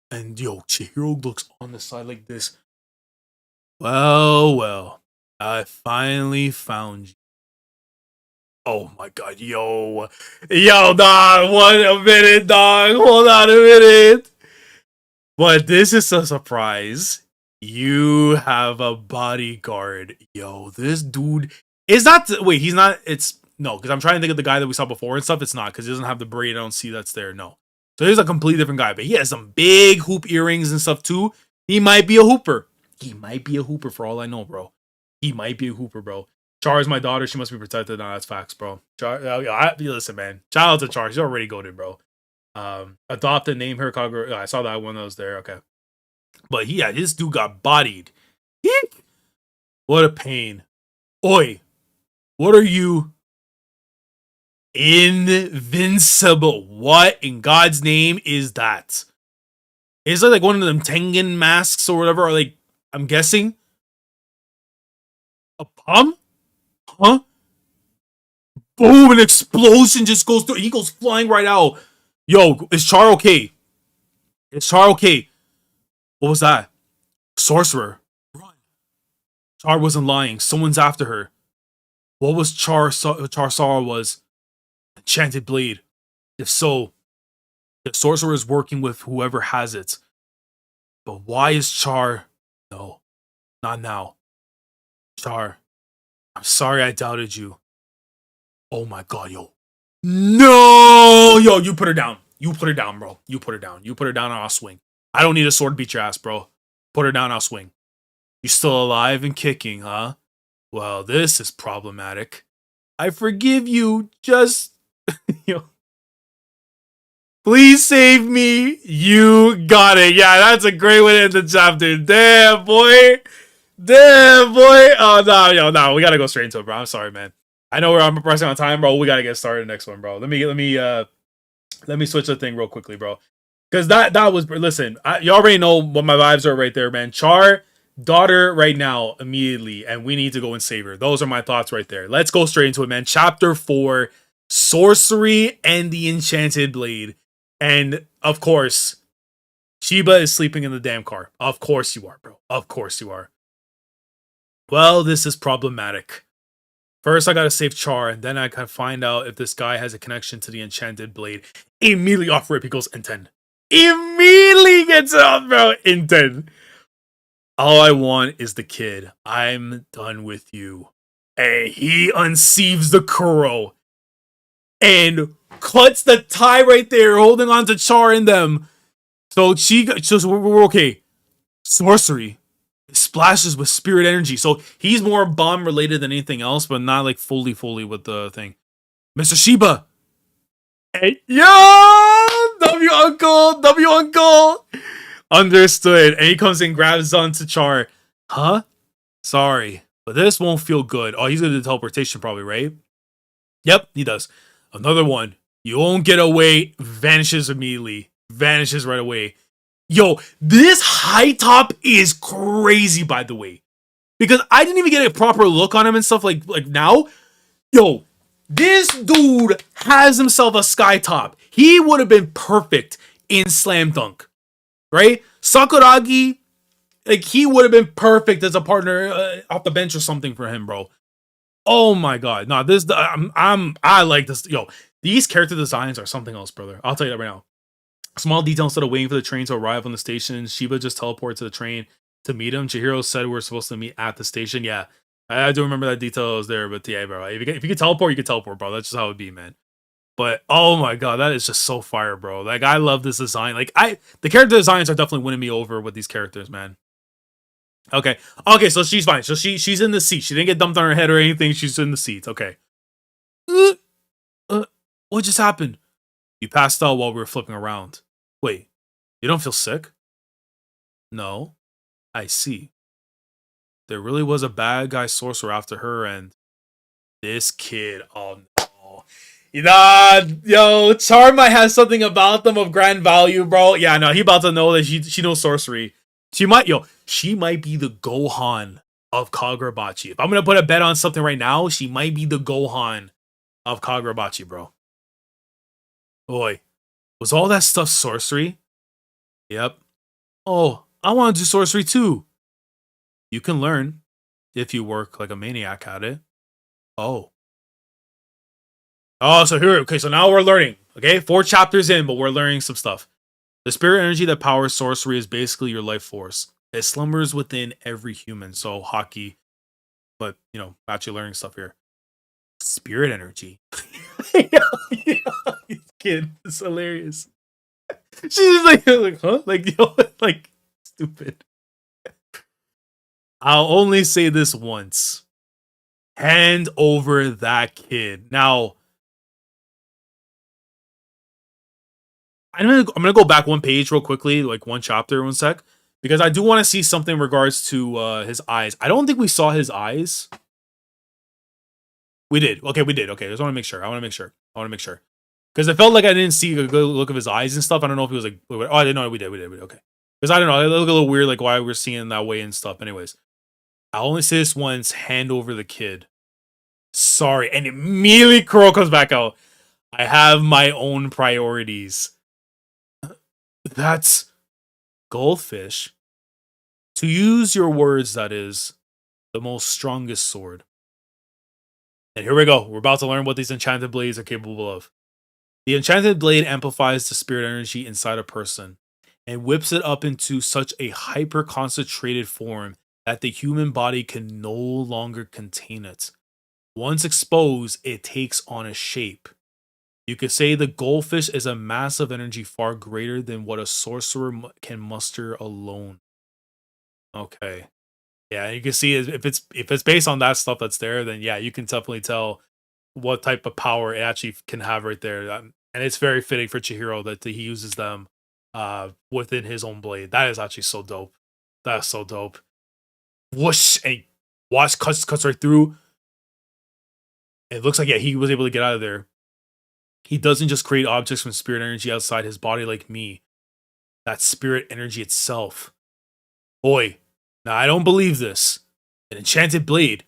And yo, Chihiro looks on the side like this. Well. I finally found you. Oh my god, yo. Yo, dog, 1 minute, dog. Hold on a minute. But this is a surprise. You have a bodyguard. Yo, this dude is not. Wait, he's not. It's no, because I'm trying to think of the guy that we saw before and stuff. It's not because he doesn't have the braid. I don't see that's there. No. So he's a completely different guy, but he has some big hoop earrings and stuff too. He might be a hooper. He might be a hooper for all I know, bro. He might be a hooper, bro. Char is my daughter. She must be protected. Nah, that's facts, bro. Char, listen, man. Shout out to Char. She's already goated, bro. Adopt and name her Kagurabachi. I saw that one that was there. Okay. But yeah, this dude got bodied. Eek! What a pain. Oi. What are you? Invincible. What in God's name is that? Is it like one of them Tengen masks or whatever? Or like, I'm guessing. A palm? Huh? Boom, an explosion just goes through. He goes flying right out. Yo, is Char okay? Is Char okay? What was that? Sorcerer. Run. Char wasn't lying. Someone's after her. What was Char Sara was? Enchanted blade. If so, the sorcerer is working with whoever has it. But why is Char? No, not now. Char, I'm sorry I doubted you. Oh my god, yo. No! Yo, you put her down. You put her down, bro. You put her down. You put her down and I'll swing. I don't need a sword to beat your ass, bro. Put her down, I'll swing. You still alive and kicking, huh? Well, this is problematic. I forgive you. Just... yo. Please save me. You got it. Yeah, that's a great way to end the chapter. Damn, boy. Damn, boy. Oh, no, yo, no. We gotta go straight into it, bro. I'm sorry, man. I know I'm pressing on time, bro. We gotta get started next one, bro. Let me switch the thing real quickly, bro. Because that was, listen, you already know what my vibes are right there, man. Char, daughter right now, immediately, and we need to go and save her. Those are my thoughts right there. Let's go straight into it, man. Chapter 4, Sorcery and the Enchanted Blade. And, of course, Shiba is sleeping in the damn car. Of course you are, bro. Of course you are. Well, this is problematic. First, I gotta save Char, and then I can find out if this guy has a connection to the Enchanted Blade. Immediately off rip, he goes, Inten. Immediately gets off, bro. Inten. All I want is the kid. I'm done with you. And he unsieves the Kuro. And cuts the tie right there, holding on to Char and them. So we're okay. Sorcery. Splashes with spirit energy. So he's more bomb related than anything else, but not like fully with the thing. Mr. Shiba. Hey, yo! W uncle! Understood. And he comes and grabs onto Char. Huh? Sorry, but this won't feel good. Oh, he's gonna do teleportation probably, right? Yep, he does. Another one. You won't get away. Vanishes immediately. Vanishes right away. Yo, this high top is crazy, by the way. Because I didn't even get a proper look on him and stuff like now. Yo, this dude has himself a sky top. He would have been perfect in Slam Dunk. Right? Sakuragi, like, he would have been perfect as a partner off the bench or something for him, bro. Oh my god. No, I like this. Yo, these character designs are something else, brother. I'll tell you that right now. Small detail, instead of waiting for the train to arrive on the station, Shiba just teleported to the train to meet him. Chihiro said we're supposed to meet at the station. Yeah, I do remember that detail was there, but yeah, bro. If you can teleport, you can teleport, bro. That's just how it be, man. But oh my god, that is just so fire, bro. Like, I love this design. Like, the character designs are definitely winning me over with these characters, man. Okay. Okay, so she's fine. So she's in the seat. She didn't get dumped on her head or anything. She's in the seat. Okay. Uh, what just happened? You passed out while we were flipping around. Wait, you don't feel sick? No. I see. There really was a bad guy sorcerer after her, and this kid. Oh no. Nah, yo, Charm might have something about them of grand value, bro. Yeah, no, he about to know that she knows sorcery. She might be the Gohan of Kagurabachi. If I'm gonna put a bet on something right now, she might be the Gohan of Kagurabachi, bro. Boy, was all that stuff sorcery? Yep. Oh, I want to do sorcery too. You can learn if you work like a maniac at it. Oh. Oh, so here, okay, so now we're learning. Okay, 4 chapters in, but we're learning some stuff. The spirit energy that powers sorcery is basically your life force. It slumbers within every human. So hockey, but actually learning stuff here. Spirit energy. Yeah, kid, it's hilarious. She's just like, huh? Like, like stupid. I'll only say this once. Hand over that kid. Now, I'm gonna go back one page real quickly, like one chapter, one sec, because I do want to see something in regards to his eyes. I don't think we saw his eyes. We did. Okay, we did. Okay, I just want to make sure. I want to make sure. Because I felt like I didn't see a good look of his eyes and stuff. I don't know if he was like, oh, I didn't know. We did. Okay. Because I don't know. It looked a little weird, like why we're seeing that way and stuff. Anyways, I'll only say this once. Hand over the kid. Sorry. And immediately Kuro comes back out. I have my own priorities. That's goldfish. To use your words, that is the most strongest sword. And here we go. We're about to learn what these enchanted blades are capable of. The enchanted blade amplifies the spirit energy inside a person and whips it up into such a hyper concentrated form that the human body can no longer contain it. Once exposed, it takes on a shape. You could say the goldfish is a mass of energy far greater than what a sorcerer can muster alone. Okay. Yeah, you can see if it's based on that stuff that's there, then yeah, you can definitely tell what type of power it actually can have right there. And it's very fitting for Chihiro that he uses them within his own blade. That is actually so dope. That's so dope. Whoosh, and watch cuts right through. It looks like he was able to get out of there. He doesn't just create objects from spirit energy outside his body like me. That's spirit energy itself. Boy, now I don't believe this. An enchanted blade.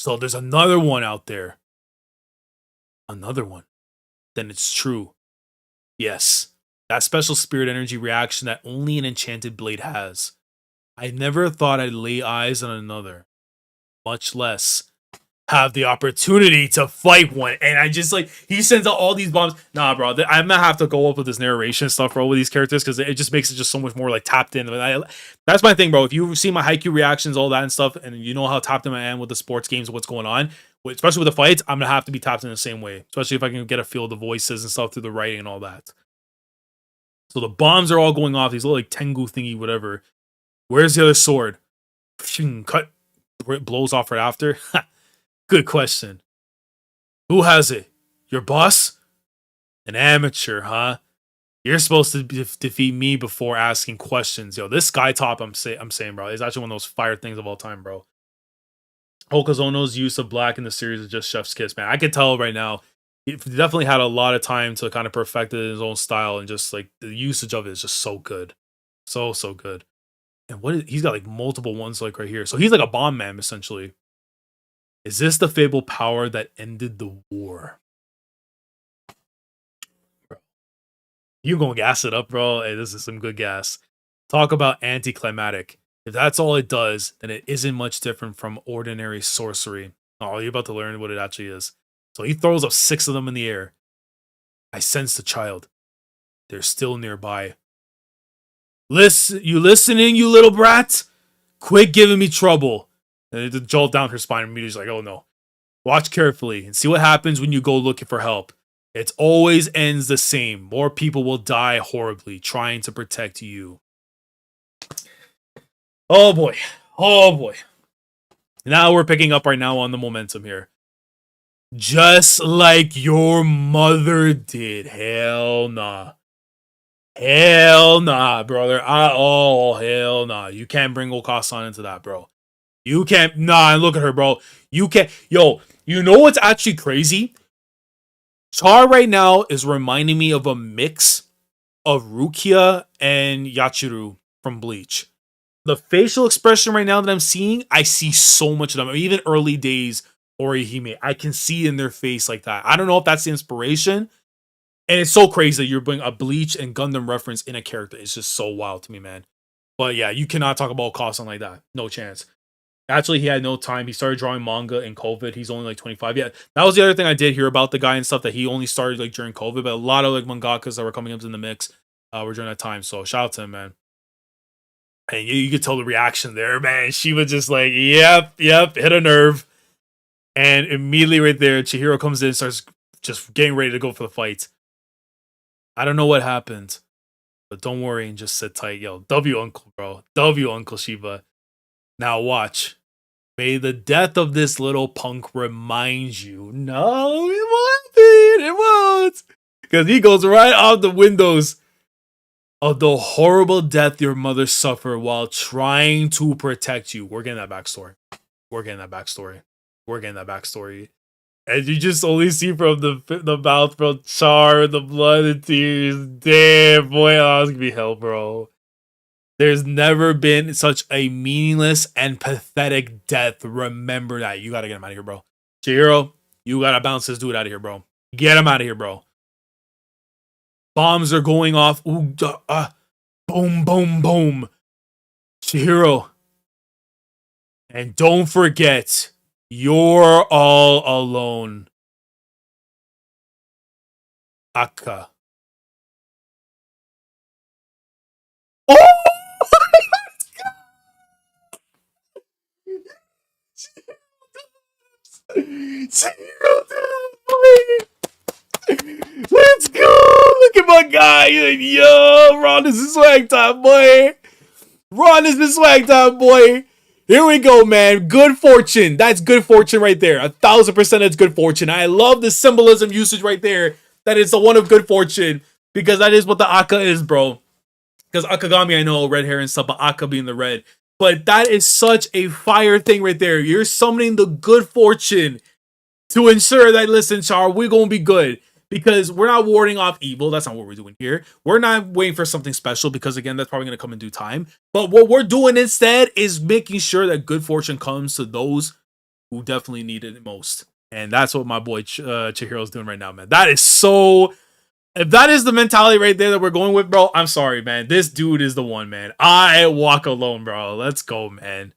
So there's another one out there. Another one. Then it's true. Yes. That special spirit energy reaction that only an enchanted blade has. I never thought I'd lay eyes on another. Much less have the opportunity to fight one. And I just he sends out all these bombs. Nah, bro, I'm gonna have to go up with this narration stuff, bro, with these characters because it just makes it just so much more tapped in. That's my thing, bro. If you see my Haikyuu reactions, all that and stuff, and you know how tapped in I am with the sports games, what's going on, especially with the fights, I'm gonna have to be tapped in the same way. Especially if I can get a feel of the voices and stuff through the writing and all that. So the bombs are all going off. These little Tengu thingy, whatever. Where's the other sword? Cut. Blows off right after. Good question. Who has it? Your boss? An amateur, huh? You're supposed to defeat me before asking questions. Yo, this Sky Top, I'm saying, bro, is actually one of those fire things of all time, bro. Hokazono's use of black in the series is just chef's kiss, man. I can tell right now. He definitely had a lot of time to kind of perfect it in his own style, and just the usage of it is just so good. So good. And he's got multiple ones right here. So he's like a bomb man, essentially. Is this the fabled power that ended the war? Bro. You gonna gas it up, bro? Hey, this is some good gas. Talk about anticlimactic. If that's all it does, then it isn't much different from ordinary sorcery. Oh, you're about to learn what it actually is. So he throws up 6 of them in the air. I sense the child. They're still nearby. You listening, you little brat? Quit giving me trouble. And it jolt down her spine immediately. She's like, oh no. Watch carefully and see what happens when you go looking for help. It always ends the same. More people will die horribly trying to protect you. Oh boy. Oh boy. Now we're picking up right now on the momentum here. Just like your mother did. Hell nah. Hell nah, brother. Oh, hell nah. You can't bring Okasan into that, bro. You can't. Nah, look at her, bro. You can't. Yo, you know what's actually crazy? Char right now is reminding me of a mix of Rukia and Yachiru from Bleach. The facial expression right now that I'm seeing, I see so much of them. Even early days Orihime, I can see in their face like that. I don't know if that's the inspiration. And it's so crazy that you're bringing a Bleach and Gundam reference in a character. It's just so wild to me, man. But yeah, you cannot talk about Kasan like that. No chance. Actually, he had no time. He started drawing manga in COVID. He's only like 25. Yeah, that was the other thing I did hear about the guy and stuff, that he only started like during COVID. But a lot of like mangakas that were coming up in the mix were during that time. So shout out to him, man. And you could tell the reaction there, man. She was just like, yep, hit a nerve. And immediately right there, Chihiro comes in, starts just getting ready to go for the fight. I don't know what happened, but don't worry and just sit tight. Yo, W Uncle, bro. W Uncle Shiba. Now watch. May the death of this little punk remind you. No, it won't be. It won't. Because he goes right out the windows of the horrible death your mother suffered while trying to protect you. We're getting that backstory. We're getting that backstory. We're getting that backstory. And you just only see from the mouth, bro, Char, the blood and tears. Damn, boy, oh, it's gonna be hell, bro. There's never been such a meaningless and pathetic death. Remember that. You gotta get him out of here, bro. Chihiro, you gotta bounce this dude out of here, bro. Get him out of here, bro. Bombs are going off. Ooh, boom, boom, boom. Chihiro. And don't forget, you're all alone. Akka. Oh! Chihiro, let's go! Look at my guy. Yo, Ron, this is swag time, boy. Ron, this is swag time, boy. Here we go, man. Good fortune. That's good fortune right there. 1,000% it's good fortune. I love the symbolism usage right there. That is the one of good fortune. Because that is what the Akka is, bro. Because Akagami, I know, red hair and stuff, but Akka being the red. But that is such a fire thing right there. You're summoning the good fortune to ensure that, listen, Char, we're going to be good. Because we're not warding off evil. That's not what we're doing here. We're not waiting for something special because, again, that's probably going to come in due time. But what we're doing instead is making sure that good fortune comes to those who definitely need it most. And that's what my boy Chihiro's doing right now, man. That is so... If that is the mentality right there that we're going with, bro, I'm sorry, man. This dude is the one, man. I walk alone, bro. Let's go, man.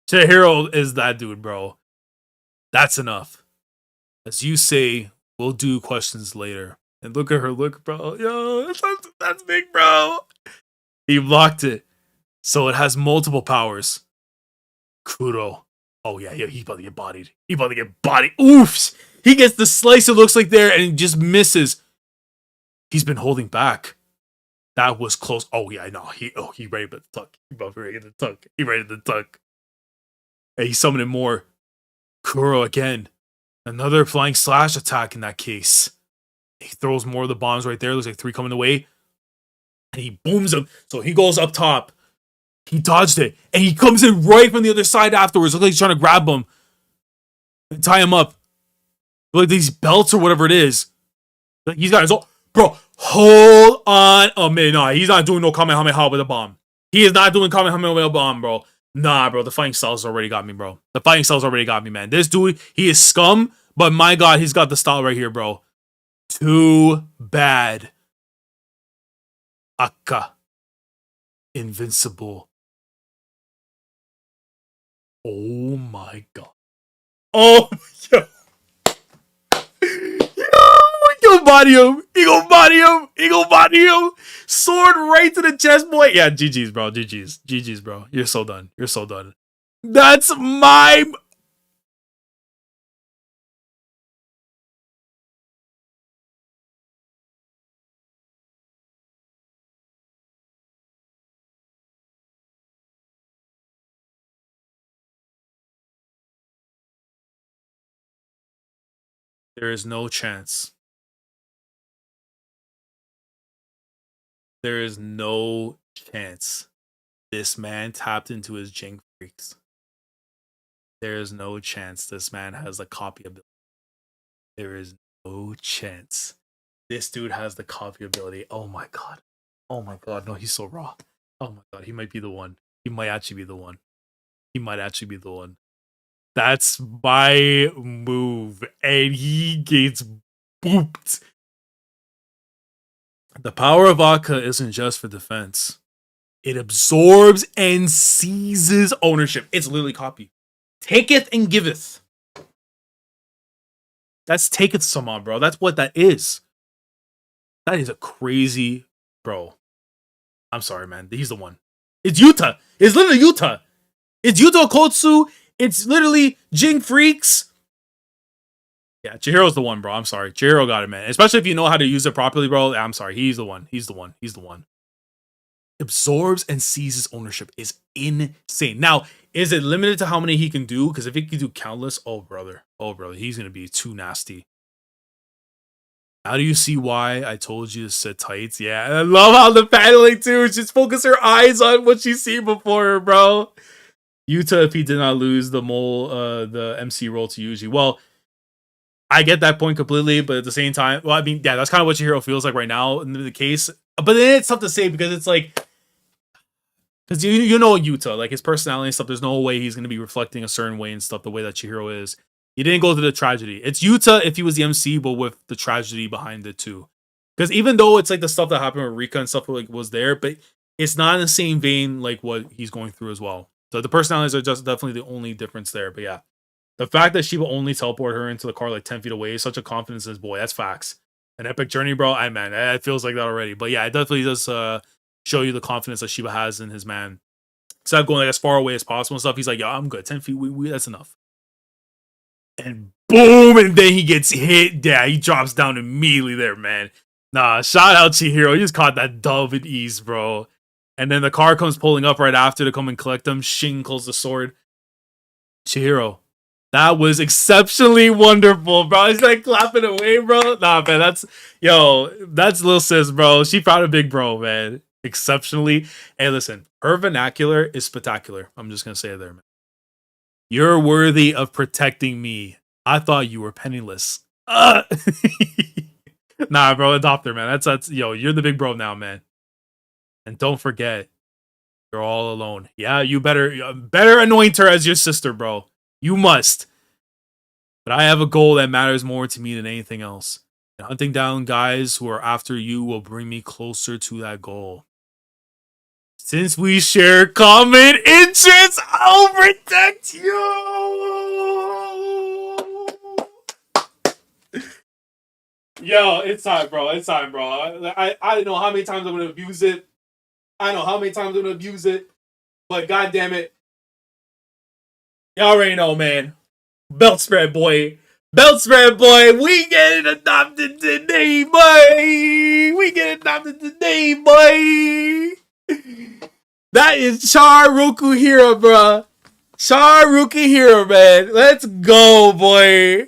Chihiro is that dude, bro. That's enough. As you say, we'll do questions later. And look at her look, bro. Yo, that's big, bro. He blocked it. So it has multiple powers. Kuro. Oh, yeah, he's about to get bodied. He's about to get bodied. Oofs! He gets the slice, it looks like there, and just misses. He's been holding back. That was close. Oh, yeah, no. He ready to tuck. He about ready to tuck. He ready to tuck. And he's summoning more. Kuro again. Another flying slash attack in that case. He throws more of the bombs right there. Looks like 3 coming away. And he booms them. So he goes up top. He dodged it. And he comes in right from the other side afterwards. Looks like he's trying to grab him. And tie him up. Like these belts or whatever it is. Like he's got his own. Bro, hold on a minute. No, he's not doing no Kamehameha with a bomb. He is not doing Kamehameha with a bomb, bro. Nah, bro. The fighting styles already got me, bro. The fighting styles already got me, man. This dude, he is scum. But my God, he's got the style right here, bro. Too bad. Akka. Invincible. Oh my God. Oh, yo. He gonna body him. He gonna body him. He gonna body him. Sword right to the chest, boy. Yeah, GG's, bro. GG's, bro. You're so done. You're so done. That's my There is no chance. There is no chance this man tapped into his Jing freaks. There is no chance this man has a copy ability. There is no chance this dude has the copy ability. Oh my god. Oh my god. No, he's so raw. Oh my god. He might be the one. He might actually be the one. He might actually be the one. That's my move. And he gets booped. The power of Aka isn't just for defense. It absorbs and seizes ownership. It's literally copy. Taketh and giveth. That's taketh summon, bro. That's what that is. That is a crazy, bro. I'm sorry, man. He's the one. It's Yuta. It's literally Yuta. It's Yuta Okotsu. It's literally Jing Freaks. Yeah, Chihiro's the one, bro. I'm sorry. Chihiro got it, man. Especially if you know how to use it properly, bro. I'm sorry. He's the one. He's the one. He's the one. Absorbs and seizes ownership is insane. Now, is it limited to how many he can do? Because if he can do countless, oh brother, he's gonna be too nasty. How do you see why I told you to sit tight? Yeah, and I love how the paneling too. Just focus her eyes on what she's seen before her, bro. Yuta, if he did not lose the MC role to Yuji, well, I get that point completely, but at the same time, well, I mean, yeah, that's kind of what Chihiro feels like right now in the case. But then it's tough to say because it's like, because you know Yuta, like his personality and stuff, there's no way he's going to be reflecting a certain way and stuff the way that Chihiro is. He didn't go to the tragedy. It's Yuta if he was the MC, but with the tragedy behind it too. Because even though it's like the stuff that happened with Rika and stuff like was there, but it's not in the same vein like what he's going through as well. So the personalities are just definitely the only difference there. But yeah, the fact that she will only teleport her into the car like 10 feet away is such a confidence in his boy. That's facts. An epic journey, bro. Man, it feels like that already. But yeah, it definitely does show you the confidence that Shiba has in his man. Instead of going like as far away as possible and stuff, he's like, yo, I'm good. 10 feet, that's enough. And boom, and then he gets hit. Yeah, he drops down immediately there, man. Nah, shout out Chihiro. He just caught that dove in ease, bro. And then the car comes pulling up right after to come and collect him. Shing calls the sword. Chihiro, that was exceptionally wonderful, bro. He's like clapping away, bro. Nah, man, that's little sis, bro. She proud of big bro, man. Exceptionally. Hey, listen, her vernacular is spectacular. I'm just gonna say it there, man. You're worthy of protecting me. I thought you were penniless. Nah, bro, adopt her, man. That's you're the big bro now, man. And don't forget, you're all alone. Yeah, you better anoint her as your sister, bro. You must. But I have a goal that matters more to me than anything else. And hunting down guys who are after you will bring me closer to that goal. Since we share common interests, I'll protect you! Yo, it's time, bro. It's time, bro. I don't know how many times I'm going to abuse it. But goddamn it. You already know, man. Belt spread, boy. We getting adopted today, boy. That is Charuku Hero, bro. Charuku Hero, man. Let's go, boy.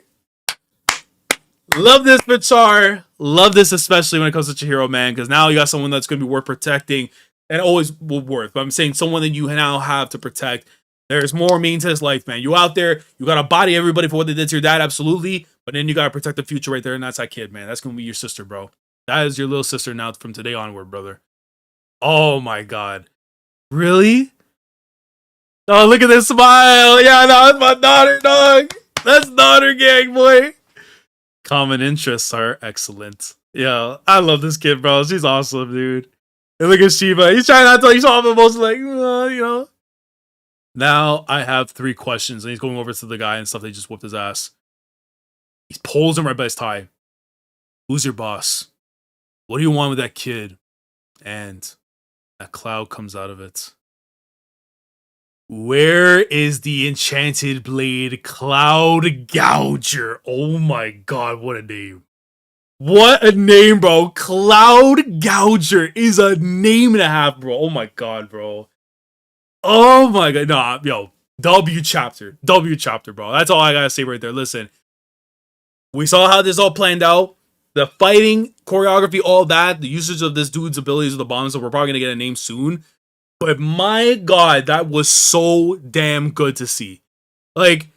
Love this for Char. Love this especially when it comes to Chihiro, man, because now you got someone that's going to be worth protecting and always will worth. But I'm saying someone that you now have to protect. There's more meaning to this life, man. You out there, you got to body everybody for what they did to your dad, absolutely. But then you got to protect the future right there, and that's that kid, man. That's going to be your sister, bro. That is your little sister now from today onward, brother. Oh, my God. Really? Oh, look at this smile. Yeah, no, that's my daughter, dog. That's daughter gang, boy. Common interests are excellent. Yeah, I love this kid, bro. She's awesome, dude. And look at Shiba. He's trying not to, he's all almost like, Now I have 3 questions, and he's going over to the guy and stuff. They just whooped his ass. He pulls him right by his tie. Who's your boss? What do you want with that kid? And a cloud comes out of it. Where is the enchanted blade Cloud Gouger? Oh my god, what a name. What a name, bro. Cloud Gouger is a name and a half, bro. Oh my god, bro. Oh my god. Nah, yo. W chapter, bro. That's all I gotta say right there. Listen. We saw how this all planned out. The fighting, choreography, all that, the usage of this dude's abilities with the bombs, so we're probably gonna get a name soon. But my god, that was so damn good to see. Like,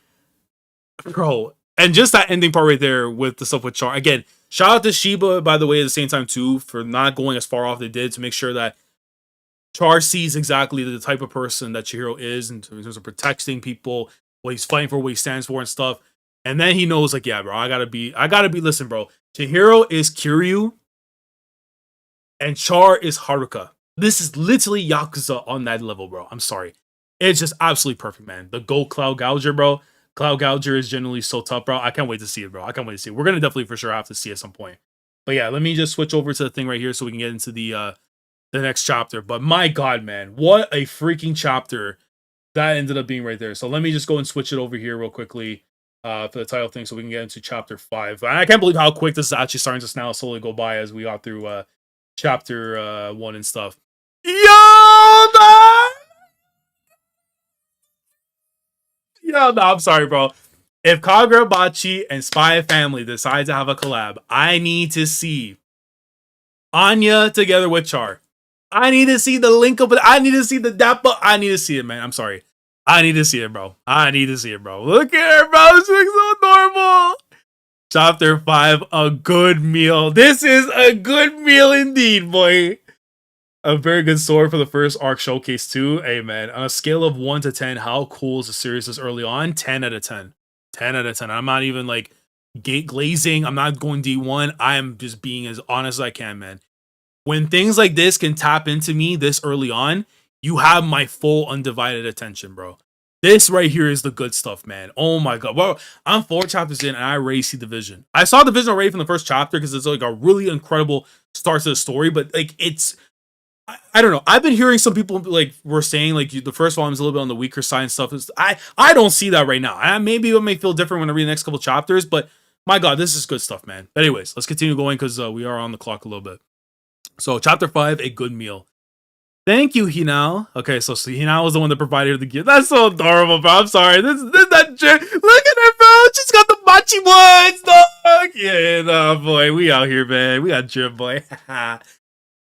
bro. And just that ending part right there with the stuff with Char. Again, shout out to Shiba, by the way, at the same time, too, for not going as far off they did to make sure that Char sees exactly the type of person that Chihiro is in terms of protecting people, what he's fighting for, what he stands for, and stuff. And then he knows, like, yeah, bro, listen, bro. Chihiro is Kiryu, and Char is Haruka. This is literally Yakuza on that level, bro. I'm sorry. It's just absolutely perfect, man. The Gold Cloud Gouger, bro. Cloud Gouger is generally so tough, bro. I can't wait to see it, bro. I can't wait to see it. We're gonna definitely for sure have to see it at some point. But yeah, let me just switch over to the thing right here so we can get into the next chapter. But my god, man, what a freaking chapter that ended up being right there. So let me just go and switch it over here real quickly for the title thing so we can get into chapter 5. And I can't believe how quick this is actually starting to now slowly go by as we got through chapter 1 and stuff. Yo, no! Yo, no, I'm sorry, bro. If Kagurabachi and Spy Family decide to have a collab, I need to see Anya together with Char. I need to see the link up. I need to see the dap up. I need to see it, man. I'm sorry. I need to see it, bro. I need to see it, bro. Look at her, bro. This looks so adorable. Chapter 5, a good meal. This is a good meal indeed, boy. A very good sword for the first arc showcase too. Hey man, on a scale of 1 to 10, how cool is the series this early on? 10 out of 10. 10 out of 10. I'm not even like gate glazing. I'm not going D1. I am just being as honest as I can, man. When things like this can tap into me this early on, you have my full undivided attention, bro. This right here is the good stuff, man. Oh my god. Well, I'm 4 chapters in and I already see the vision. I saw the vision already from the first chapter because it's like a really incredible start to the story, but like it's I don't know. I've been hearing some people like were saying like the first volume is a little bit on the weaker side and stuff. I don't see that right now. Maybe it may feel different when I read the next couple chapters, but my god, this is good stuff, man. But anyways, let's continue going because we are on the clock a little bit. So chapter 5, a good meal. Thank you, Hinao. Okay, so Hinao was the one that provided the gift. That's so adorable, bro. I'm sorry. This that look at her, bro. She's got the mochi ones, dog. Yeah, no, boy. We out here, man. We got drip, boy.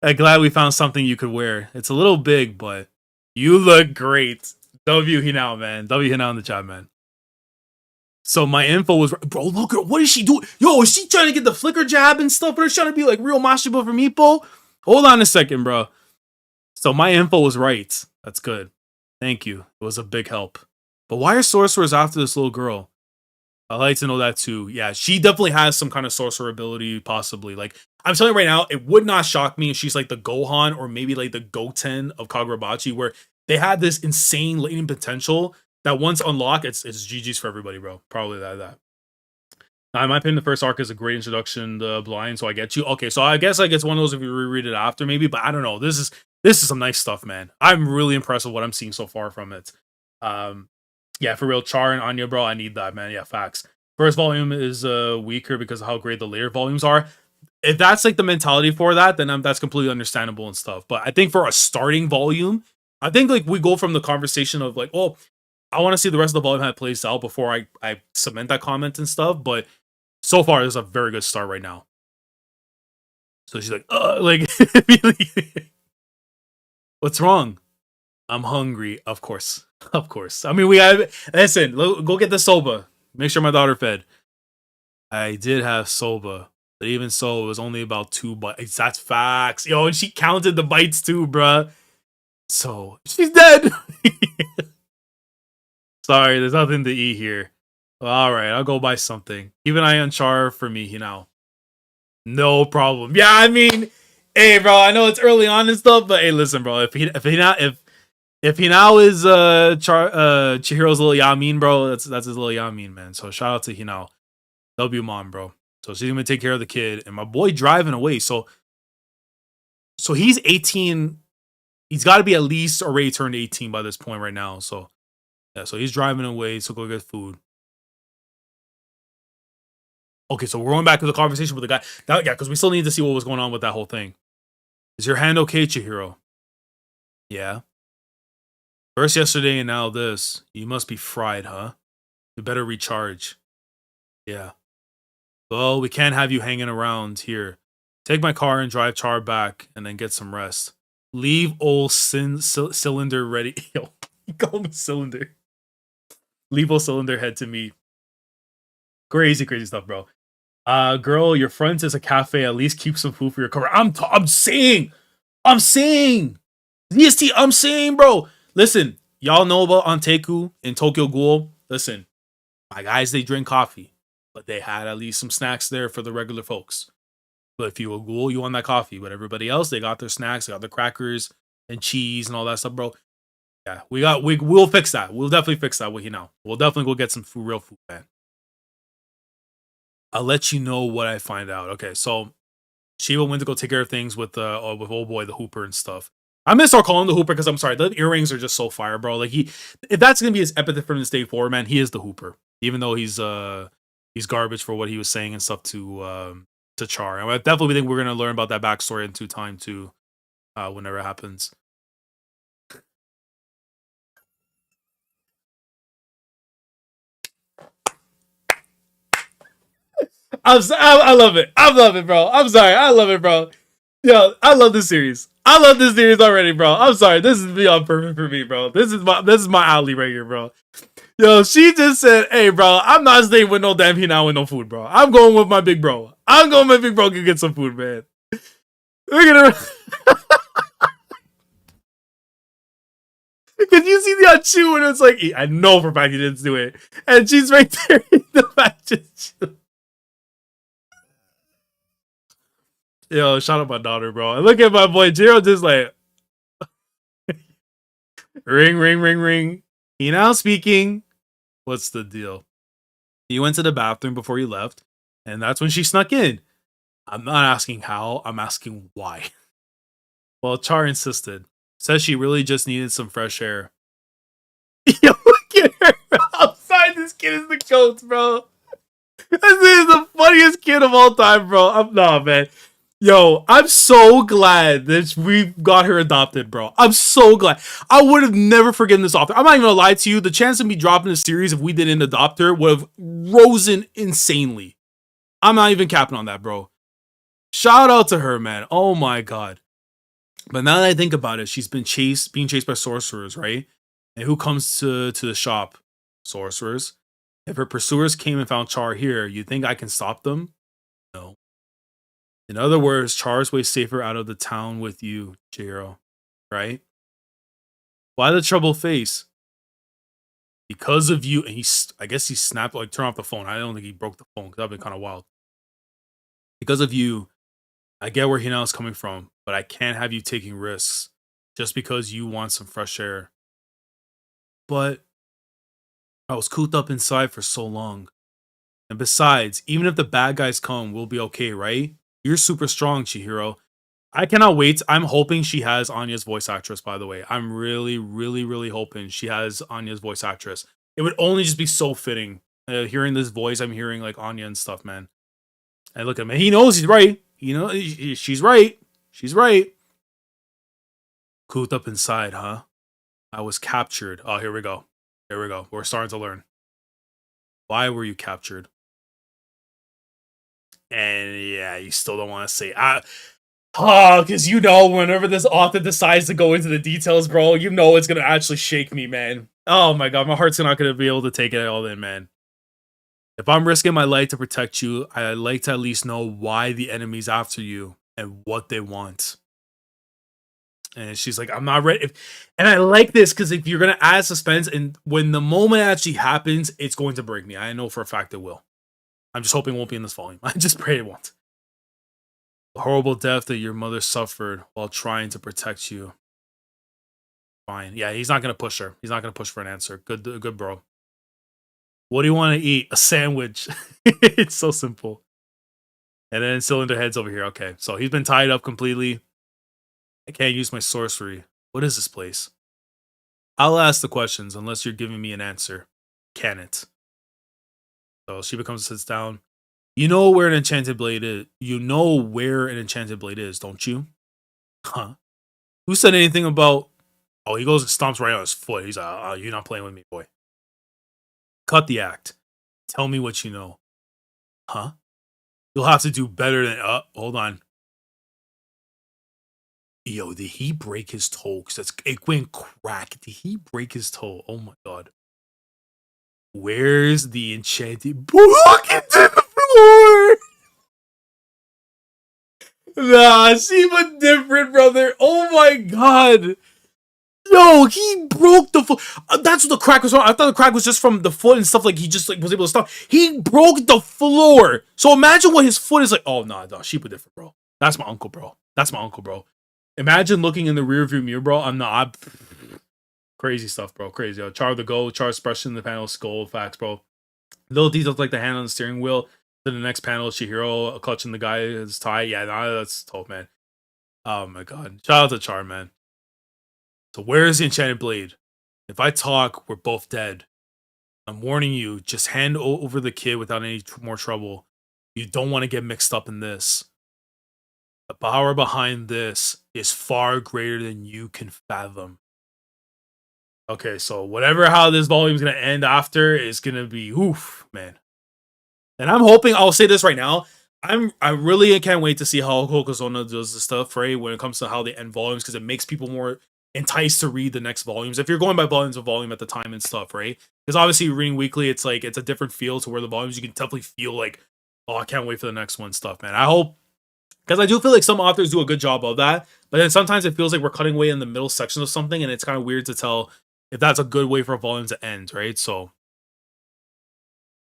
I'm glad we found something you could wear. It's a little big, but you look great. W Hinao, man. W Hinao in the chat, man. So my info was, bro, look at what is she doing? Yo, is she trying to get the flicker jab and stuff? Or is she trying to be like real Mashiba for Meepo? Hold on a second, bro. So my info was right. That's good. Thank you. It was a big help. But why are sorcerers after this little girl? I'd like to know that too. Yeah, she definitely has some kind of sorcerer ability, possibly. Like, I'm telling you right now, it would not shock me if she's like the Gohan or maybe like the Goten of Kagurabachi, where they had this insane latent potential that once unlocked, it's GG's for everybody, bro. Probably that. Now, in my opinion, the first arc is a great introduction to Blind, so I get you. Okay, so I guess like it's one of those if you reread it after, maybe, but I don't know. This is some nice stuff, man. I'm really impressed with what I'm seeing so far from it. Yeah, for real, Char and Anya, bro, I need that, man. Yeah, facts. First volume is weaker because of how great the later volumes are. If that's like the mentality for that, then that's completely understandable and stuff. But I think for a starting volume, I think like we go from the conversation of like, oh, I want to see the rest of the volume how it plays out before I cement that comment and stuff. But so far, this is a very good start right now. So she's like, what's wrong? I'm hungry, of course. Of course. I mean, listen, go get the soba. Make sure my daughter fed. I did have soba, but even so, it was only about 2 bites. That's facts. Yo, and she counted the bites too, bruh. So, she's dead. Sorry, there's nothing to eat here. Alright, I'll go buy something. Keep an eye on Char for me, No problem. Yeah, I mean, hey, bro, I know it's early on and stuff, but hey, listen, bro, if he now is Chihiro's little Yamin, bro, that's his little Yamin, man. So shout out to Hinao. W mom, bro. So she's gonna take care of the kid, and my boy driving away. So he's 18. He's got to be at least already turned 18 by this point right now. So yeah, so he's driving away. So go get food. Okay, so we're going back to the conversation with the guy. Yeah, because we still need to see what was going on with that whole thing. Is your hand okay, Chihiro? Yeah. First yesterday and now this. You must be fried, huh? You better recharge. Yeah. Well, we can't have you hanging around here. Take my car and drive Char back, and then get some rest. Leave old cylinder ready. Yo, you call him cylinder. Leave old cylinder head to me. Crazy, crazy stuff, bro. Girl, your friend is a cafe. At least keep some food for your car. I'm saying, DST. I'm saying, bro. Listen, y'all know about on Takeru in Tokyo Ghoul. Listen, my guys, they drink coffee, but they had at least some snacks there for the regular folks. But if you a ghoul, you want that coffee. But everybody else, they got their snacks, they got their crackers and cheese and all that stuff, bro. Yeah, we'll fix that. We'll definitely fix that with you now. We'll definitely go get some food, real food, man. I'll let you know what I find out. Okay, so Shiva went to go take care of things with old boy the Hooper and stuff. I'm gonna start calling him the Hooper because I'm sorry, the earrings are just so fire, bro. Like if that's gonna be his epithet from this day forward, man, he is the Hooper. Even though he's garbage for what he was saying and stuff to Char. I definitely think we're gonna learn about that backstory in time too, whenever it happens. I love it. I love it, bro. I'm sorry. I love it, bro. Yo, I love this series. I love this series already, bro. I'm sorry. This is beyond perfect for me, bro. This is my alley right here, bro. Yo, she just said, "Hey, bro, I'm not staying with no damn Hina with no food, bro. I'm going with my big bro. I'm going with my big bro to get some food, man." Look at her. Because you see the Achu and it's like, I know for a fact he didn't do it. And she's right there in the match. Yo, shout out my daughter, bro. And look at my boy Jiro just like ring, ring, ring, ring. He now speaking. What's the deal? You went to the bathroom before you left, and that's when she snuck in. I'm not asking how, I'm asking why. Well, Char insisted. Says she really just needed some fresh air. Yo, look at her. Outside, this kid is the goat, bro. This is the funniest kid of all time, bro. Nah, man. Yo, I'm so glad that we got her adopted, bro. I'm so glad. I would have never forgotten this author. I'm not even gonna lie to you. The chance of me dropping a series if we didn't adopt her would have risen insanely. I'm not even capping on that, bro. Shout out to her, man. Oh my god. But now that I think about it, she's being chased by sorcerers, right? And who comes to the shop? Sorcerers. If her pursuers came and found Char here, you think I can stop them? No. In other words, Char's way safer out of the town with you, Jiro. Right? Why the trouble face? Because of you. And I guess he snapped, like, turn off the phone. I don't think he broke the phone because that'd been kind of wild. Because of you, I get where Hinao is coming from, but I can't have you taking risks just because you want some fresh air. But I was cooped up inside for so long. And besides, even if the bad guys come, we'll be okay, right? You're super strong, Chihiro. I cannot wait. I'm hoping she has Anya's voice actress, by the way. I'm really, really, really hoping she has Anya's voice actress. It would only just be so fitting. Hearing this voice, I'm hearing like Anya and stuff, man. And look at him. He knows he's right. You know, she's right. She's right. Cooped up inside, huh? I was captured. Oh, here we go. Here we go. We're starting to learn. Why were you captured? And yeah, you still don't want to say. Because you know, whenever this author decides to go into the details, bro, you know it's gonna actually shake me, man. Oh my god, my heart's not gonna be able to take it all in, man. If I'm risking my life to protect you, I'd like to at least know why the enemy's after you and what they want. And she's like, I'm not ready. And I like this because if you're gonna add suspense, and when the moment actually happens, it's going to break me. I know for a fact it will. I'm just hoping it won't be in this volume. I just pray it won't. The horrible death that your mother suffered while trying to protect you. Fine. Yeah, he's not going to push her. He's not going to push for an answer. Good bro. What do you want to eat? A sandwich. It's so simple. And then Cylinder Head's over here. Okay, so he's been tied up completely. I can't use my sorcery. What is this place? I'll ask the questions unless you're giving me an answer. Can it? So she becomes sits down. You know where an enchanted blade is. You know where an enchanted blade is, don't you? Huh? Who said anything about... Oh, he goes and stomps right on his foot. He's like, oh, you're not playing with me, boy. Cut the act. Tell me what you know. Huh? You'll have to do better than. Hold on. Yo, did he break his toe? Cause it went crack. Did he break his toe? Oh my god. Where's the enchanted book into the floor? Nah, see but different, brother. Oh my god. Yo, he broke the foot. That's what the crack was from. I thought the crack was just from the foot and stuff. Like he just like was able to stop. He broke the floor. So imagine what his foot is like. Oh nah, she put different, bro. That's my uncle, bro. That's my uncle, bro. Imagine looking in the rearview mirror, bro. Crazy stuff, bro. Crazy. Yo, Char the go. Char's expression in the panel, skull facts, bro. Little details like the hand on the steering wheel. Then the next panel, Chihiro clutching the guy's tie. Yeah, nah, that's tough, man. Oh my god. Shout out to Char, man. So where is the enchanted blade? If I talk, we're both dead. I'm warning you, just hand over the kid without any more trouble. You don't want to get mixed up in this. The power behind this is far greater than you can fathom. Okay, so how this volume is going to end after is going to be, oof, man. And I'm hoping, I'll say this right now, I really can't wait to see how Hokazono does this stuff, right? When it comes to how they end volumes, because it makes people more enticed to read the next volumes. If you're going by volumes of volume at the time and stuff, right? Because obviously reading weekly, it's like it's a different feel to where the volumes you can definitely feel like, oh, I can't wait for the next one stuff, man. I hope, because I do feel like some authors do a good job of that, but then sometimes it feels like we're cutting away in the middle section of something, and it's kind of weird to tell if that's a good way for a volume to end, right? So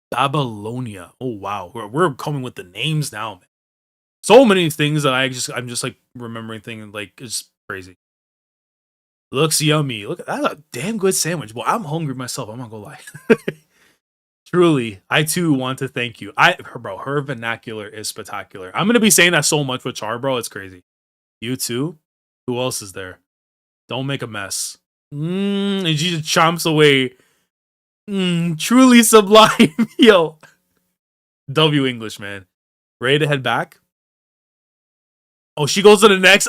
Babylonia. Oh wow, we're coming with the names now, man. So many things that I'm just like remembering things like it's crazy. Looks yummy. Look, that's a damn good sandwich. Well, I'm hungry myself. I'm not gonna lie. Truly, I too want to thank you. Her vernacular is spectacular. I'm gonna be saying that so much with Char, bro. It's crazy. You too. Who else is there? Don't make a mess. And she just chomps away. Truly sublime. Yo. W English, man. Ready to head back? Oh, she goes to the next.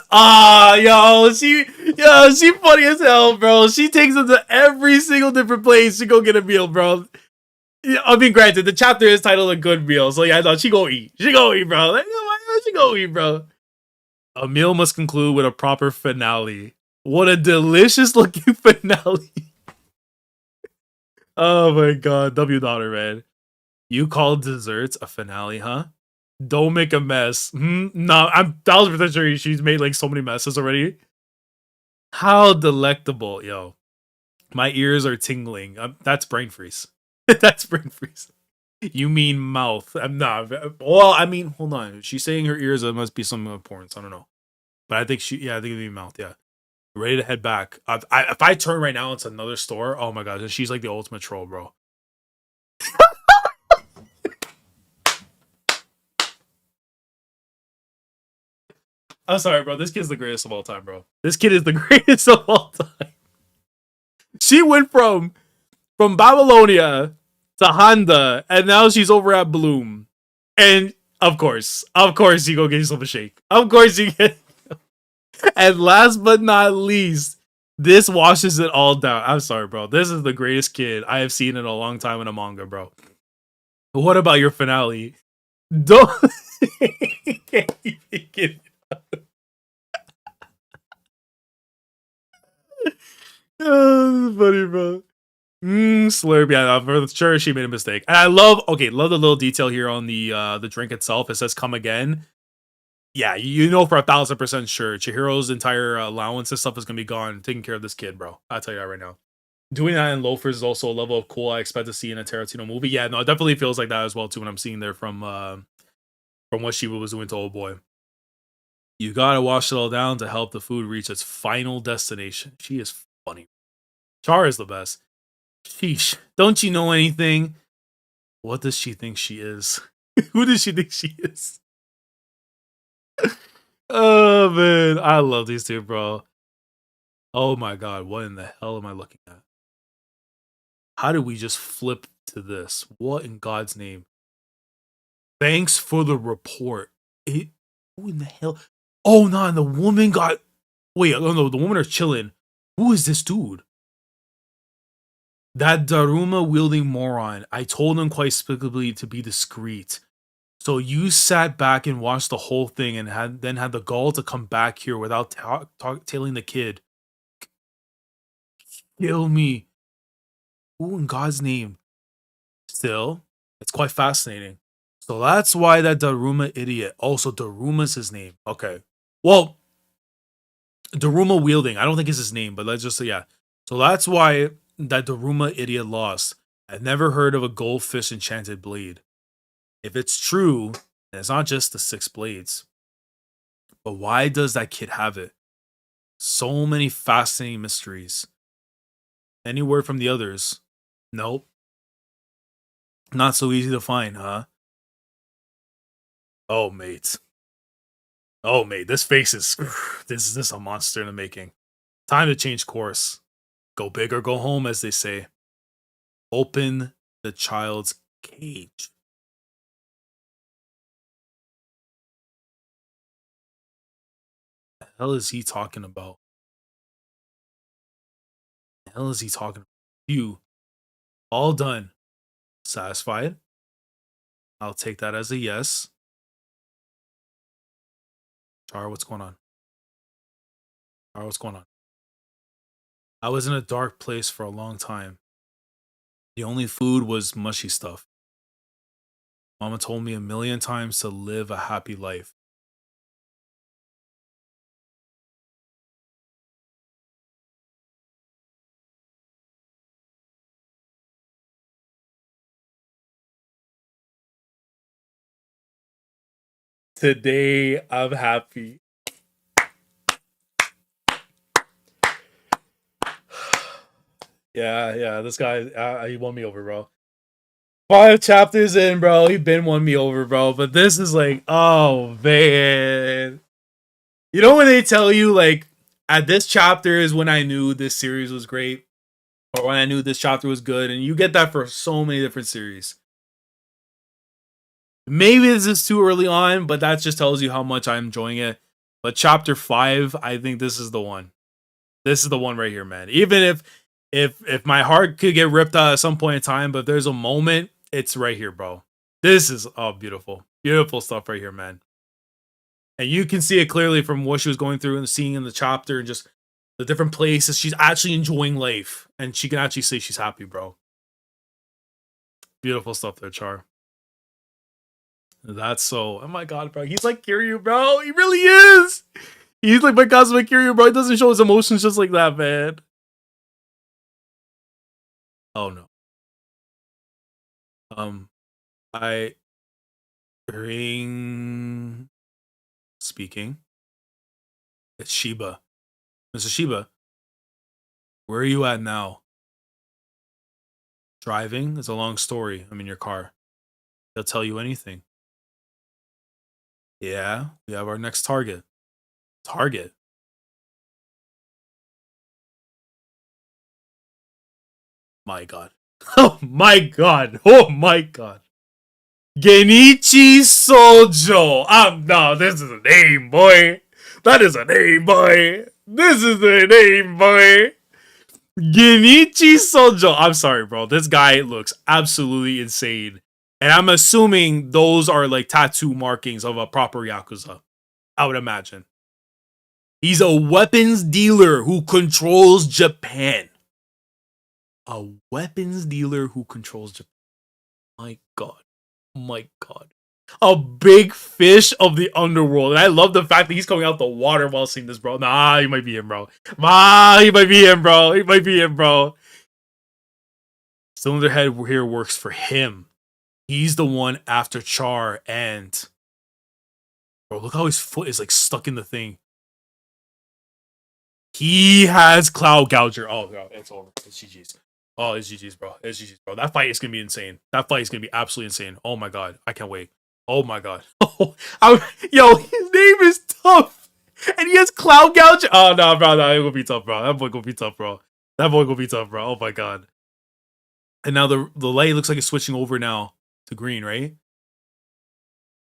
She funny as hell, bro. She takes them to every single different place to go get a meal, bro. I mean, granted, the chapter is titled "A Good Meal," so yeah, I thought she go eat. She go eat, bro. Like, she go eat, bro. A meal must conclude with a proper finale. What a delicious looking finale. Oh my god, W daughter, man. You call desserts a finale, huh? Don't make a mess. No, I'm 1000% sure she's made like so many messes already. How delectable, yo. My ears are tingling. That's brain freeze. That's brain freeze. You mean mouth. I'm not. Well, I mean, hold on. She's saying her ears, it must be some importance. I don't know. But I think I think it'd be mouth, yeah. Ready to head back. If I turn right now, it's another store. Oh my god, she's like the ultimate troll, bro. I'm sorry, bro. This kid's the greatest of all time, bro. This kid is the greatest of all time. She went from Babylonia to Honda, and now she's over at Bloom. And of course, you go get yourself a shake. Of course you get. And last but not least, this washes it all down. I'm sorry, bro. This is the greatest kid I have seen in a long time in a manga, bro. What about your finale? Don't. Can't even get it. Oh, this is funny, bro. Slurp. Yeah, for sure she made a mistake. And I love the little detail here on the drink itself. It says "come again." Yeah, you know for 1000% sure Chihiro's entire allowance and stuff is gonna be gone taking care of this kid, bro. I'll tell you that right now. Doing that in loafers is also a level of cool I expect to see in a Tarantino movie. Yeah, no, it definitely feels like that as well too when I'm seeing there from what she was doing to old boy. You gotta wash it all down to help the food reach its final destination. She is funny. Char is the best. Sheesh. Don't you know anything? What does she think she is? Who does she think she is? Oh man, I love these two, bro. Oh my god, what in the hell am I looking at? How did we just flip to this? What in God's name? Thanks for the report. Who in the hell? Oh no, and the woman got. Wait, oh no, the women are chilling. Who is this dude? That Daruma wielding moron. I told him quite specifically to be discreet. So you sat back and watched the whole thing and had the gall to come back here without tailing the kid. Kill me. Who in God's name? Still, it's quite fascinating. So that's why that Daruma idiot. Also, Daruma's his name. Okay. Well, Daruma wielding. I don't think is his name, but let's just say yeah. So that's why that Daruma idiot lost. I've never heard of a goldfish enchanted blade. If it's true, then it's not just the 6 blades. But why does that kid have it? So many fascinating mysteries. Any word from the others? Nope. Not so easy to find, huh? Oh, mate. Oh, mate. This face is. This is a monster in the making. Time to change course. Go big or go home, as they say. Open the child's cage. What the hell is he talking about? What the hell is he talking about? You. All done. Satisfied? I'll take that as a yes. Char, what's going on? Char, what's going on? I was in a dark place for a long time. The only food was mushy stuff. Mama told me a million times to live a happy life. Today, I'm happy. Yeah, this guy, he won me over, bro. 5 chapters in, bro, he been won me over, bro. But this is like, oh, man. You know when they tell you, like, at this chapter is when I knew this series was great, or when I knew this chapter was good, and you get that for so many different series. Maybe this is too early on, but that just tells you how much I'm enjoying it. But chapter 5, I think this is the one. This is the one right here, man. Even if my heart could get ripped out at some point in time, but if there's a moment, it's right here, bro. This is beautiful. Beautiful stuff right here, man. And you can see it clearly from what she was going through and seeing in the chapter and just the different places. She's actually enjoying life. And she can actually say she's happy, bro. Beautiful stuff there, Char. That's so. Oh my god, bro. He's like Kiryu, bro. He really is. He's like my cosmic Kiryu, bro. He doesn't show his emotions just like that, man. Oh no. I ring speaking. It's Shiba. Mr. Shiba, where are you at now? Driving? It's a long story. I'm in your car. They'll tell you anything. Yeah, we have our next target. Target? My god. Oh my god. Oh my god. Genichi Sojo. No, this is a name, boy. That is a name, boy. This is a name, boy. Genichi Sojo. I'm sorry, bro. This guy looks absolutely insane. And I'm assuming those are like tattoo markings of a proper Yakuza. I would imagine. He's a weapons dealer who controls Japan. A weapons dealer who controls Japan. My god. My god. A big fish of the underworld. And I love the fact that he's coming out the water while seeing this, bro. Nah, he might be him, bro. He might be him, bro. He might be him, bro. Cylinder Head here works for him. He's the one after Char and... Bro, look how his foot is like stuck in the thing. He has Cloud Gouger. Oh, no, it's over. It's GG's. Oh, it's GG's, bro. It's GG's, bro. That fight is going to be insane. That fight is going to be absolutely insane. Oh, my God. I can't wait. Oh, my God. Yo, his name is Tough. And he has Cloud Gouger. Oh, no, bro. No, it will be tough, bro. That boy going to be tough, bro. That boy going to be tough, bro. Oh, my God. And now the light looks like it's switching over now to green, right?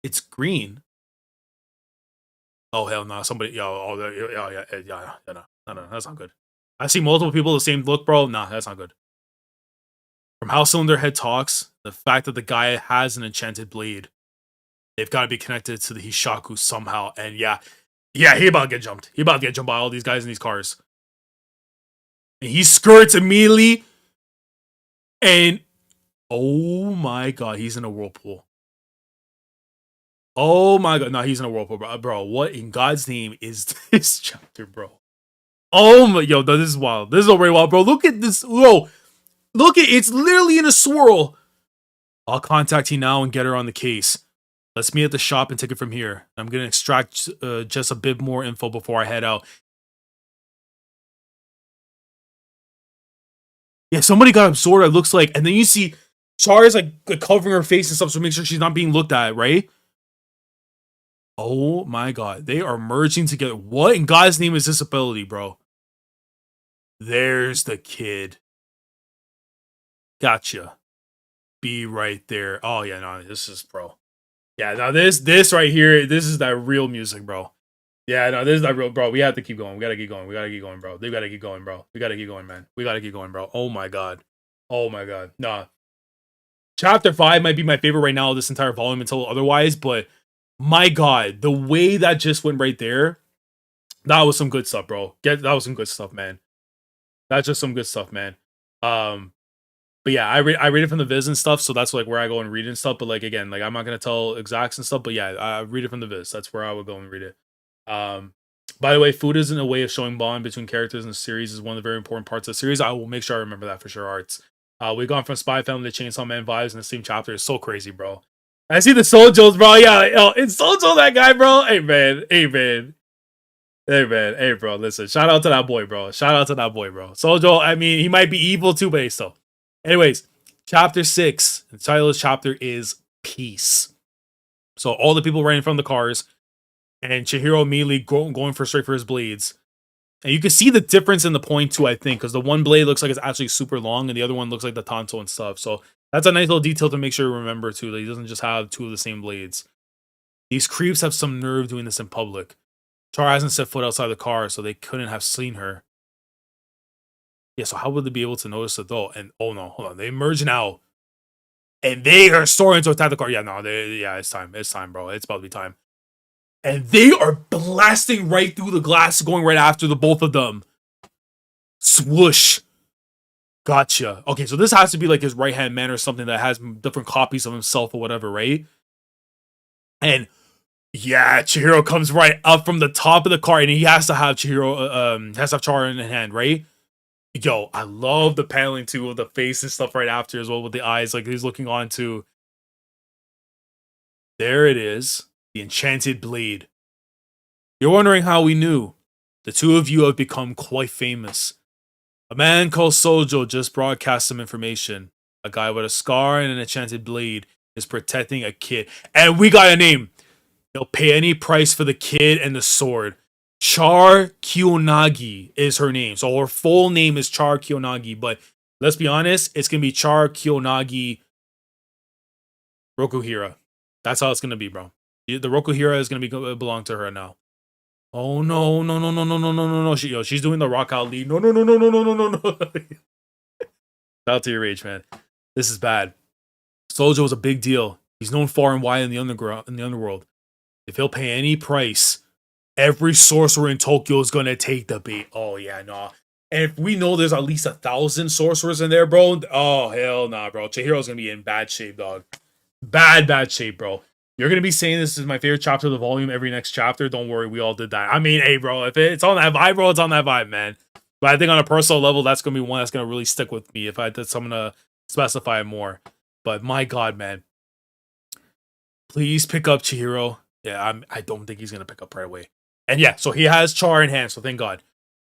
It's green. Oh, hell no. Somebody, no, that's not good. I see multiple people the same look, bro. Nah, that's not good. From how Cylinder Head talks, the fact that the guy has an enchanted blade, They've got to be connected to the Hishaku somehow. And yeah, he about to get jumped. He about to get jumped by all these guys in these cars. And he skirts immediately. And oh my god, he's in a whirlpool. Oh my god, no, he's in a whirlpool, bro. What in God's name is this chapter, bro? Oh my, yo, this is wild. This is already wild, bro. Look at this, bro. Look at it's literally in a swirl. I'll contact you now and get her on the case. Let's meet at the shop and take it from here. I'm gonna extract just a bit more info before I head out. Yeah, somebody got absorbed, it looks like, and then you see Char is like covering her face and stuff to make sure she's not being looked at, right? Oh my god, they are merging together. What in God's name is this ability, bro? There's the kid. Gotcha. Be right there. Oh yeah, no, this is bro. Yeah, now this right here, this is that real music, bro. Yeah, no, this is that real, bro. We have to keep going. We gotta keep going. We gotta keep going, bro. They gotta keep going, bro. We gotta keep going, man. We gotta keep going, bro. Oh my god. Oh my god. Nah. Chapter 5 might be my favorite right now of this entire volume until otherwise, but my god, the way that just went right there, that was some good stuff, bro. That was some good stuff, man. That's just some good stuff, man. But yeah, I read it from the Viz and stuff, so that's like where I go and read it and stuff. But like again, like I'm not gonna tell exacts and stuff, but yeah, I read it from the Viz. That's where I would go and read it. By the way, food isn't a way of showing bond between characters in the series is one of the very important parts of the series. I will make sure I remember that for sure, Arts. We've gone from Spy Family to Chainsaw Man vibes in the same chapter. It's so crazy, bro. I see the Sojo's, bro. Yeah, yo, it's Sojo, that guy, bro. Hey, man. Hey, man. Hey, man. Hey, bro. Listen, shout out to that boy, bro. Shout out to that boy, bro. Sojo, I mean, he might be evil too, but he's still. Anyways, chapter 6. The title of the chapter is Peace. So all the people running from the cars, and Chihiro immediately going straight for his blades. And you can see the difference in the point too, I think, because the one blade looks like it's actually super long, and the other one looks like the Tanto and stuff. So that's a nice little detail to make sure you remember too, that he doesn't just have two of the same blades. These creeps have some nerve doing this in public. Char hasn't set foot outside the car, so they couldn't have seen her. Yeah, so how would they be able to notice it though? And oh no, hold on, they emerge now. And they are soaring to attack the car. Yeah, no, it's time. It's time, bro. It's about to be time. And they are blasting right through the glass, going right after the both of them. Swoosh. Gotcha. Okay, so this has to be like his right-hand man or something that has different copies of himself or whatever, right? And yeah, Chihiro comes right up from the top of the car, and he has to have Char in hand, right? Yo, I love the paneling too of the face and stuff right after as well with the eyes, like he's looking on to. There it is. The enchanted blade. You're wondering how we knew. The two of you have become quite famous. A man called Sojo just broadcast some information. A guy with a scar and an enchanted blade is protecting a kid. And we got a name. He'll pay any price for the kid and the sword. Char Kiyonagi is her name. So her full name is Char Kiyonagi, but let's be honest, it's going to be Char Kiyonagi Rokuhira. That's how it's going to be, bro. The Rokuhira is going to belong to her now. Oh no, no, no, no, no, no, no, no, no. She's doing the rock out lead. No, no, no, no, no, no, no, no, no. Shout out to your rage, man. This is bad. Sojo is a big deal. He's known far and wide in the underworld. If he'll pay any price, every sorcerer in Tokyo is gonna take the bait. Oh yeah, nah. And if we know there's at least 1,000 sorcerers in there, bro. Oh hell nah, bro. Chihiro's gonna be in bad shape, dog. Bad shape, bro. You're gonna be saying this is my favorite chapter of the volume every next chapter. Don't worry, we all did that. I mean, hey, bro, if it's on that vibe, bro, it's on that vibe, man. But I think on a personal level, that's gonna be one that's gonna really stick with me if I did something to specify more. But my God, man, please pick up Chihiro. Yeah, I don't think he's gonna pick up right away. And yeah, so he has Char in hand. So thank God.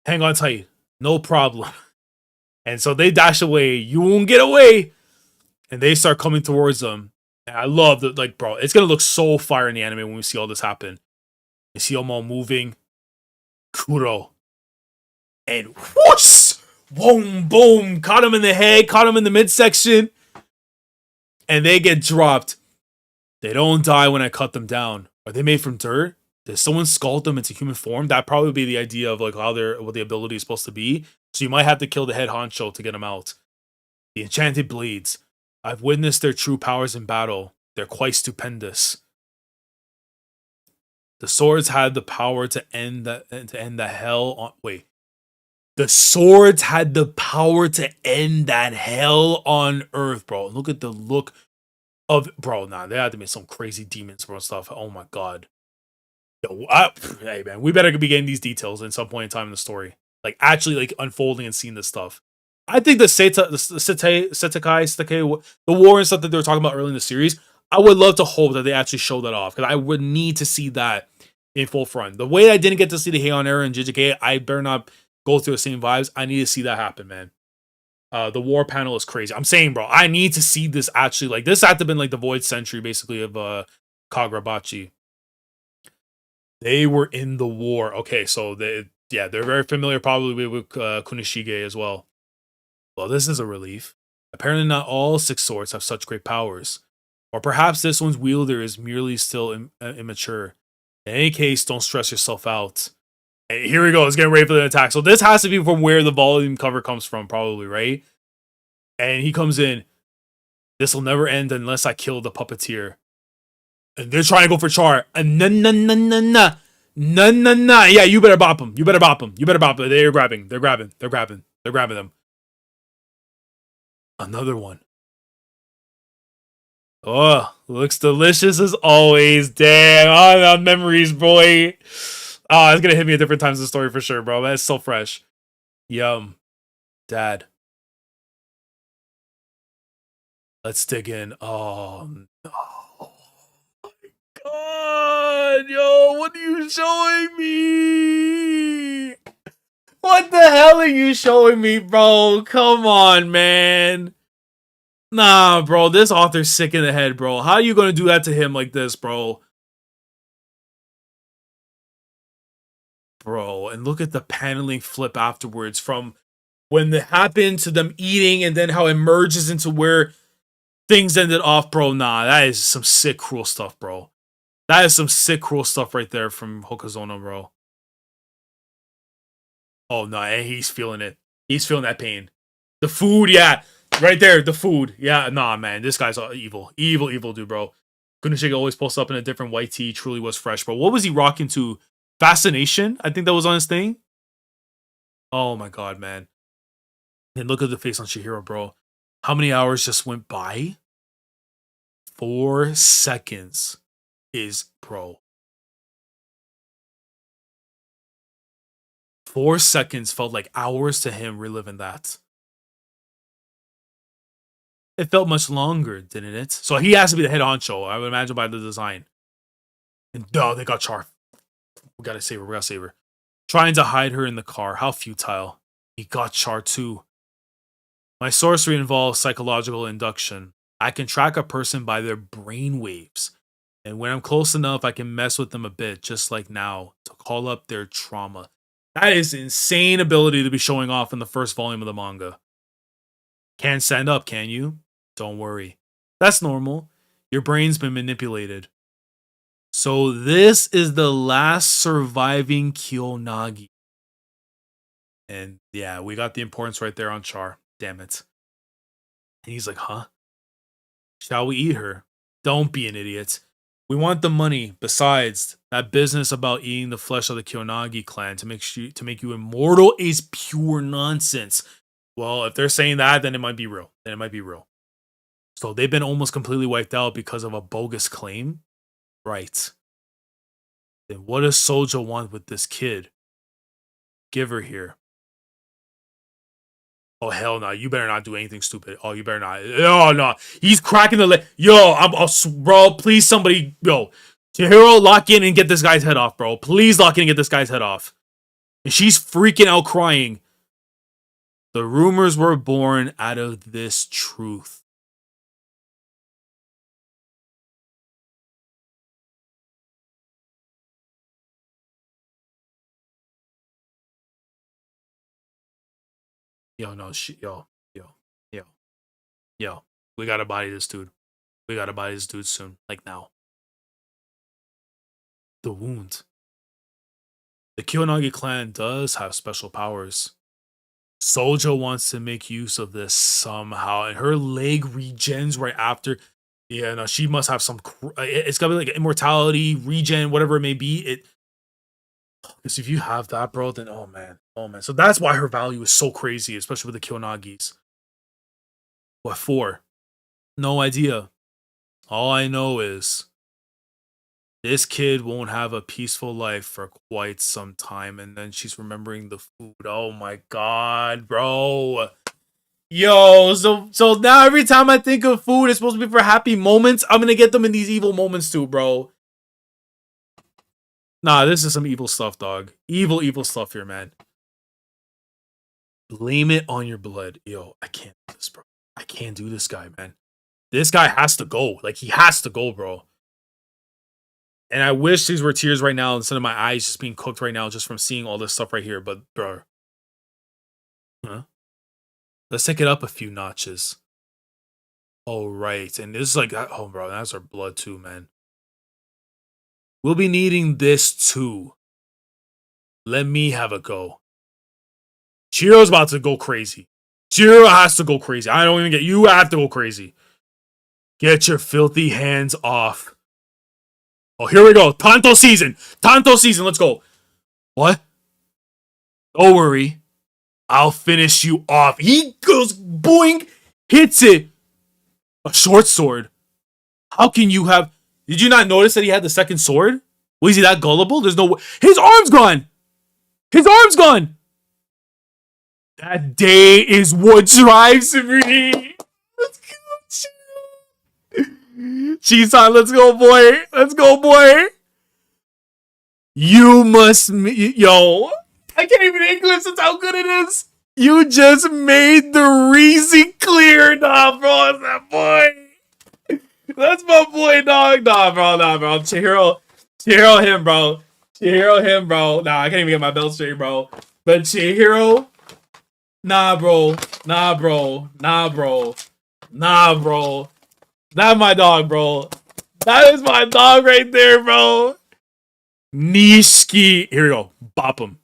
Hang on tight, no problem. And so they dash away. You won't get away. And they start coming towards them. I love that, like, bro, it's gonna look so fire in the anime when we see all this happen. You see them all moving. Kuro. And whoosh! Boom, boom. Caught him in the head, caught him in the midsection. And they get dropped. They don't die when I cut them down. Are they made from dirt? Did someone sculpt them into human form? That'd probably be the idea of like what the ability is supposed to be. So you might have to kill the head honcho to get them out. The enchanted blades. I've witnessed their true powers in battle. They're quite stupendous. The swords had the power to end the hell on. Wait, the swords had the power to end that hell on Earth, bro. Look at the look of bro. Nah, they had to be some crazy demons, bro. Stuff. Oh my god. Yo, hey man, we better be getting these details at some point in time in the story, like actually like unfolding and seeing this stuff. I think the Setekai, the war and stuff that they were talking about early in the series, I would love to hope that they actually show that off because I would need to see that in full front. The way I didn't get to see the Heian era and JJK, I better not go through the same vibes. I need to see that happen, man. The war panel is crazy. I'm saying, bro, I need to see this actually. Like this had to have been like the Void Century, basically, of Kagurabachi. They were in the war. Okay, so they're very familiar probably with Kunishige as well. Well, this is a relief. Apparently not all 6 swords have such great powers. Or perhaps this one's wielder is merely still immature. In any case, don't stress yourself out. And here we go, it's getting ready for the attack. So this has to be from where the volume cover comes from, probably, right? And he comes in. This will never end unless I kill the puppeteer. And they're trying to go for Char. And nah. Yeah, you better bop him. You better bop him. They're grabbing. They're grabbing them. Another one. Oh, looks delicious as always. Damn. Oh, memories, boy. Oh, it's gonna hit me at different times in the story for sure, bro. That's so fresh. Yum. Dad. Let's dig in. Oh, no. God, yo, what are you showing me? What the hell are you showing me, bro? Come on, man. Nah, bro, this author's sick in the head, bro. How are you gonna do that to him like this, bro? Bro, and look at the paneling flip afterwards from when it happened to them eating and then how it merges into where things ended off, bro. Nah, that is some sick, cruel stuff, bro. That is some sick, cruel stuff right there from Hokazono, bro. Oh, no, and he's feeling it. He's feeling that pain. The food, yeah. Right there, the food. Yeah, nah, man. This guy's evil. Evil dude, bro. Kunishige always posts up in a different white tee. Truly was fresh, bro. What was he rocking to? Fascination? I think that was on his thing. Oh, my God, man. And look at the face on Chihiro, bro. How many hours just went by? 4 seconds is, bro. 4 seconds felt like hours to him reliving that. It felt much longer, didn't it? So he has to be the head honcho, I would imagine, by the design. And they got Char. We gotta save her. Trying to hide her in the car. How futile. He got Char too. My sorcery involves psychological induction. I can track a person by their brain waves. And when I'm close enough, I can mess with them a bit, just like now, to call up their trauma. That is insane ability to be showing off in the first volume of the manga. Can't stand up, can you? Don't worry. That's normal. Your brain's been manipulated. So this is the last surviving Kyonagi. And yeah, we got the importance right there on Char. Damn it. And he's like, huh? Shall we eat her? Don't be an idiot. We want the money. Besides, that business about eating the flesh of the Kyonagi clan to make you immortal is pure nonsense. Well, if they're saying that, then it might be real. So they've been almost completely wiped out because of a bogus claim? Right. Then what does Soja want with this kid? Give her here. Oh, hell no. You better not do anything stupid. Oh, you better not. Oh, no. He's cracking the leg. Yo, bro, please somebody, yo. Chihiro, lock in and get this guy's head off, bro. Please lock in and get this guy's head off. And she's freaking out crying. The rumors were born out of this truth. Yo, no, yo. We gotta body this dude. We gotta body this dude soon. Like now. The wound. The Kyonagi clan does have special powers. Soja wants to make use of this somehow, and her leg regens right after. Yeah, no, she must have some. It's gotta be like immortality, regen, whatever it may be. Because if you have that, bro, then oh man. So that's why her value is so crazy, especially with the Kyonagis. What for? No idea. All I know is this kid won't have a peaceful life for quite some time, and then she's remembering the food. Oh my god, bro. Yo, so now every time I think of food, it's supposed to be for happy moments. I'm gonna get them in these evil moments too, bro. Nah, this is some evil stuff, dog. Evil stuff here, man. Blame it on your blood. Yo, I can't do this, bro. I can't do this guy, man. This guy has to go. Like, he has to go, bro. And I wish these were tears right now instead of my eyes just being cooked right now just from seeing all this stuff right here. But, bro. Huh? Let's take it up a few notches. Oh, right. And this is like, oh, bro, that's our blood too, man. We'll be needing this too. Let me have a go. Chihiro's about to go crazy. Chihiro has to go crazy. I don't even get you. Have to go crazy. Get your filthy hands off. Oh, here we go. Tanto season. Tanto season. Let's go. What? Don't worry. I'll finish you off. He goes boing, hits it. A short sword. How can you have... Did you not notice that he had the second sword? Was he that gullible? There's no... His arm's gone. His arm's gone. That day is what drives me. Let's go. Chisan, let's go, boy. Let's go, boy. You must... Yo. I can't even English. That's how good it is. You just made the reason clear. Nah, bro. That's that boy. That's my boy, dog. Nah, bro. Chihiro him, bro. Chihiro him, bro. Nah, I can't even get my belt straight, bro. But Chihiro... Nah, bro. That's my dog, bro. That is my dog right there, bro. Nishiki. Here we go. Bop him.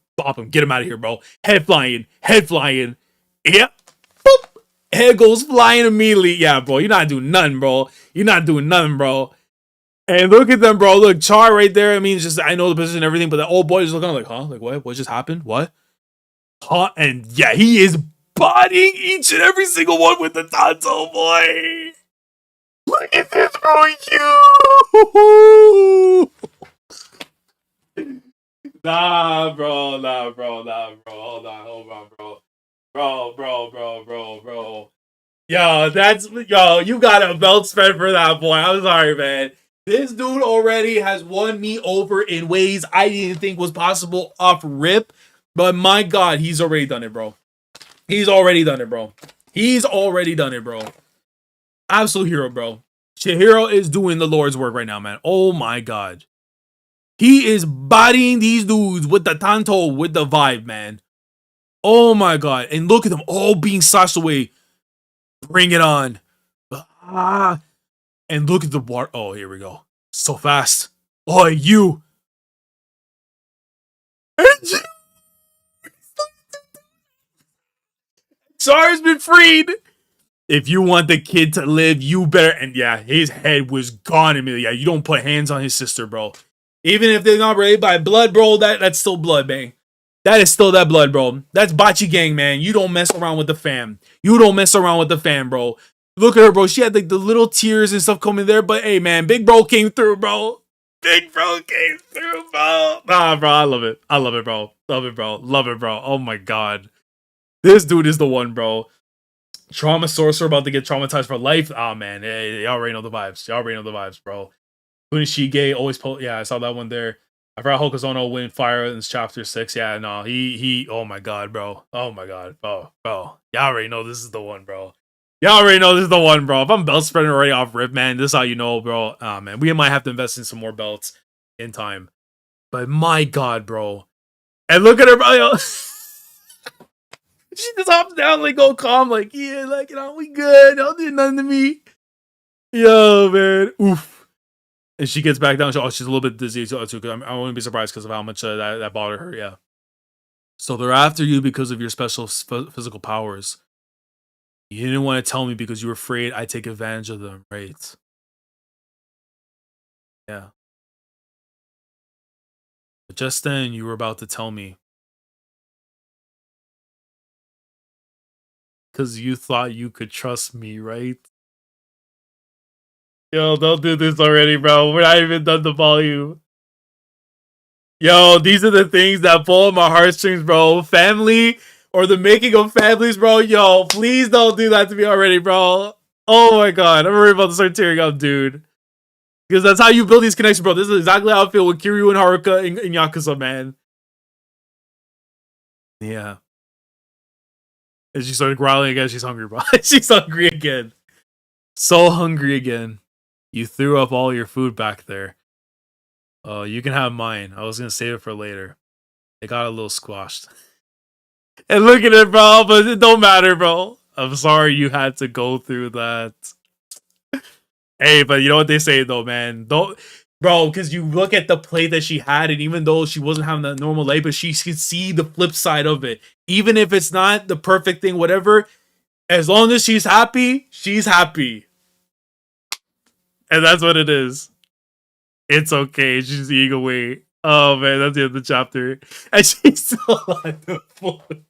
Get him out of here, bro. Head flying. Yep. Boop. Head goes flying immediately. Yeah, bro. You're not doing nothing, bro. And look at them, bro. Look, Char right there. I mean, just I know the position and everything, but the old boy is looking like, huh? Like, what? What just happened? What? Huh? And yeah, he is bodying each and every single one with the Tanto, boy. Look at this, bro. You. Nah, bro. Hold on, bro. Bro. Yo, you got a belt spread for that, boy. I'm sorry, man. This dude already has won me over in ways I didn't think was possible off rip. But my God, he's already done it, bro. Absolute hero, bro. Chihiro is doing the Lord's work right now, man. Oh my God. He is bodying these dudes with the Tanto, with the vibe, man. Oh my God. And look at them all being slashed away. Bring it on. And look at the water. Oh, here we go. So fast. Oh, you. Sar's been freed. If you want the kid to live, you better. And yeah, his head was gone immediately. Yeah, you don't put hands on his sister, bro. Even if they're not related by blood, bro, that's still blood, man. That is still that blood, bro. That's Bachi gang, man. You don't mess around with the fam. Bro. Look at her, bro. She had like the little tears and stuff coming there. But hey, man, big bro came through, bro. Nah, bro, I love it, bro. Love it, bro. Oh my God. This dude is the one, bro. Trauma sorcerer about to get traumatized for life. Ah, man. Hey, y'all already know the vibes. Bro. Kunishige always yeah, I saw that one there. I forgot Hokazono win fire in chapter 6. Yeah, no, he oh my God, bro. Bro. Y'all already know this is the one, bro. If I'm belt spreading already off rip, man, this is how you know, bro. Ah, man, we might have to invest in some more belts in time. But my God, bro. And look at her, bro. She just hops down, like, go calm, like, yeah, like, you know, we good. Don't do nothing to me. Yo, man. Oof. And she gets back down. She's a little bit dizzy, too, because I wouldn't be surprised because of how much that bothered her, yeah. So they're after you because of your special physical powers. You didn't want to tell me because you were afraid I'd take advantage of them, right? Yeah. But just then, you were about to tell me. Because you thought you could trust me, right? Yo, don't do this already, bro. We're not even done the volume. Yo, these are the things that pull at my heartstrings, bro. Family or the making of families, bro. Yo, please don't do that to me already, bro. Oh my god, I'm worried about to start tearing up, dude. Because that's how you build these connections, bro. This is exactly how I feel with Kiryu and Haruka in Yakuza, man. Yeah. And she started growling again. She's hungry, bro. She's hungry again. So hungry again. You threw up all your food back there. Oh, you can have mine. I was gonna save it for later. It got a little squashed. And look at it, bro. But it don't matter, bro. I'm sorry you had to go through that. Hey, but you know what they say though, man. Don't, bro, because you look at the play that she had, and even though she wasn't having that normal life, but she could see the flip side of it. Even if it's not the perfect thing, whatever, as long as she's happy, she's happy. And that's what it is. It's okay. She's eating away. Oh man, that's the end of the chapter. And she's still on the phone.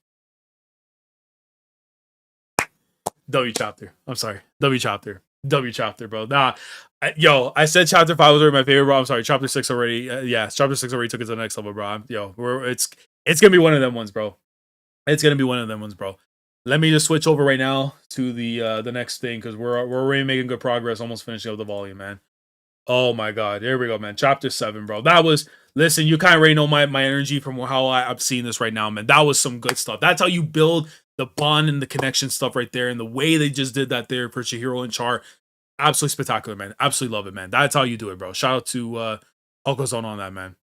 W chapter. I'm sorry. W chapter. W chapter, bro. Nah, I said chapter 5 was already my favorite, bro. I'm sorry. Chapter 6 already. Yeah, chapter 6 already took it to the next level, bro. It's gonna be one of them ones, bro. It's gonna be one of them ones, bro. Let me just switch over right now to the next thing because we're already making good progress, almost finishing up the volume, man. Oh my god, there we go, man. Chapter 7, bro. That was, listen, you kind of already know my energy from how I'm seeing this right now, man. That was some good stuff. That's how you build the bond and the connection stuff right there. And the way they just did that there for Chihiro and Char, absolutely spectacular, man. Absolutely love it, man. That's how you do it, bro. Shout out to Hokazono on that, man.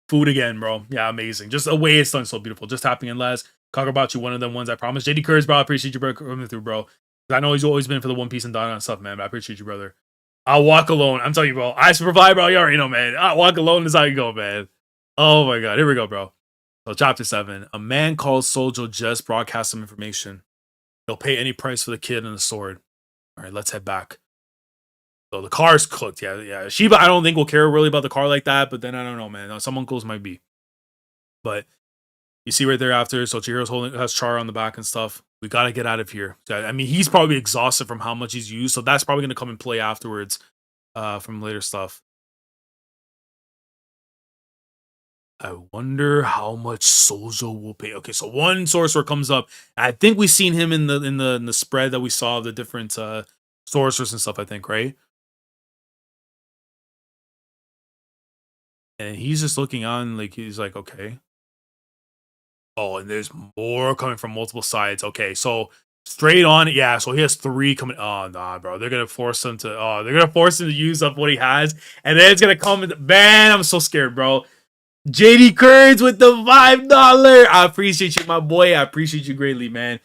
Food again, bro. Yeah, amazing. Just the way it's done, so beautiful. Just tapping in last. Kagurabachi, one of them ones, I promise. JD Kurz, bro. I appreciate you, bro, coming through, bro. I know he's always been for the One Piece and Donna and stuff, man. But I appreciate you, brother. I'll walk alone. I'm telling you, bro. I provide, bro. You already know, man. I'll walk alone is how you go, man. Oh my god. Here we go, bro. So chapter 7. A man called Sojo just broadcast some information. He'll pay any price for the kid and the sword. All right, let's head back. So the car's cooked. Yeah. Shiba, I don't think will care really about the car like that, but then I don't know, man. Some uncles might be. But you see right there after, so Chihiro's has Char on the back and stuff. We gotta get out of here. I mean, he's probably exhausted from how much he's used, so that's probably gonna come and play afterwards, from later stuff. I wonder how much Sojo will pay. Okay, so one sorcerer comes up. I think we've seen him in the spread that we saw of the different sorcerers and stuff. I think, right? And he's just looking on, like he's like, okay. Oh, and there's more coming from multiple sides. Okay, so straight on, yeah. So he has 3 coming. Oh nah, bro. They're gonna force him to. Oh, they're gonna force him to use up what he has, and then it's gonna come. Man, I'm so scared, bro. JD Kurds with the $5. I appreciate you, my boy. I appreciate you greatly, man.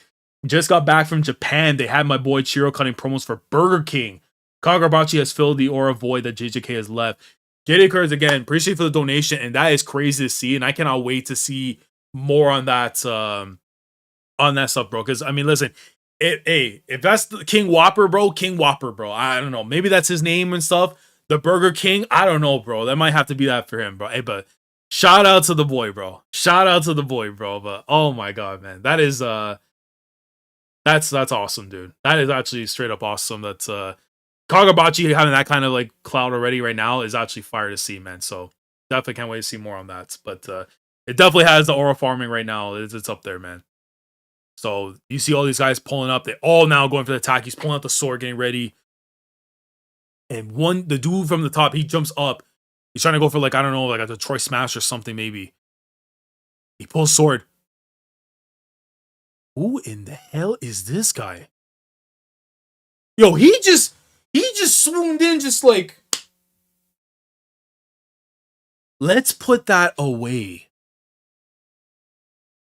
Just got back from Japan. They had my boy Chiro cutting promos for Burger King. Kagurabachi has filled the aura void that JJK has left. JD Kurds again. Appreciate you for the donation, and that is crazy to see. And I cannot wait to see more on that stuff, bro. Because I mean, listen, if that's the King Whopper, bro, King Whopper, bro. I don't know. Maybe that's his name and stuff. The Burger King. I don't know, bro. That might have to be that for him, bro. Hey, but shout out to the boy, bro. Shout out to the boy, bro. But oh my god, man, that is that's awesome, dude. That is actually straight up awesome. That's Kagurabachi having that kind of like cloud already right now is actually fire to see, man. So definitely can't wait to see more on that. But it definitely has the aura farming right now. It's up there, man. So you see all these guys pulling up. They all now going for the attack. He's pulling out the sword, getting ready. And the dude from the top, he jumps up. He's trying to go for like, I don't know, like a Detroit Smash or something maybe. He pulls sword. Who in the hell is this guy? Yo, he just swooned in just like, let's put that away.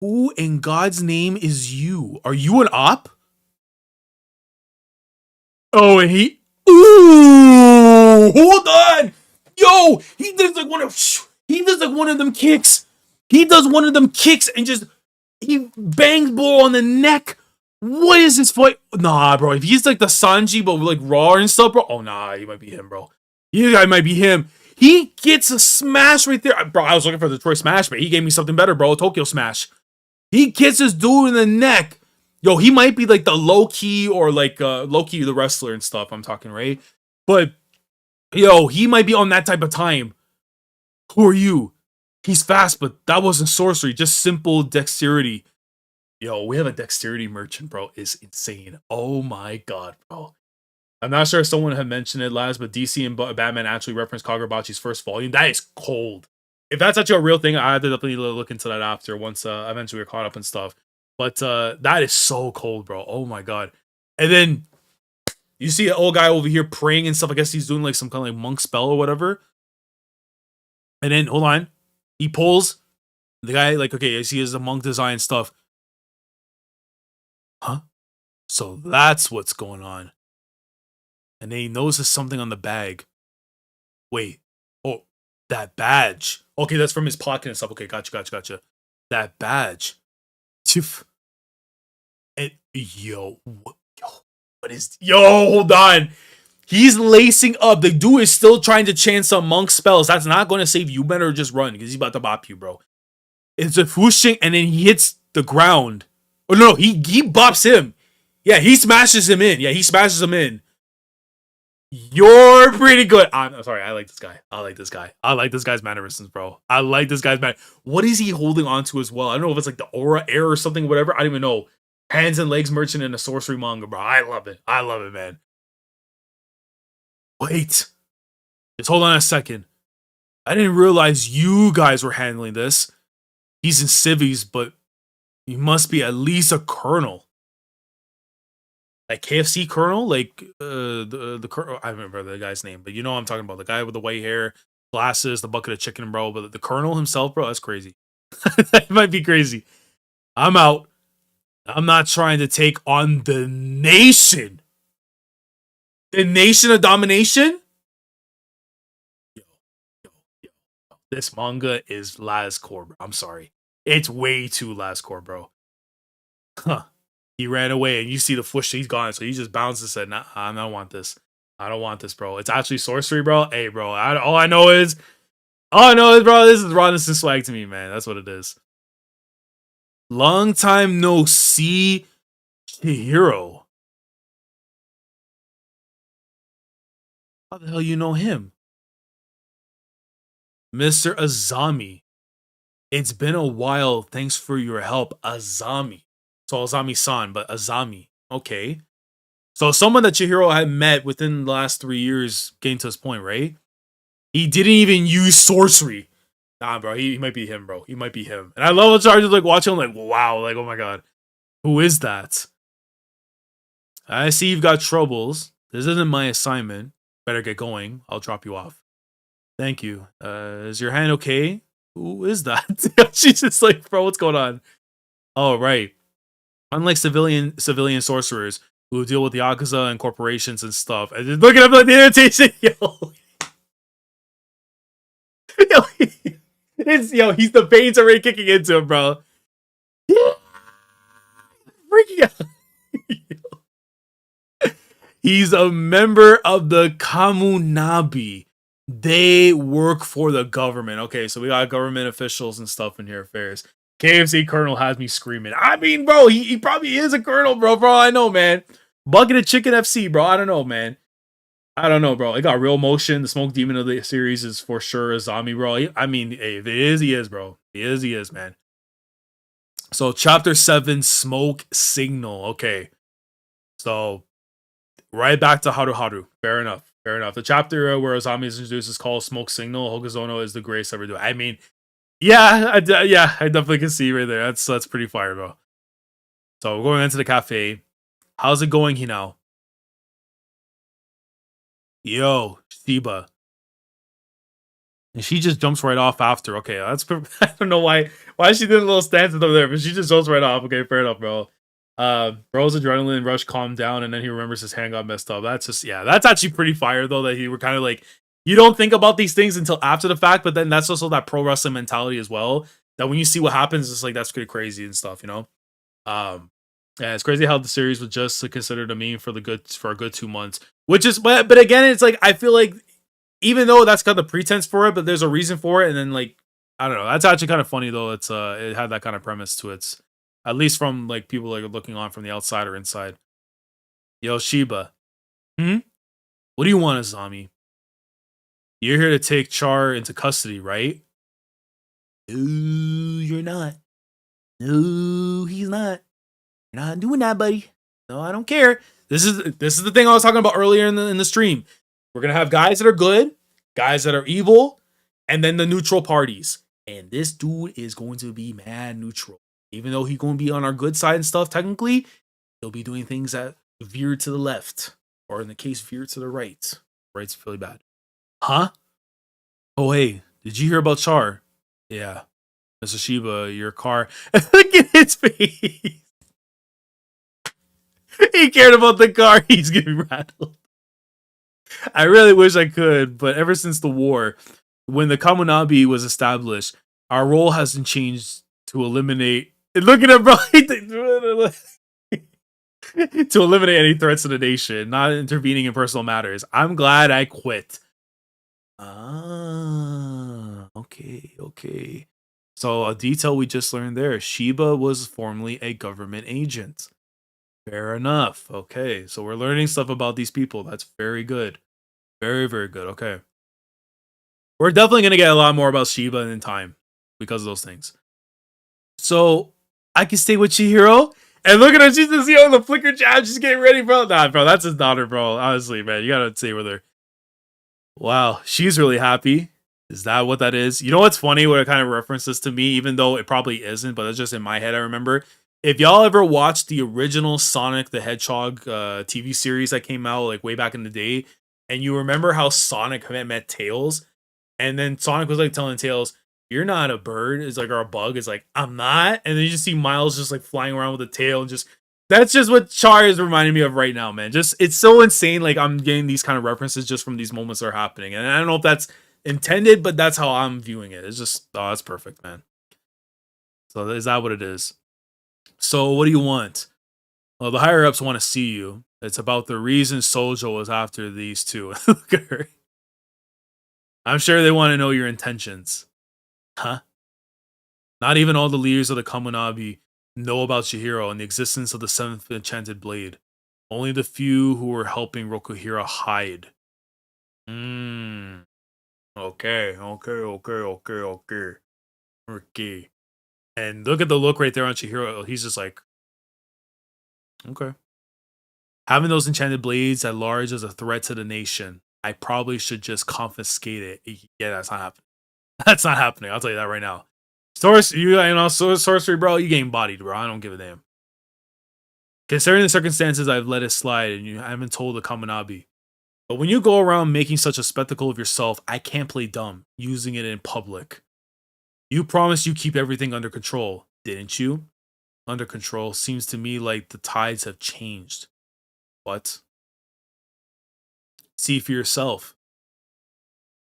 Who in God's name is you? Are you an op? Oh, and ooh, hold on. Yo, he does like one of them kicks. He does one of them kicks and just he bangs Bull on the neck. What is this fight? Nah, bro. If he's like the Sanji, but like raw and stuff, bro. Oh nah, he might be him, bro. You guy might be him. He gets a smash right there. Bro, I was looking for the Detroit Smash, but he gave me something better, bro. Tokyo Smash. He gets this dude in the neck. Yo, he might be like the low-key or like low-key the wrestler and stuff I'm talking, right? But, yo, he might be on that type of time. Who are you? He's fast, but that wasn't sorcery. Just simple dexterity. Yo, we have a dexterity merchant, bro. It's insane. Oh my god, bro. I'm not sure if someone had mentioned it last, but DC and Batman actually referenced Kagurabachi's first volume. That is cold. If that's actually a real thing, I have to definitely look into that after once eventually we're caught up and stuff. But that is so cold, bro. Oh my god. And then you see an old guy over here praying and stuff. I guess he's doing like some kind of like monk spell or whatever. And then hold on, he pulls the guy like, okay, I see his monk design stuff. Huh? So that's what's going on. And then he notices something on the bag. Wait. Oh, that badge. Okay, that's from his pocket and stuff. Okay, gotcha. That badge. And yo, what is... Yo, hold on. He's lacing up. The dude is still trying to chant some monk spells. That's not going to save you. You better just run because he's about to bop you, bro. It's a whooshing and then he hits the ground. Oh, no, he bops him. Yeah, he smashes him in. You're pretty good. I'm sorry. I like this guy. I like this guy's mannerisms, bro. What is he holding on to as well? I don't know if it's like the aura air or something, whatever. I don't even know. Hands and legs merchant in a sorcery manga, bro. I love it, man. Wait. Just hold on a second. I didn't realize you guys were handling this. He's in civvies, but he must be at least a colonel. Like KFC colonel, like the colonel. I don't remember the guy's name, but you know what I'm talking about. The guy with the white hair, glasses, the bucket of chicken, bro. But the colonel himself, bro, that's crazy. That might be crazy. I'm out. I'm not trying to take on the nation. The nation of domination? Yo. This manga is last core, bro. I'm sorry. It's way too last core, bro. Huh. He ran away and you see the foosh, he's gone. So he just bounced and said, nah, I don't want this. I don't want this, bro. It's actually sorcery, bro. Hey, bro. All I know is, bro, this is rawness and swag to me, man. That's what it is. Long time no see, Chihiro. How the hell you know him? Mr. Azami. It's been a while. Thanks for your help, Azami. So Azami-san, but Azami. Okay. So someone that Chihiro had met within the last 3 years getting to this point, right? He didn't even use sorcery. Nah, bro. He might be him, bro. He might be him. And I love the charges like watching him like, wow, like, oh my god. Who is that? I see you've got troubles. This isn't my assignment. Better get going. I'll drop you off. Thank you. Is your hand okay? Who is that? She's just like, bro, what's going on? Oh, right. Unlike civilian sorcerers who deal with the Yakuza and corporations and stuff. And just looking up like the invitation. He's the veins already kicking into him, bro. Yeah. Freaking out. He's a member of the Kamunabi. They work for the government. Okay, so we got government officials and stuff in here, affairs. KFC Colonel has me screaming. I mean, bro, he probably is a colonel, bro. For all I know, man. Bucket of Chicken FC, bro. I don't know, man. I don't know, bro. It got real motion. The smoke demon of the series is for sure a zombie, bro. I mean, hey, if it is, he is, bro. He is, man. So, chapter 7, Smoke Signal. Okay. So, right back to Haru. Fair enough. The chapter where a zombie is introduced is called Smoke Signal. Hokazono is the greatest ever do. I mean, yeah, I definitely can see right there. That's pretty fire, bro. So, we're going into the cafe. How's it going, Hinao? Yo, Shiba. And she just jumps right off after. Okay, that's I don't know why she did a little stance over there, but she just jumps right off. Okay, fair enough, bro. Bro's adrenaline rush calmed down, and then he remembers his hand got messed up. That's just, yeah, that's actually pretty fire though. That he were kind of like, you don't think about these things until after the fact, but then that's also that pro wrestling mentality as well. That when you see what happens, it's like that's pretty crazy and stuff, you know. Yeah, it's crazy how the series was just considered a meme for a good 2 months, which is, but again, it's like I feel like even though that's got the pretense for it, but there's a reason for it, and then like I don't know. That's actually kind of funny though. It's it had that kind of premise to it, at least from like people like looking on from the outside or inside. Yo, Shiba. Hmm. What do you want, Azami? You're here to take Char into custody, right? No, you're not. No, he's not. You're not doing that, buddy. No, I don't care. This is the thing I was talking about earlier in the stream. We're gonna have guys that are good, guys that are evil, and then the neutral parties. And this dude is going to be mad neutral. Even though he's going to be on our good side and stuff, technically, he'll be doing things that veer to the left. Or in the case, veer to the right. Right's really bad. Huh? Oh, hey, did you hear about Char? Yeah. Mr. Shiba, your car. Look at his face. He cared about the car. He's getting rattled. I really wish I could, but ever since the war, when the Kamunabi was established, our role hasn't changed to eliminate. Look at him, bro. To eliminate any threats to the nation, not intervening in personal matters. I'm glad I quit. Ah, okay. So a detail we just learned there: Shiba was formerly a government agent. Fair enough. Okay, so we're learning stuff about these people. That's very good. Very, very good. Okay. We're definitely going to get a lot more about Shiba in time because of those things. So, I can stay with Chihiro. And look at her. She's just, the flicker jab. She's getting ready, bro. Nah, bro. That's his daughter, bro. Honestly, man. You got to stay with her. Wow. She's really happy. Is that what that is? You know what's funny? What it kind of references to me, even though it probably isn't, but it's just in my head, I remember. If y'all ever watched the original Sonic the Hedgehog TV series that came out like way back in the day, and you remember how Sonic met Tails, and then Sonic was like telling Tails, "You're not a bird," it's like, or a bug. It's like, "I'm not," and then you just see Miles just like flying around with a tail, and just that's just what Char is reminding me of right now, man. Just it's so insane. Like I'm getting these kind of references just from these moments that are happening, and I don't know if that's intended, but that's how I'm viewing it. It's just, oh, that's perfect, man. So is that what it is? So what do you want? Well, the higher ups want to see you. It's about the reason Sojo was after these two. Look at her. I'm sure they want to know your intentions. Huh? Not even all the leaders of the Kamunabi know about Chihiro and the existence of the seventh enchanted blade. Only the few who were helping Rokuhira hide. Okay. And look at the look right there on Chihiro. He's just like, okay. Having those enchanted blades at large is a threat to the nation. I probably should just confiscate it. Yeah, that's not happening. That's not happening. I'll tell you that right now. Sorcery, bro, you getting bodied, bro. I don't give a damn. Considering the circumstances, I've let it slide, and I haven't told the Kamunabi. But when you go around making such a spectacle of yourself, I can't play dumb, using it in public. You promised you keep everything under control, didn't you? Under control seems to me like the tides have changed. What? See for yourself.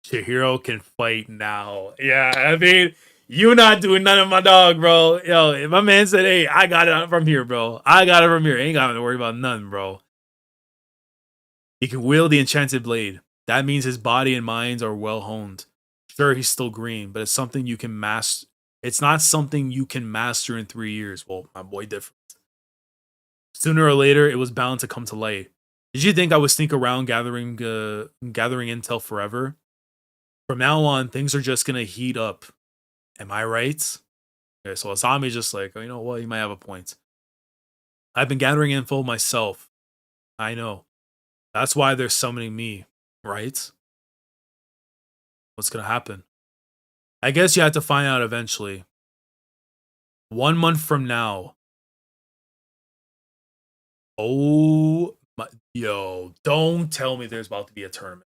Chihiro can fight now. Yeah, I mean, you not doing none of my dog, bro. Yo, if my man said, hey, I got it from here, bro. I got it from here. Ain't got to worry about nothing, bro. He can wield the enchanted blade. That means his body and minds are well honed. Sure, he's still green, but it's something you can master. It's not something you can master in 3 years. Well, my boy different. Sooner or later, it was bound to come to light. Did you think I would sneak around gathering intel forever? From now on, things are just gonna heat up. Am I right? Okay, so Asami's just like, oh, you know what? You might have a point. I've been gathering info myself. I know. That's why they're summoning me, right? What's gonna happen? I guess you have to find out eventually. 1 month from now. Oh my, yo, don't tell me there's about to be a tournament.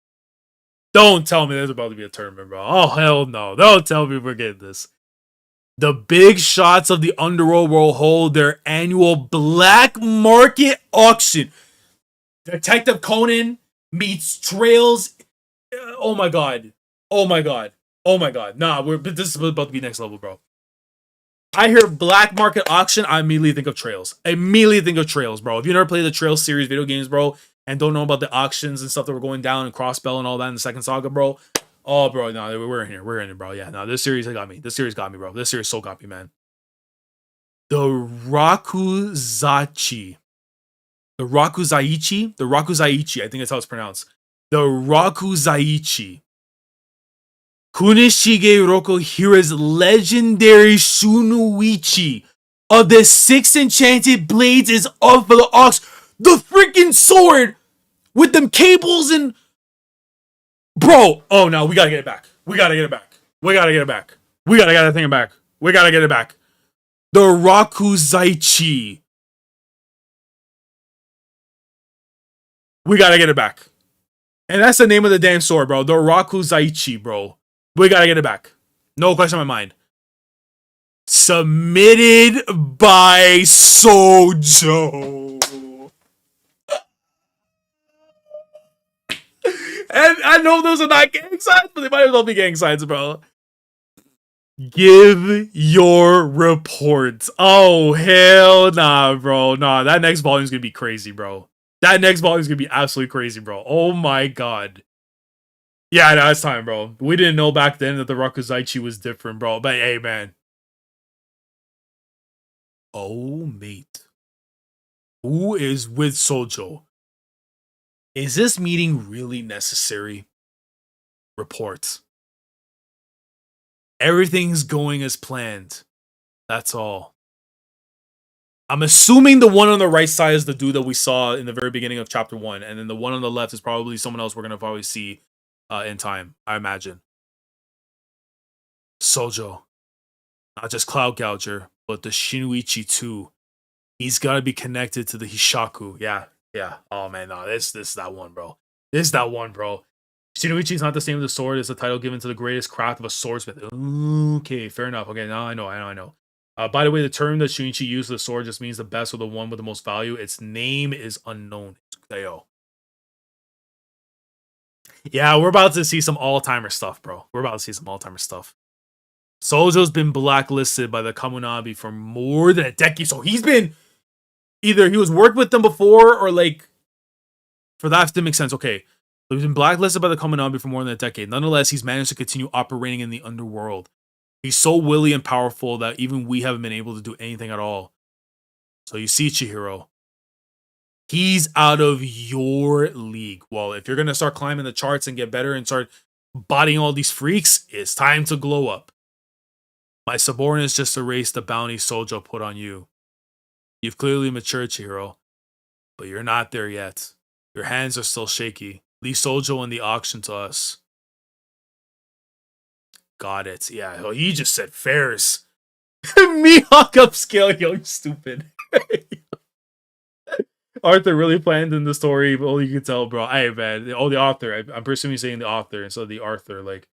Don't tell me there's about to be a tournament, bro. Oh, hell no. Don't tell me we're getting this. The big shots of the underworld will hold their annual black market auction. Detective Conan meets Trails. Oh my god. Nah, this is about to be next level, bro. I hear black market auction, I immediately think of Trails. Bro. If you never played the Trails series video games, bro, and don't know about the auctions and stuff that were going down and Crossbell and all that in the second saga, bro. Oh, bro, no, we're in here. We're in it, bro. Yeah, no, this series got me. This series got me, bro. This series so got me, man. The Rakuzachi. The Rakuzaichi? The Rakuzaichi, I think that's how it's pronounced. The Rakuzaichi. Kunishige Rokuhira's legendary Shunuichi of the 6 enchanted blades is up for the ox. The freaking sword with them cables and... Bro! Oh, no, we gotta get it back. We gotta get it back. We gotta get it back. We gotta get that thing back. We gotta get it back. The Rakuzaichi. We gotta get it back. And that's the name of the damn sword, bro. The Rakuzaichi, bro. We gotta get it back. No question in my mind. Submitted by Sojo. And I know those are not gang signs, but they might as well be gang signs, bro. Give your reports. Oh, hell nah, bro. Nah, that next volume's gonna be crazy, bro. That next volume's gonna be absolutely crazy, bro. Oh my god. Yeah, no, it's time, bro. We didn't know back then that the Rakuzaichi was different, bro. But hey, man. Oh, mate. Who is with Sojo? Is this meeting really necessary? Reports. Everything's going as planned. That's all. I'm assuming the one on the right side is the dude that we saw in the very beginning of chapter 1. And then the one on the left is probably someone else we're going to probably see in time, I imagine. Sojo. Not just Cloud Gouger, but the Shinuichi too. He's got to be connected to the Hishaku. Yeah. Oh, man, no, this is that one, bro. This is that one, bro. Shinuichi is not the name of the sword. It's the title given to the greatest craft of a swordsmith. Okay, fair enough. Okay, now I know. By the way, the term that Shunichi used for the sword just means the best or the one with the most value. Its name is unknown. It's Kuteo. Yeah, we're about to see some all-timer stuff, bro. We're about to see some all-timer stuff. Sojo's been blacklisted by the Kamunabi for more than a decade. So he's been... Either he was worked with them before or like... For that to make sense, okay. So he's been blacklisted by the Kamunabi for more than a decade. Nonetheless, he's managed to continue operating in the underworld. He's so willy and powerful that even we haven't been able to do anything at all. So you see, Chihiro, he's out of your league. Well, if you're going to start climbing the charts and get better and start bodying all these freaks, it's time to glow up. My subordinates just erased the bounty Sojo put on you. You've clearly matured, Chihiro, but you're not there yet. Your hands are still shaky. Leave Sojo and the auction to us. Got it. Yeah, oh, he just said fairs. Mihawk upscale, yo, you stupid. Arthur really planned in the story, but all you can tell, bro. Hey, man. Oh, the author. I'm presuming saying the author instead of the Arthur. Like,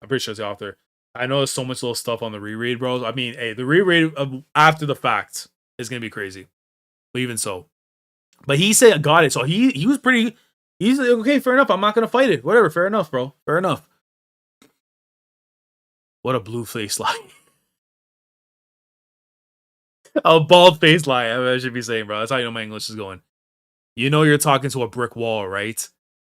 I'm pretty sure it's the author. I know there's so much little stuff on the reread, bro. I mean, hey, the reread after the fact is going to be crazy. But even so. But he said, I got it. So he was pretty... He's like, okay, fair enough. I'm not going to fight it. Whatever, fair enough, bro. Fair enough. What a blue face lie. A bald face lie, I should be saying, bro. That's how you know my English is going. You know you're talking to a brick wall, right?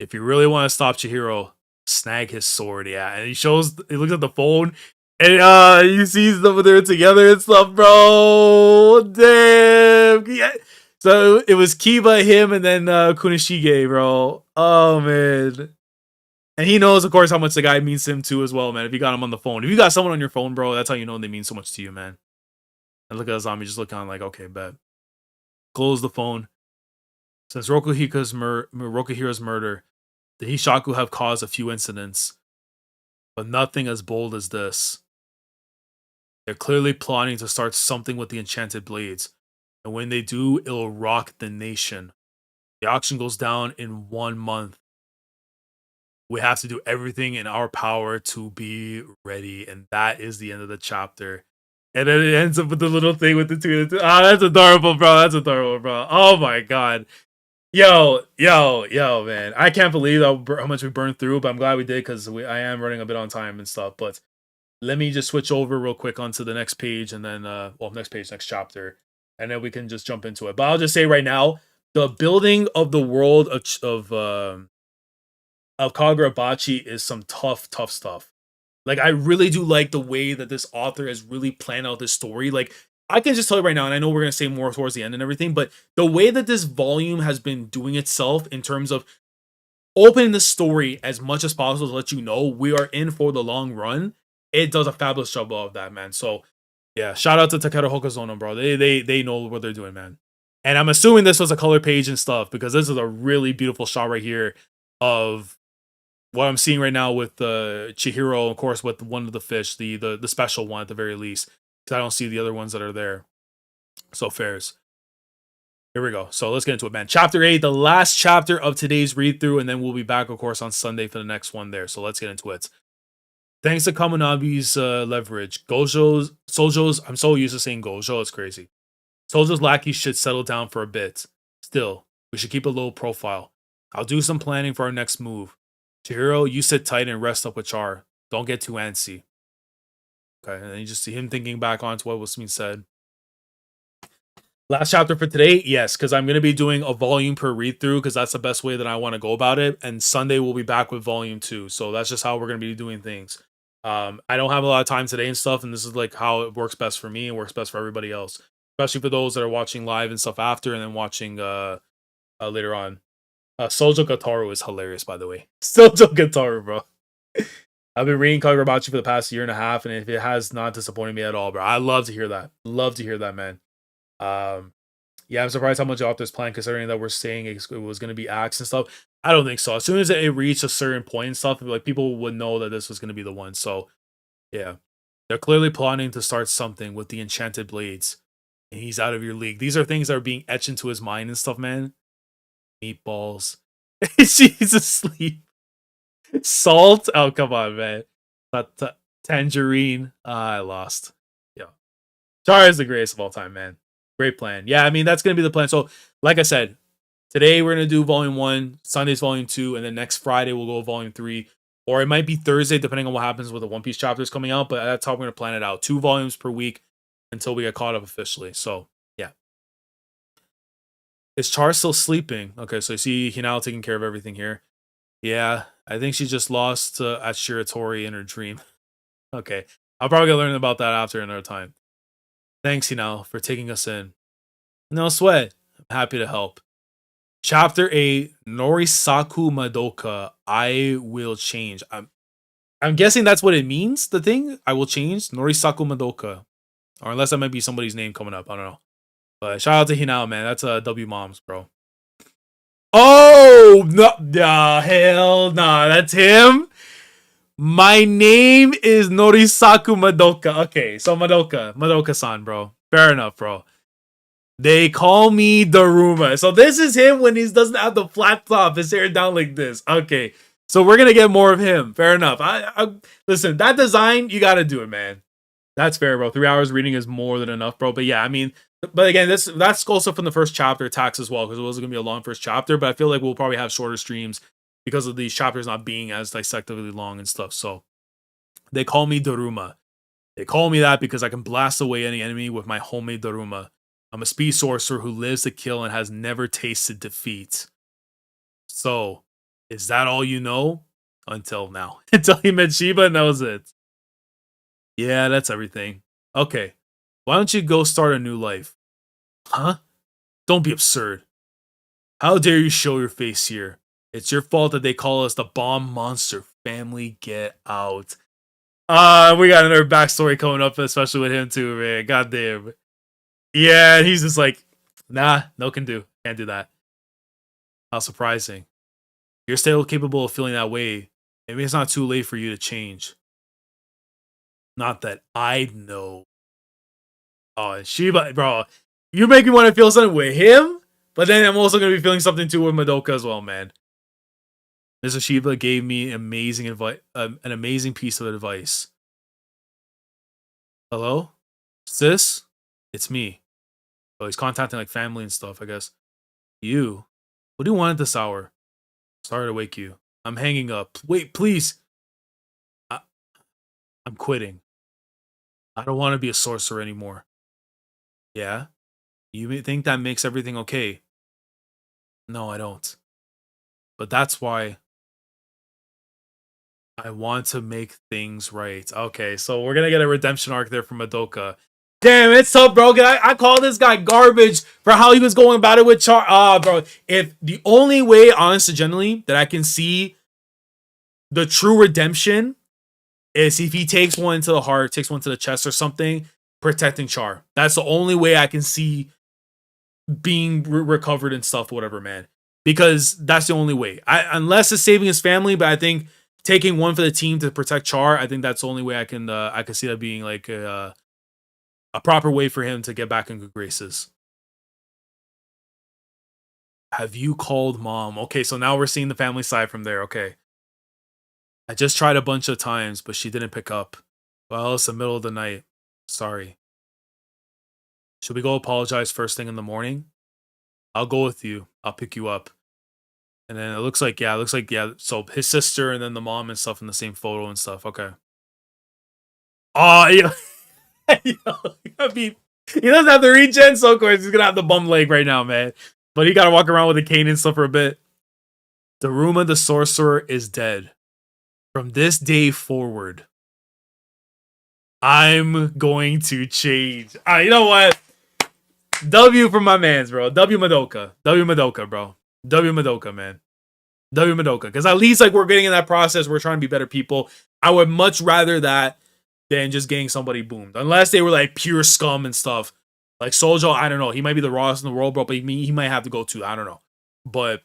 If you really want to stop Chihiro, snag his sword, yeah. And he looks at the phone, and he sees them there together and stuff, bro. Damn. Yeah. So it was Kiba, him, and then Kunishige, bro. Oh, man. And he knows, of course, how much the guy means to him, too, as well, man. If you got him on the phone. If you got someone on your phone, bro, that's how you know they mean so much to you, man. And look at Azami just looking on like, okay, bet. Close the phone. Since Rokuhira's murder, the Hishaku have caused a few incidents, but nothing as bold as this. They're clearly plotting to start something with the enchanted blades, and when they do, it'll rock the nation. The auction goes down in 1 month. We have to do everything in our power to be ready, and that is the end of the chapter. And then it ends up with the little thing with the two. Ah, that's adorable, bro. That's adorable, bro. Oh my god. Yo, man. I can't believe how much we burned through, but I'm glad we did because I am running a bit on time and stuff. But let me just switch over real quick onto the next page and then, next chapter. And then we can just jump into it. But I'll just say right now, the building of the world of Kagurabachi is some tough stuff. Like, I really do like the way that this author has really planned out this story. Like, I can just tell you right now, and I know we're gonna say more towards the end and everything, but the way that this volume has been doing itself in terms of opening the story as much as possible to let you know we are in for the long run, it does a fabulous job of that, man. So yeah, shout out to Takeru Hokazono, bro. They know what they're doing, man. And I'm assuming this was a color page and stuff because this is a really beautiful shot right here of what I'm seeing right now with Chihiro, of course, with one of the fish, the special one at the very least. Because I don't see the other ones that are there. So fairs. Here we go. So let's get into it, man. Chapter 8, the last chapter of today's read through, and then we'll be back, of course, on Sunday for the next one there. So let's get into it. Thanks to Kaminabi's leverage, Sojo's, I'm so used to saying Gojo, it's crazy. Sojo's lackeys should settle down for a bit. Still, we should keep a low profile. I'll do some planning for our next move. Chihiro, you sit tight and rest up with Char. Don't get too antsy. Okay, and then you just see him thinking back on to what was being said. Last chapter for today, yes, because I'm going to be doing a volume per read through because that's the best way that I want to go about it. And Sunday we'll be back with volume 2. So that's just how we're going to be doing things. I don't have a lot of time today and stuff, and this is like how it works best for me and works best for everybody else, especially for those that are watching live and stuff after and then watching later on. Sojo Gataru is hilarious, by the way. Sojo Gataru, bro. I've been reading Kagurabachi for the past year and a half, and if it has not disappointed me at all, bro, I love to hear that. Love to hear that, man. Yeah, I'm surprised how much off this plan, considering that we're saying it was going to be acts and stuff. I don't think so. As soon as it reached a certain point and stuff, like people would know that this was going to be the one. So, yeah, they're clearly plotting to start something with the enchanted blades, and he's out of your league. These are things that are being etched into his mind and stuff, man. Meatballs. She's asleep. Salt. Oh, come on, man. But tangerine. I lost. Yeah, Char is the greatest of all time, man. Great plan. Yeah, I mean, that's going to be the plan. So, like I said, today we're going to do volume 1, Sunday's volume 2, and then next Friday we'll go volume 3. Or it might be Thursday, depending on what happens with the One Piece chapters coming out. But that's how we're going to plan it out. 2 volumes per week until we get caught up officially. So, yeah. Is Char still sleeping? Okay, so you see Hinao taking care of everything here. Yeah, I think she just lost at Shiratori in her dream. Okay, I'll probably learn about that after another time. Thanks, Hinao, for taking us in. No sweat. I'm happy to help. Chapter 8, Norisaku Madoka. I will change. I'm guessing that's what it means, the thing. I will change. Norisaku Madoka. Or unless that might be somebody's name coming up. I don't know. But shout out to Hinao, man. That's W Moms, bro. Oh, no. Hell nah. That's him. My name is Norisaku Madoka. Okay, so Madoka-san, bro. Fair enough, bro. They call me Daruma. So this is him when he doesn't have the flat top, his hair down like this. Okay, so we're gonna get more of him. Fair enough. I listen. That design, you gotta do it, man. That's fair, bro. 3 hours reading is more than enough, bro. But yeah, I mean, but again, that's also from the first chapter attacks as well, because it wasn't gonna be a long first chapter. But I feel like we'll probably have shorter streams because of these chapters not being as dissectively long and stuff. So they call me Daruma. They call me that because I can blast away any enemy with my homemade Daruma. I'm a speed sorcerer who lives to kill and has never tasted defeat. So, is that all you know? Until now. Until he met Shiba and that was it. Yeah, that's everything. Okay. Why don't you go start a new life? Huh? Don't be absurd. How dare you show your face here? It's your fault that they call us the bomb monster family. Get out. We got another backstory coming up, especially with him too, man. God damn. Yeah, he's just like, nah, no can do. Can't do that. How surprising. You're still capable of feeling that way. Maybe it's not too late for you to change. Not that I know. Oh, Shiba, bro. You make me want to feel something with him, but then I'm also going to be feeling something too with Madoka as well, man. Mr. Shiba gave me amazing advice, an amazing piece of advice. Hello? Sis? It's me. Oh, he's contacting like family and stuff, I guess. You? What do you want at this hour? Sorry to wake you. I'm hanging up. Wait, please. I'm quitting. I don't want to be a sorcerer anymore. Yeah? You may think that makes everything okay. No, I don't. But that's why I want to make things right. Okay, so we're gonna get a redemption arc there from Madoka. Damn, it's tough, bro. I call this guy garbage for how he was going about it with Char. Bro. If the only way, honestly, generally, that I can see the true redemption is if he takes one to the heart, takes one to the chest or something, protecting Char. That's the only way I can see being recovered and stuff, whatever, man. Because that's the only way. Unless it's saving his family, but I think taking one for the team to protect Char, I think that's the only way I can see that being like a proper way for him to get back in good graces. Have you called mom? Okay, so now we're seeing the family side from there. Okay. I just tried a bunch of times, but she didn't pick up. Well, it's the middle of the night. Sorry. Should we go apologize first thing in the morning? I'll go with you. I'll pick you up. And then it looks like, yeah. So his sister and then the mom and stuff in the same photo and stuff. Okay. Oh, yeah. I mean, he doesn't have the regen, so of course he's gonna have the bum leg right now, man. But he gotta walk around with a cane and stuff for a bit. Daruma the sorcerer is dead. From this day forward, I'm going to change. You know what? W for my mans, bro. W Madoka. W Madoka, bro. W Madoka, man. W Madoka. Because at least like we're getting in that process, we're trying to be better people. I would much rather that than just getting somebody boomed. Unless they were like pure scum and stuff. Like Sojo, I don't know. He might be the rawest in the world, bro, but he might have to go too. I don't know. But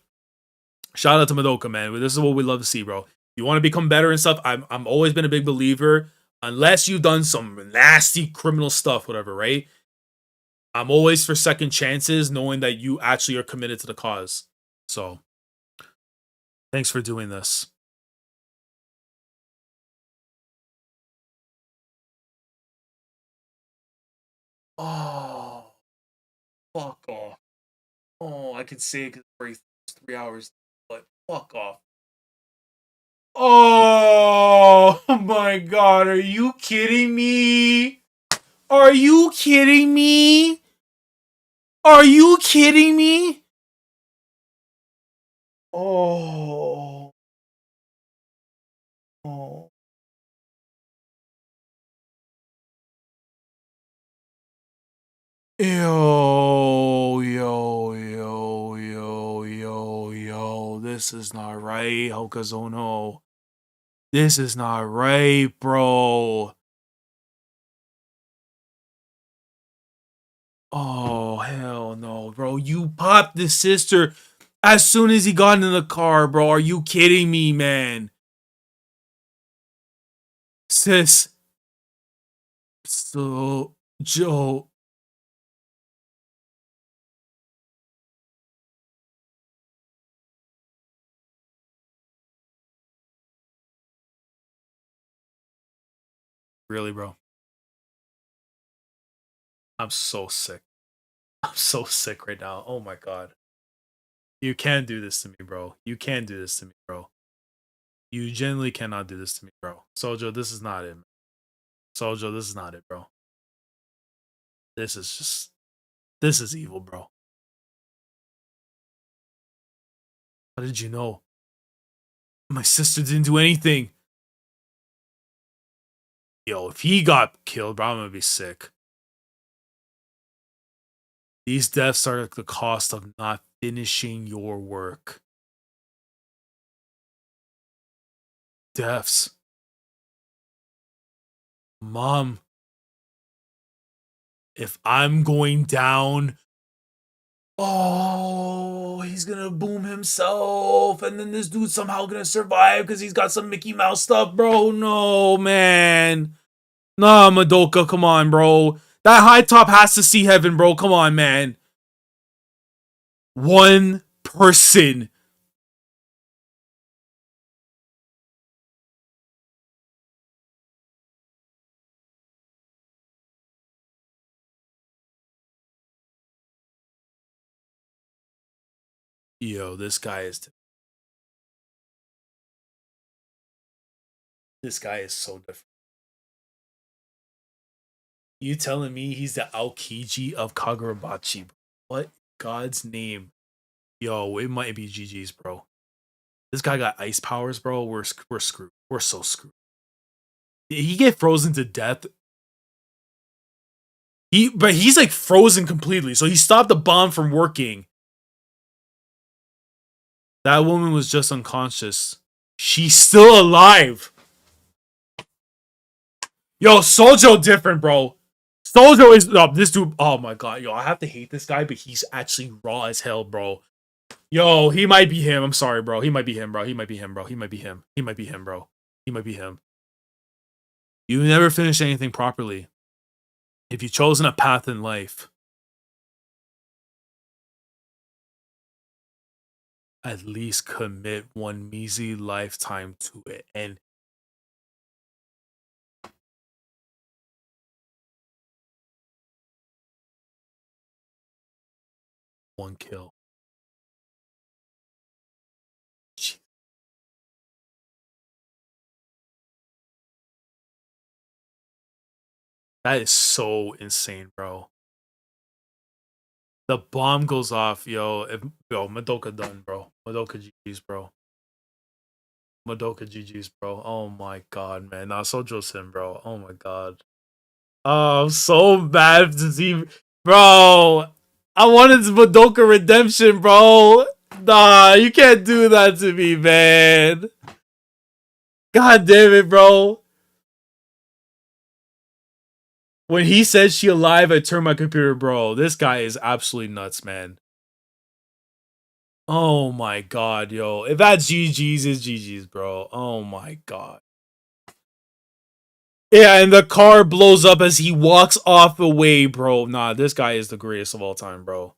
shout out to Madoka, man. This is what we love to see, bro. You want to become better and stuff. I'm always been a big believer. Unless you've done some nasty criminal stuff, whatever, right? I'm always for second chances, knowing that you actually are committed to the cause. So, thanks for doing this. Oh, fuck off. Oh, I could say it because it's 3 hours, but fuck off. Oh my god, are you kidding me? Are you kidding me? Are you kidding me? Oh. Oh. Yo. This is not right, Hokazono. This is not right, bro. Oh, hell no, bro. You popped the sister as soon as he got in the car, bro. Are you kidding me, man? Sis. So, Joe. Really, bro? I'm so sick. I'm so sick right now. Oh my god. You can't do this to me, bro. You can't do this to me, bro. You genuinely cannot do this to me, bro. Sojo, this is not it. Man. Sojo, this is not it, bro. This is just. This is evil, bro. How did you know? My sister didn't do anything. Yo, if he got killed, bro, I'm gonna be sick. These deaths are the cost of not finishing your work. Deaths. Mom, if I'm going down, oh, he's gonna boom himself, and then this dude's somehow gonna survive because he's got some Mickey Mouse stuff, bro. No, man. Nah, Madoka, come on, bro. That high top has to see heaven, bro. Come on, man. One person. Yo, this guy is so different. You telling me he's the Aokiji of Kagurabachi? What God's name? Yo, it might be GG's, bro. This guy got ice powers, bro. We're screwed. We're so screwed. Did he get frozen to death? But he's like frozen completely, so he stopped the bomb from working. That woman was just unconscious. She's still alive. Yo, Sojo different, bro. Sojo is this dude. Oh my god, yo, I have to hate this guy, but he's actually raw as hell, bro. Yo, he might be him. I'm sorry, bro. He might be him, bro. He might be him, bro. He might be him. He might be him, bro. He might be him. You never finished anything properly. If you've chosen a path in life, at least commit one measly lifetime to it. And one kill. That is so insane, bro. The bomb goes off, yo. Madoka done, bro. Madoka GG's, bro. Madoka GG's, bro. Oh my god, man. Nah, Sojo's him, bro. Oh my god. Oh, I'm so mad to see, bro. I wanted Madoka redemption, bro. Nah, you can't do that to me, man. God damn it, bro. When he said she alive, I turned my computer, bro. This guy is absolutely nuts, man. Oh my god, yo. If that's GG's, it's GG's, bro. Oh my god. Yeah, and the car blows up as he walks off away, bro. Nah, this guy is the greatest of all time, bro.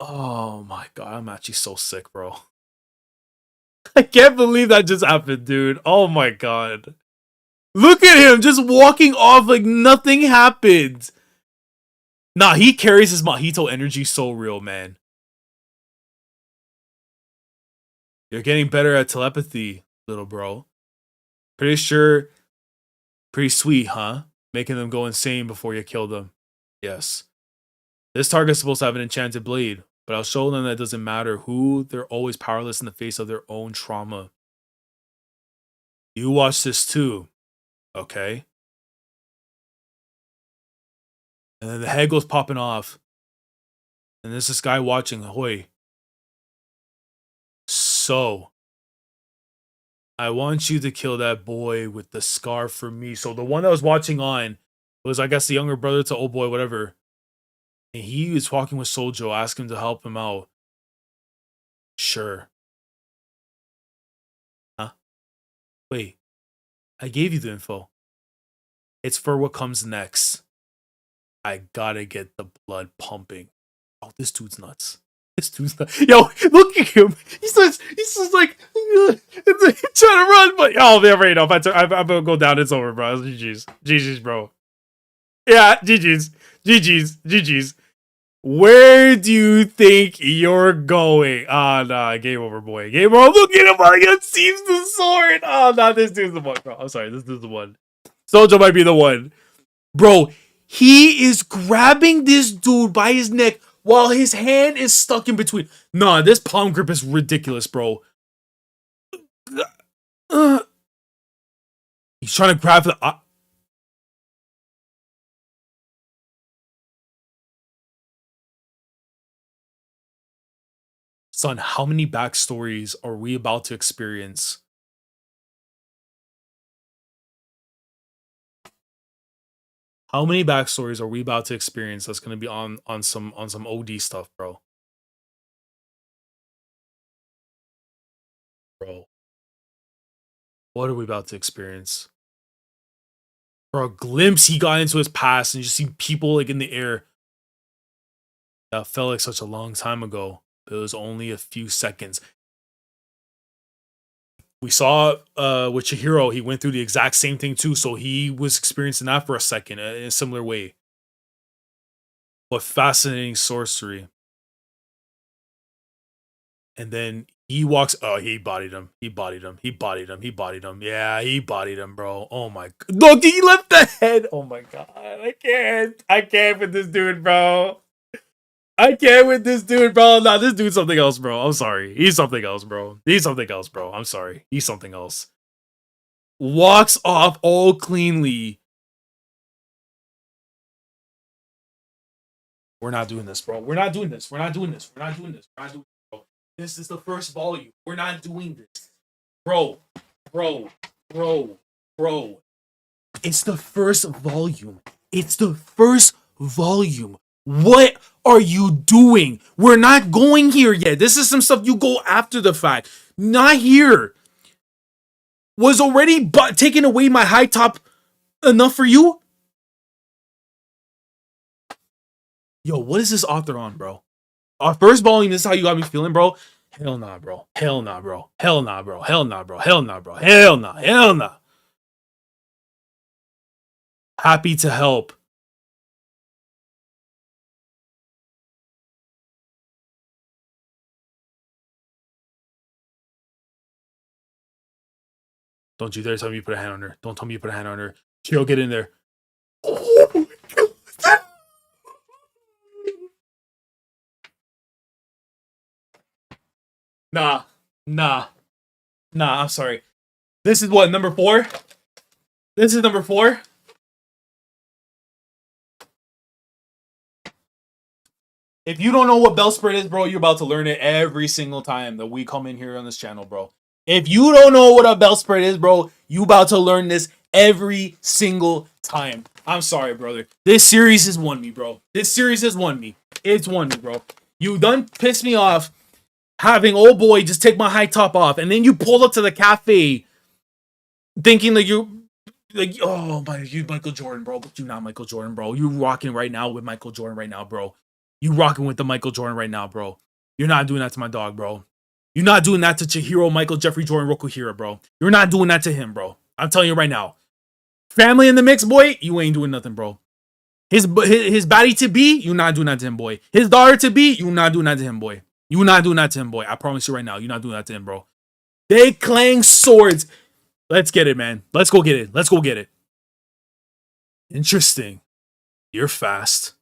Oh my god, I'm actually so sick, bro. I can't believe that just happened, dude. Oh my god. Look at him just walking off like nothing happened. Nah, he carries his Mojito energy so real, man. You're getting better at telepathy, little bro. Pretty sure. Pretty sweet, huh? Making them go insane before you kill them. Yes. This target's supposed to have an enchanted blade, but I'll show them that it doesn't matter who, they're always powerless in the face of their own trauma. You watch this too, okay? And then the head goes popping off. And there's this guy watching, Hoy. So, I want you to kill that boy with the scar for me. So the one that was watching on was, I guess, the younger brother to old boy, whatever. And he was talking with Sojo, asking him to help him out. Sure. Huh? Wait. I gave you the info. It's for what comes next. I gotta get the blood pumping. Oh, this dude's nuts. This dude's nuts. Yo, look at him. He's just like trying to run, but oh, they're right off. I'm gonna go down. It's over, bro. GG's, bro. Yeah, GG's. Where do you think you're going? Ah, nah, game over, boy. Game over. Look at him. He unsheathes the sword. Oh, nah, this dude's the one, bro. I'm sorry, this dude's the one. Sojo might be the one. Bro, he is grabbing this dude by his neck while his hand is stuck in between. Nah, this palm grip is ridiculous, bro. He's trying to grab the... Son, how many backstories are we about to experience? How many backstories are we about to experience that's gonna be on some OD stuff, bro? Bro. What are we about to experience? For a glimpse he got into his past and you just see people like in the air. That felt like such a long time ago. But it was only a few seconds. We saw with Chihiro, he went through the exact same thing too, so he was experiencing that for a second in a similar way. What fascinating sorcery. And then he walks. Oh, he bodied him. He bodied him. Yeah, he bodied him, bro. Oh my god. Look, he left the head. Oh my god. I can't with this dude, bro. I can't with this dude, bro. Nah, this dude's something else, bro. I'm sorry. He's something else, bro. He's something else, bro. I'm sorry. He's something else. Walks off all cleanly. We're not doing this, bro. We're not doing this. We're not doing this. We're not doing this. We're not doing this, bro. This is the first volume. We're not doing this. Bro, bro, bro, bro. It's the first volume. It's the first volume. What are you doing? We're not going here yet. This is some stuff you go after the fact. Not here. Was already taking away my high top enough for you? Yo, what is this author on, bro? Our first volume, this is how you got me feeling, bro. Hell nah, bro. Hell nah, bro. Hell nah, bro. Hell nah, bro. Hell nah, bro. Hell nah. Hell nah. Happy to help. Don't you dare tell me you put a hand on her. Don't tell me you put a hand on her. Chiro, get in there. Oh, nah, nah, nah. I'm sorry. This is what, number 4? This is number 4. If you don't know what bellspread is, bro, you're about to learn it every single time that we come in here on this channel, bro. If you don't know what a bellspread is, bro, you about to learn this every single time. I'm sorry, brother. This series has won me, bro. This series has won me. It's won me, bro. You done pissed me off having old boy just take my high top off, and then you pull up to the cafe thinking like you like, oh my, you Michael Jordan, bro, but you not Michael Jordan, bro. You rocking right now with Michael Jordan right now, bro. You rocking with the Michael Jordan right now, bro. You're not doing that to my dog, bro. You're not doing that to Chihiro, Michael, Jeffrey, Jordan, Rokuhira, bro. You're not doing that to him, bro. I'm telling you right now. Family in the mix, boy, you ain't doing nothing, bro. His baddie to be, you not doing that to him, boy. His daughter to be, you not doing that to him, boy. You not doing that to him, boy. I promise you right now, you not doing that to him, bro. They clang swords. Let's get it, man. Let's go get it. Let's go get it. Interesting. You're fast.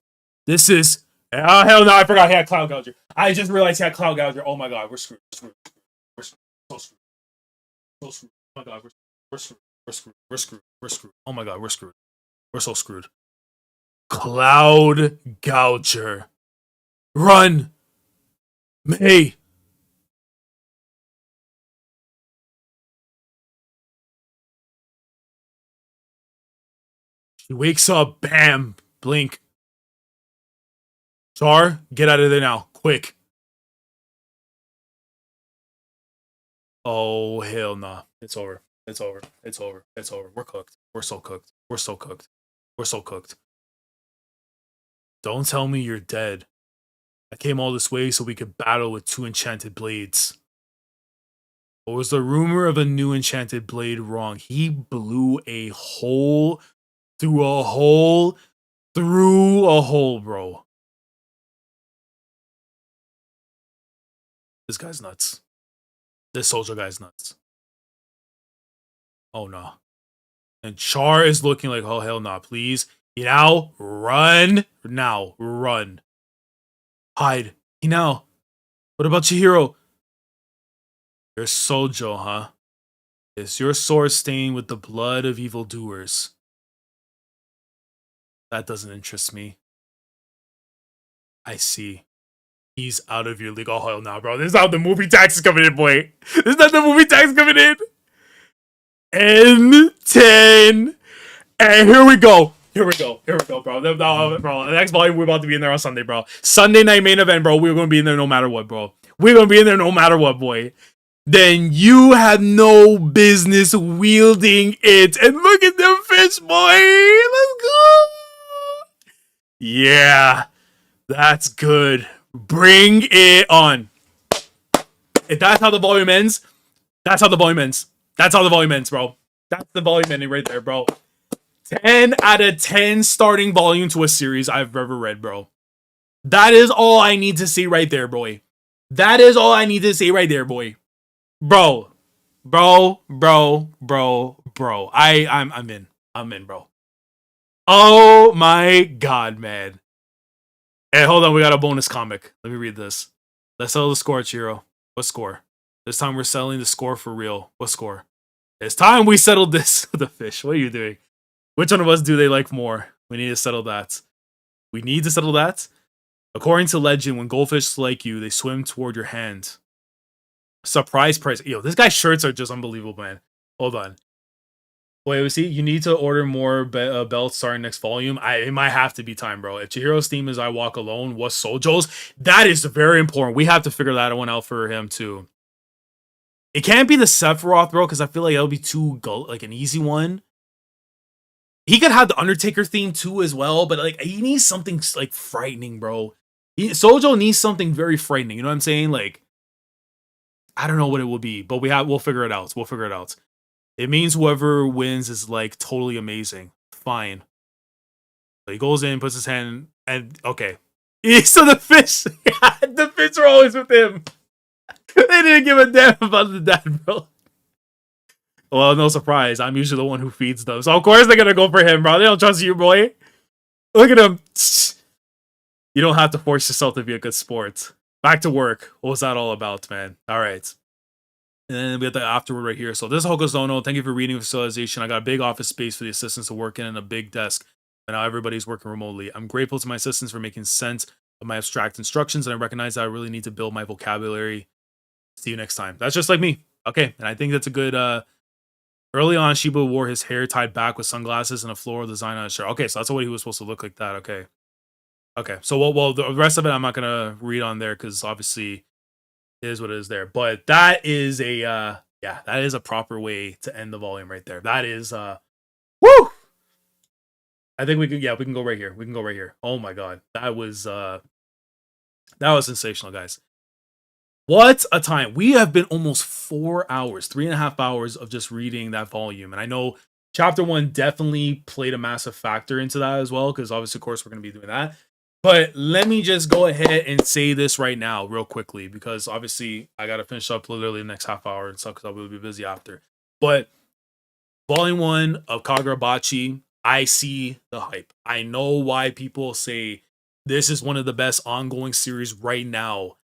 This is... Oh, hell no, I forgot he had Cloud Gouger. I just realized he had Cloud Gouger. Oh my god, we're screwed. We're screwed. So screwed. So screwed. Oh my god, we're screwed. We're screwed. We're screwed. We're screwed. Oh my god, we're screwed. We're so screwed. Cloud Gouger. Run! May! She wakes up. Bam! Blink. Char, get out of there now. Quick. Oh, hell nah. It's over. It's over. It's over. It's over. We're cooked. We're so cooked. We're so cooked. We're so cooked. Don't tell me you're dead. I came all this way so we could battle with 2 enchanted blades. Or was the rumor of a new enchanted blade wrong? He blew a hole through a hole through a hole, bro. This guy's nuts. This soldier guy's nuts. Oh no. And Char is looking like, oh hell no, please. Now run. Now run. Hide. Now. What about Chihiro? You're Sojo, huh? Is your sword stained with the blood of evildoers? That doesn't interest me. I see. He's out of your league. Oh hell no, bro. This is how the movie tax is coming in, boy. This is not the movie tax coming in. N10. And here we go. Here we go. Here we go, bro. Bro, the next volume, we're about to be in there on Sunday, bro. Sunday night main event, bro. We're going to be in there no matter what, bro. We're going to be in there no matter what, boy. Then you have no business wielding it. And look at them fish, boy. Let's go. Yeah. That's good. Bring it on. If that's how the volume ends, that's how the volume ends. That's how the volume ends, bro. That's the volume ending right there, bro. 10 out of 10 starting volume to a series I've ever read, bro. That is all I need to see right there, boy. That is all I need to see right there, boy. Bro. I'm in. I'm in, bro. Oh my god, man. Hey, hold on, we got a bonus comic. Let me read this. Let's settle the score, Chiro. What score? This time we're settling the score for real. What score? It's time we settled this. The fish. What are you doing? Which one of us do they like more? We need to settle that. We need to settle that? According to legend, when goldfish like you, they swim toward your hand. Surprise price. Yo, this guy's shirts are just unbelievable, man. Hold on. Wait, see, you need to order more belts starting next volume. It might have to be time, bro. If Chihiro's theme is I Walk Alone, what's Sojo's? That is very important. We have to figure that one out for him, too. It can't be the Sephiroth, bro, because I feel like it'll be too, like, an easy one. He could have the Undertaker theme, too, as well, but, like, he needs something, like, frightening, bro. Sojo needs something very frightening, you know what I'm saying? Like, I don't know what it will be, but we'll figure it out. We'll figure it out. It means whoever wins is like totally amazing. Fine. So he goes in, puts his hand, and okay. So the fish, the fish are always with him. They didn't give a damn about the dad, bro. Well, no surprise. I'm usually the one who feeds them. So of course they're gonna go for him, bro. They don't trust you, boy. Look at him. You don't have to force yourself to be a good sport. Back to work. What was that all about, man? All right. And then we have the afterword right here. So this is Hokazono. Thank you for reading facilitization. I got a big office space for the assistants to work in and a big desk. And now everybody's working remotely. I'm grateful to my assistants for making sense of my abstract instructions. And I recognize that I really need to build my vocabulary. See you next time. That's just like me. Okay. And I think that's a good... Early on, Shiba wore his hair tied back with sunglasses and a floral design on his shirt. Okay, so that's what he was supposed to look like that. Okay. Okay. So, well, the rest of it I'm not going to read on there because obviously... It is what it is there. But that is a that is a proper way to end the volume right there. That is woo! I think we can go right here. We can go right here. Oh my god. That was sensational, guys. What a time. We have been almost 4 hours, 3.5 hours of just reading that volume. And I know chapter 1 definitely played a massive factor into that as well, because obviously, of course, we're going to be doing that. But let me just go ahead and say this right now real quickly, because obviously I got to finish up literally the next half hour and stuff because I will be busy after. But volume 1 of Kagurabachi, I see the hype. I know why people say this is one of the best ongoing series right now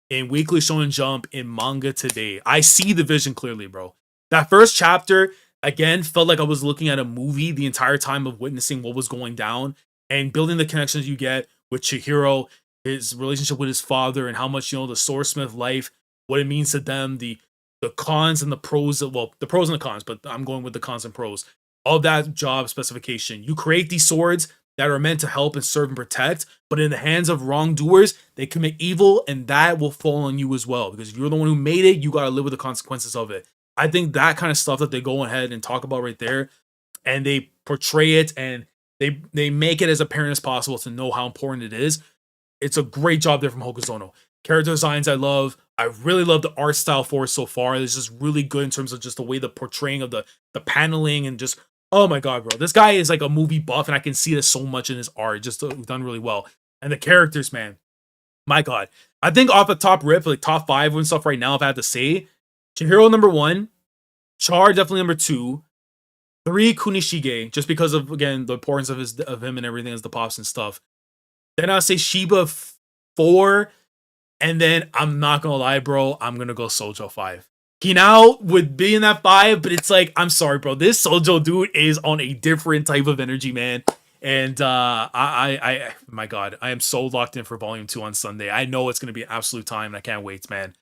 in Weekly Shonen Jump, in manga today. I see the vision clearly, bro. That first chapter, again, felt like I was looking at a movie the entire time of witnessing what was going down and building the connections you get with Chihiro, his relationship with his father, and how much, the swordsmith life, what it means to them, the cons and the pros, well, the pros and the cons, but I'm going with the cons and pros. All that job specification. You create these swords that are meant to help and serve and protect, but in the hands of wrongdoers, they commit evil, and that will fall on you as well. Because if you're the one who made it, you gotta live with the consequences of it. I think that kind of stuff that they go ahead and talk about right there, and they portray it, and they make it as apparent as possible to know how important it is. It's a great job there from Hokazono. Character designs I love. I really love the art style for it so far. It's just really good in terms of just the way the portraying of the paneling and just, oh my god, bro. This guy is like a movie buff, and I can see this so much in his art. Just done really well. And the characters, man. My god. I think off the top rip, like top 5 and stuff right now, if I had to say, Chihiro number 1, Char definitely number 2, 3, Kunishige, just because of, again, the importance of him and everything as the pops and stuff. Then I'll say Shiba 4, and then I'm not gonna lie, bro, I'm gonna go Sojo 5. Hinao would be in that 5, but it's like, I'm sorry, bro, this Sojo dude is on a different type of energy, man. And I my god, I am so locked in for volume 2 on Sunday. I know it's gonna be an absolute time, and I can't wait, man.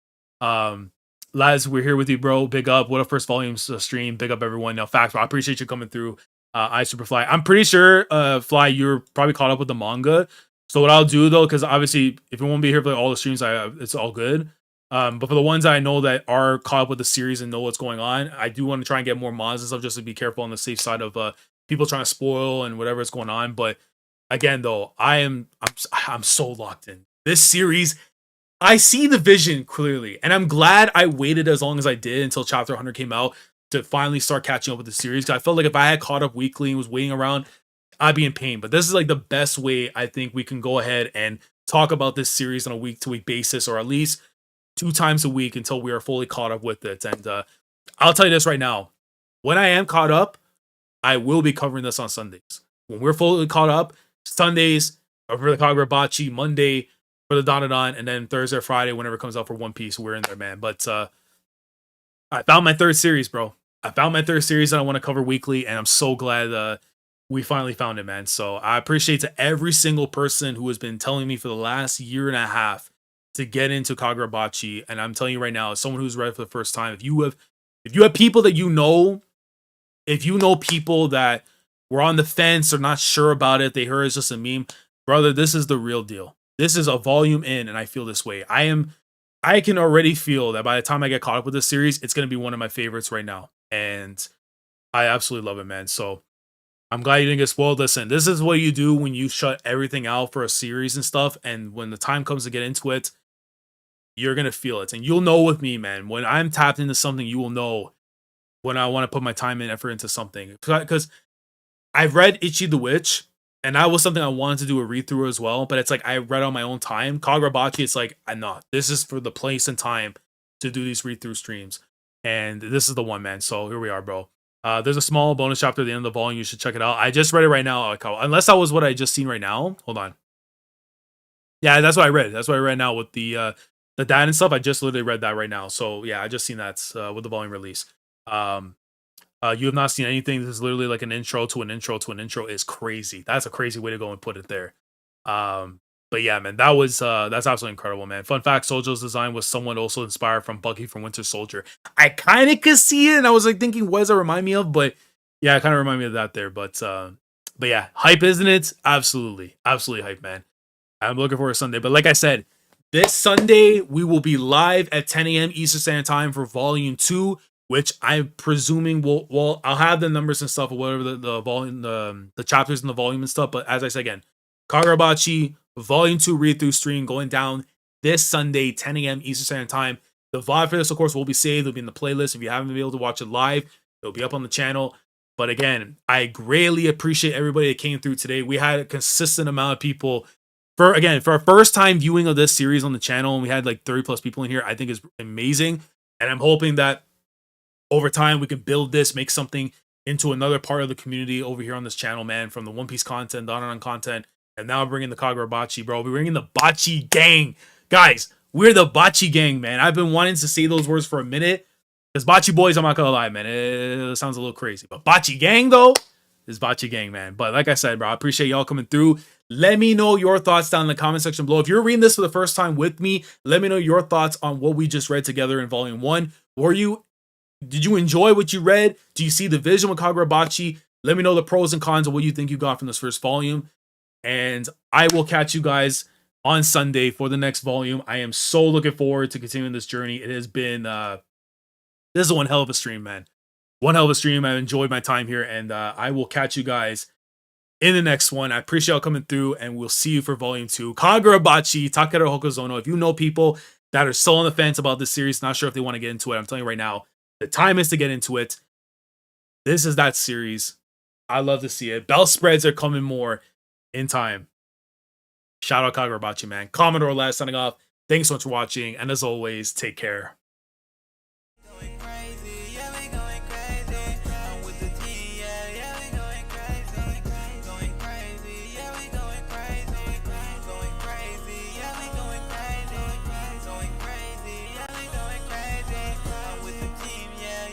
Laz, we're here with you, bro. Big up. What a first volume stream. Big up, everyone. Now, facts, bro. I appreciate you coming through. I Superfly. I'm pretty sure, Fly, you're probably caught up with the manga. So what I'll do though, because obviously, if you won't be here for all the streams, it's all good. But for the ones that I know that are caught up with the series and know what's going on, I do want to try and get more mods and stuff just to be careful on the safe side of people trying to spoil and whatever is going on. But again, though, I'm so locked in. This series, I see the vision clearly, and I'm glad I waited as long as I did until Chapter 100 came out to finally start catching up with the series. Because I felt like if I had caught up weekly and was waiting around, I'd be in pain. But this is like the best way I think we can go ahead and talk about this series on a week-to-week basis, or at least 2 times a week until we are fully caught up with it. And I'll tell you this right now. When I am caught up, I will be covering this on Sundays. When we're fully caught up, Sundays, for the Kagurabachi, Monday for the Dandadan, and then Thursday or Friday, whenever it comes out for One Piece, we're in there, man. But I found my third series, bro. I found my third series that I want to cover weekly, and I'm so glad we finally found it, man. So I appreciate to every single person who has been telling me for the last year and a half to get into Kagurabachi. And I'm telling you right now, as someone who's read for the first time, if you have people that you know, if you know people that were on the fence or not sure about it, they heard it's just a meme, brother, this is the real deal. This is a volume in, and I feel this way. I can already feel that by the time I get caught up with this series, it's going to be one of my favorites right now. And I absolutely love it, man. So I'm glad you didn't get spoiled. Listen, this is what you do when you shut everything out for a series and stuff. And when the time comes to get into it, you're going to feel it. And you'll know with me, man. When I'm tapped into something, you will know when I want to put my time and effort into something. Because I've read Ichi the Witch, and that was something I wanted to do a read through as well. But it's like I read on my own time. Kagurabachi, it's like I'm not. This is for the place and time to do these read through streams, and this is the one, man. So here we are, bro. There's a small bonus chapter at the end of the volume. You should check it out. I just read it right now. Unless that was what I just seen right now. Hold on. Yeah, that's what I read. That's what I read now with the dad and stuff. I just literally read that right now. So yeah, I just seen that with the volume release. You have not seen anything. This is literally like an intro to an intro to an intro. Is crazy. That's a crazy way to go and put it there. But yeah, man, that's absolutely incredible, man. Fun fact: Sojo's design was somewhat also inspired from Bucky from Winter Soldier. I kind of could see it, and I was like thinking, what does that remind me of? But yeah, it kind of reminded me of that there. But yeah, hype, isn't it? Absolutely, absolutely hype, man. I'm looking forward to Sunday. But like I said, this Sunday we will be live at 10 a.m. Eastern Standard Time for Volume 2, which I'm presuming will I'll have the numbers and stuff or whatever the volume the chapters in the volume and stuff. But as I said again, Kagurabachi Volume 2 read through stream going down this Sunday, 10 a.m. Eastern Standard Time. The VOD for this, of course, will be saved. It'll be in the playlist. If you haven't been able to watch it live, it'll be up on the channel. But again, I greatly appreciate everybody that came through today. We had a consistent amount of people for our first time viewing of this series on the channel, and we had like 30 plus people in here. I think is amazing. And I'm hoping that over time we can build this, make something into another part of the community over here on this channel, man, from the One Piece content, Dandadan content, and now bringing the Kagurabachi, bro. We're bringing the Bachi gang. Guys, we're the Bachi gang, man. I've been wanting to say those words for a minute. Because Bachi boys, I'm not gonna lie, man. It sounds a little crazy. But Bachi gang, though, is Bachi gang, man. But like I said, bro, I appreciate y'all coming through. Let me know your thoughts down in the comment section below. If you're reading this for the first time with me, let me know your thoughts on what we just read together in Volume 1. Did you enjoy what you read? Do you see the vision with Kagurabachi? Let me know the pros and cons of what you think you got from this first volume. And I will catch you guys on Sunday for the next volume. I am so looking forward to continuing this journey. It has been, this is one hell of a stream, man. One hell of a stream. I enjoyed my time here, and I will catch you guys in the next one. I appreciate y'all coming through, and we'll see you for Volume 2. Kagurabachi, Takeru Hokazono. If you know people that are still on the fence about this series, not sure if they want to get into it, I'm telling you right now, the time is to get into it. This is that series. I love to see it. Belt spreads are coming more in time. Shout out Kagurabachi, man. Commodore last signing off. Thanks so much for watching. And as always, take care.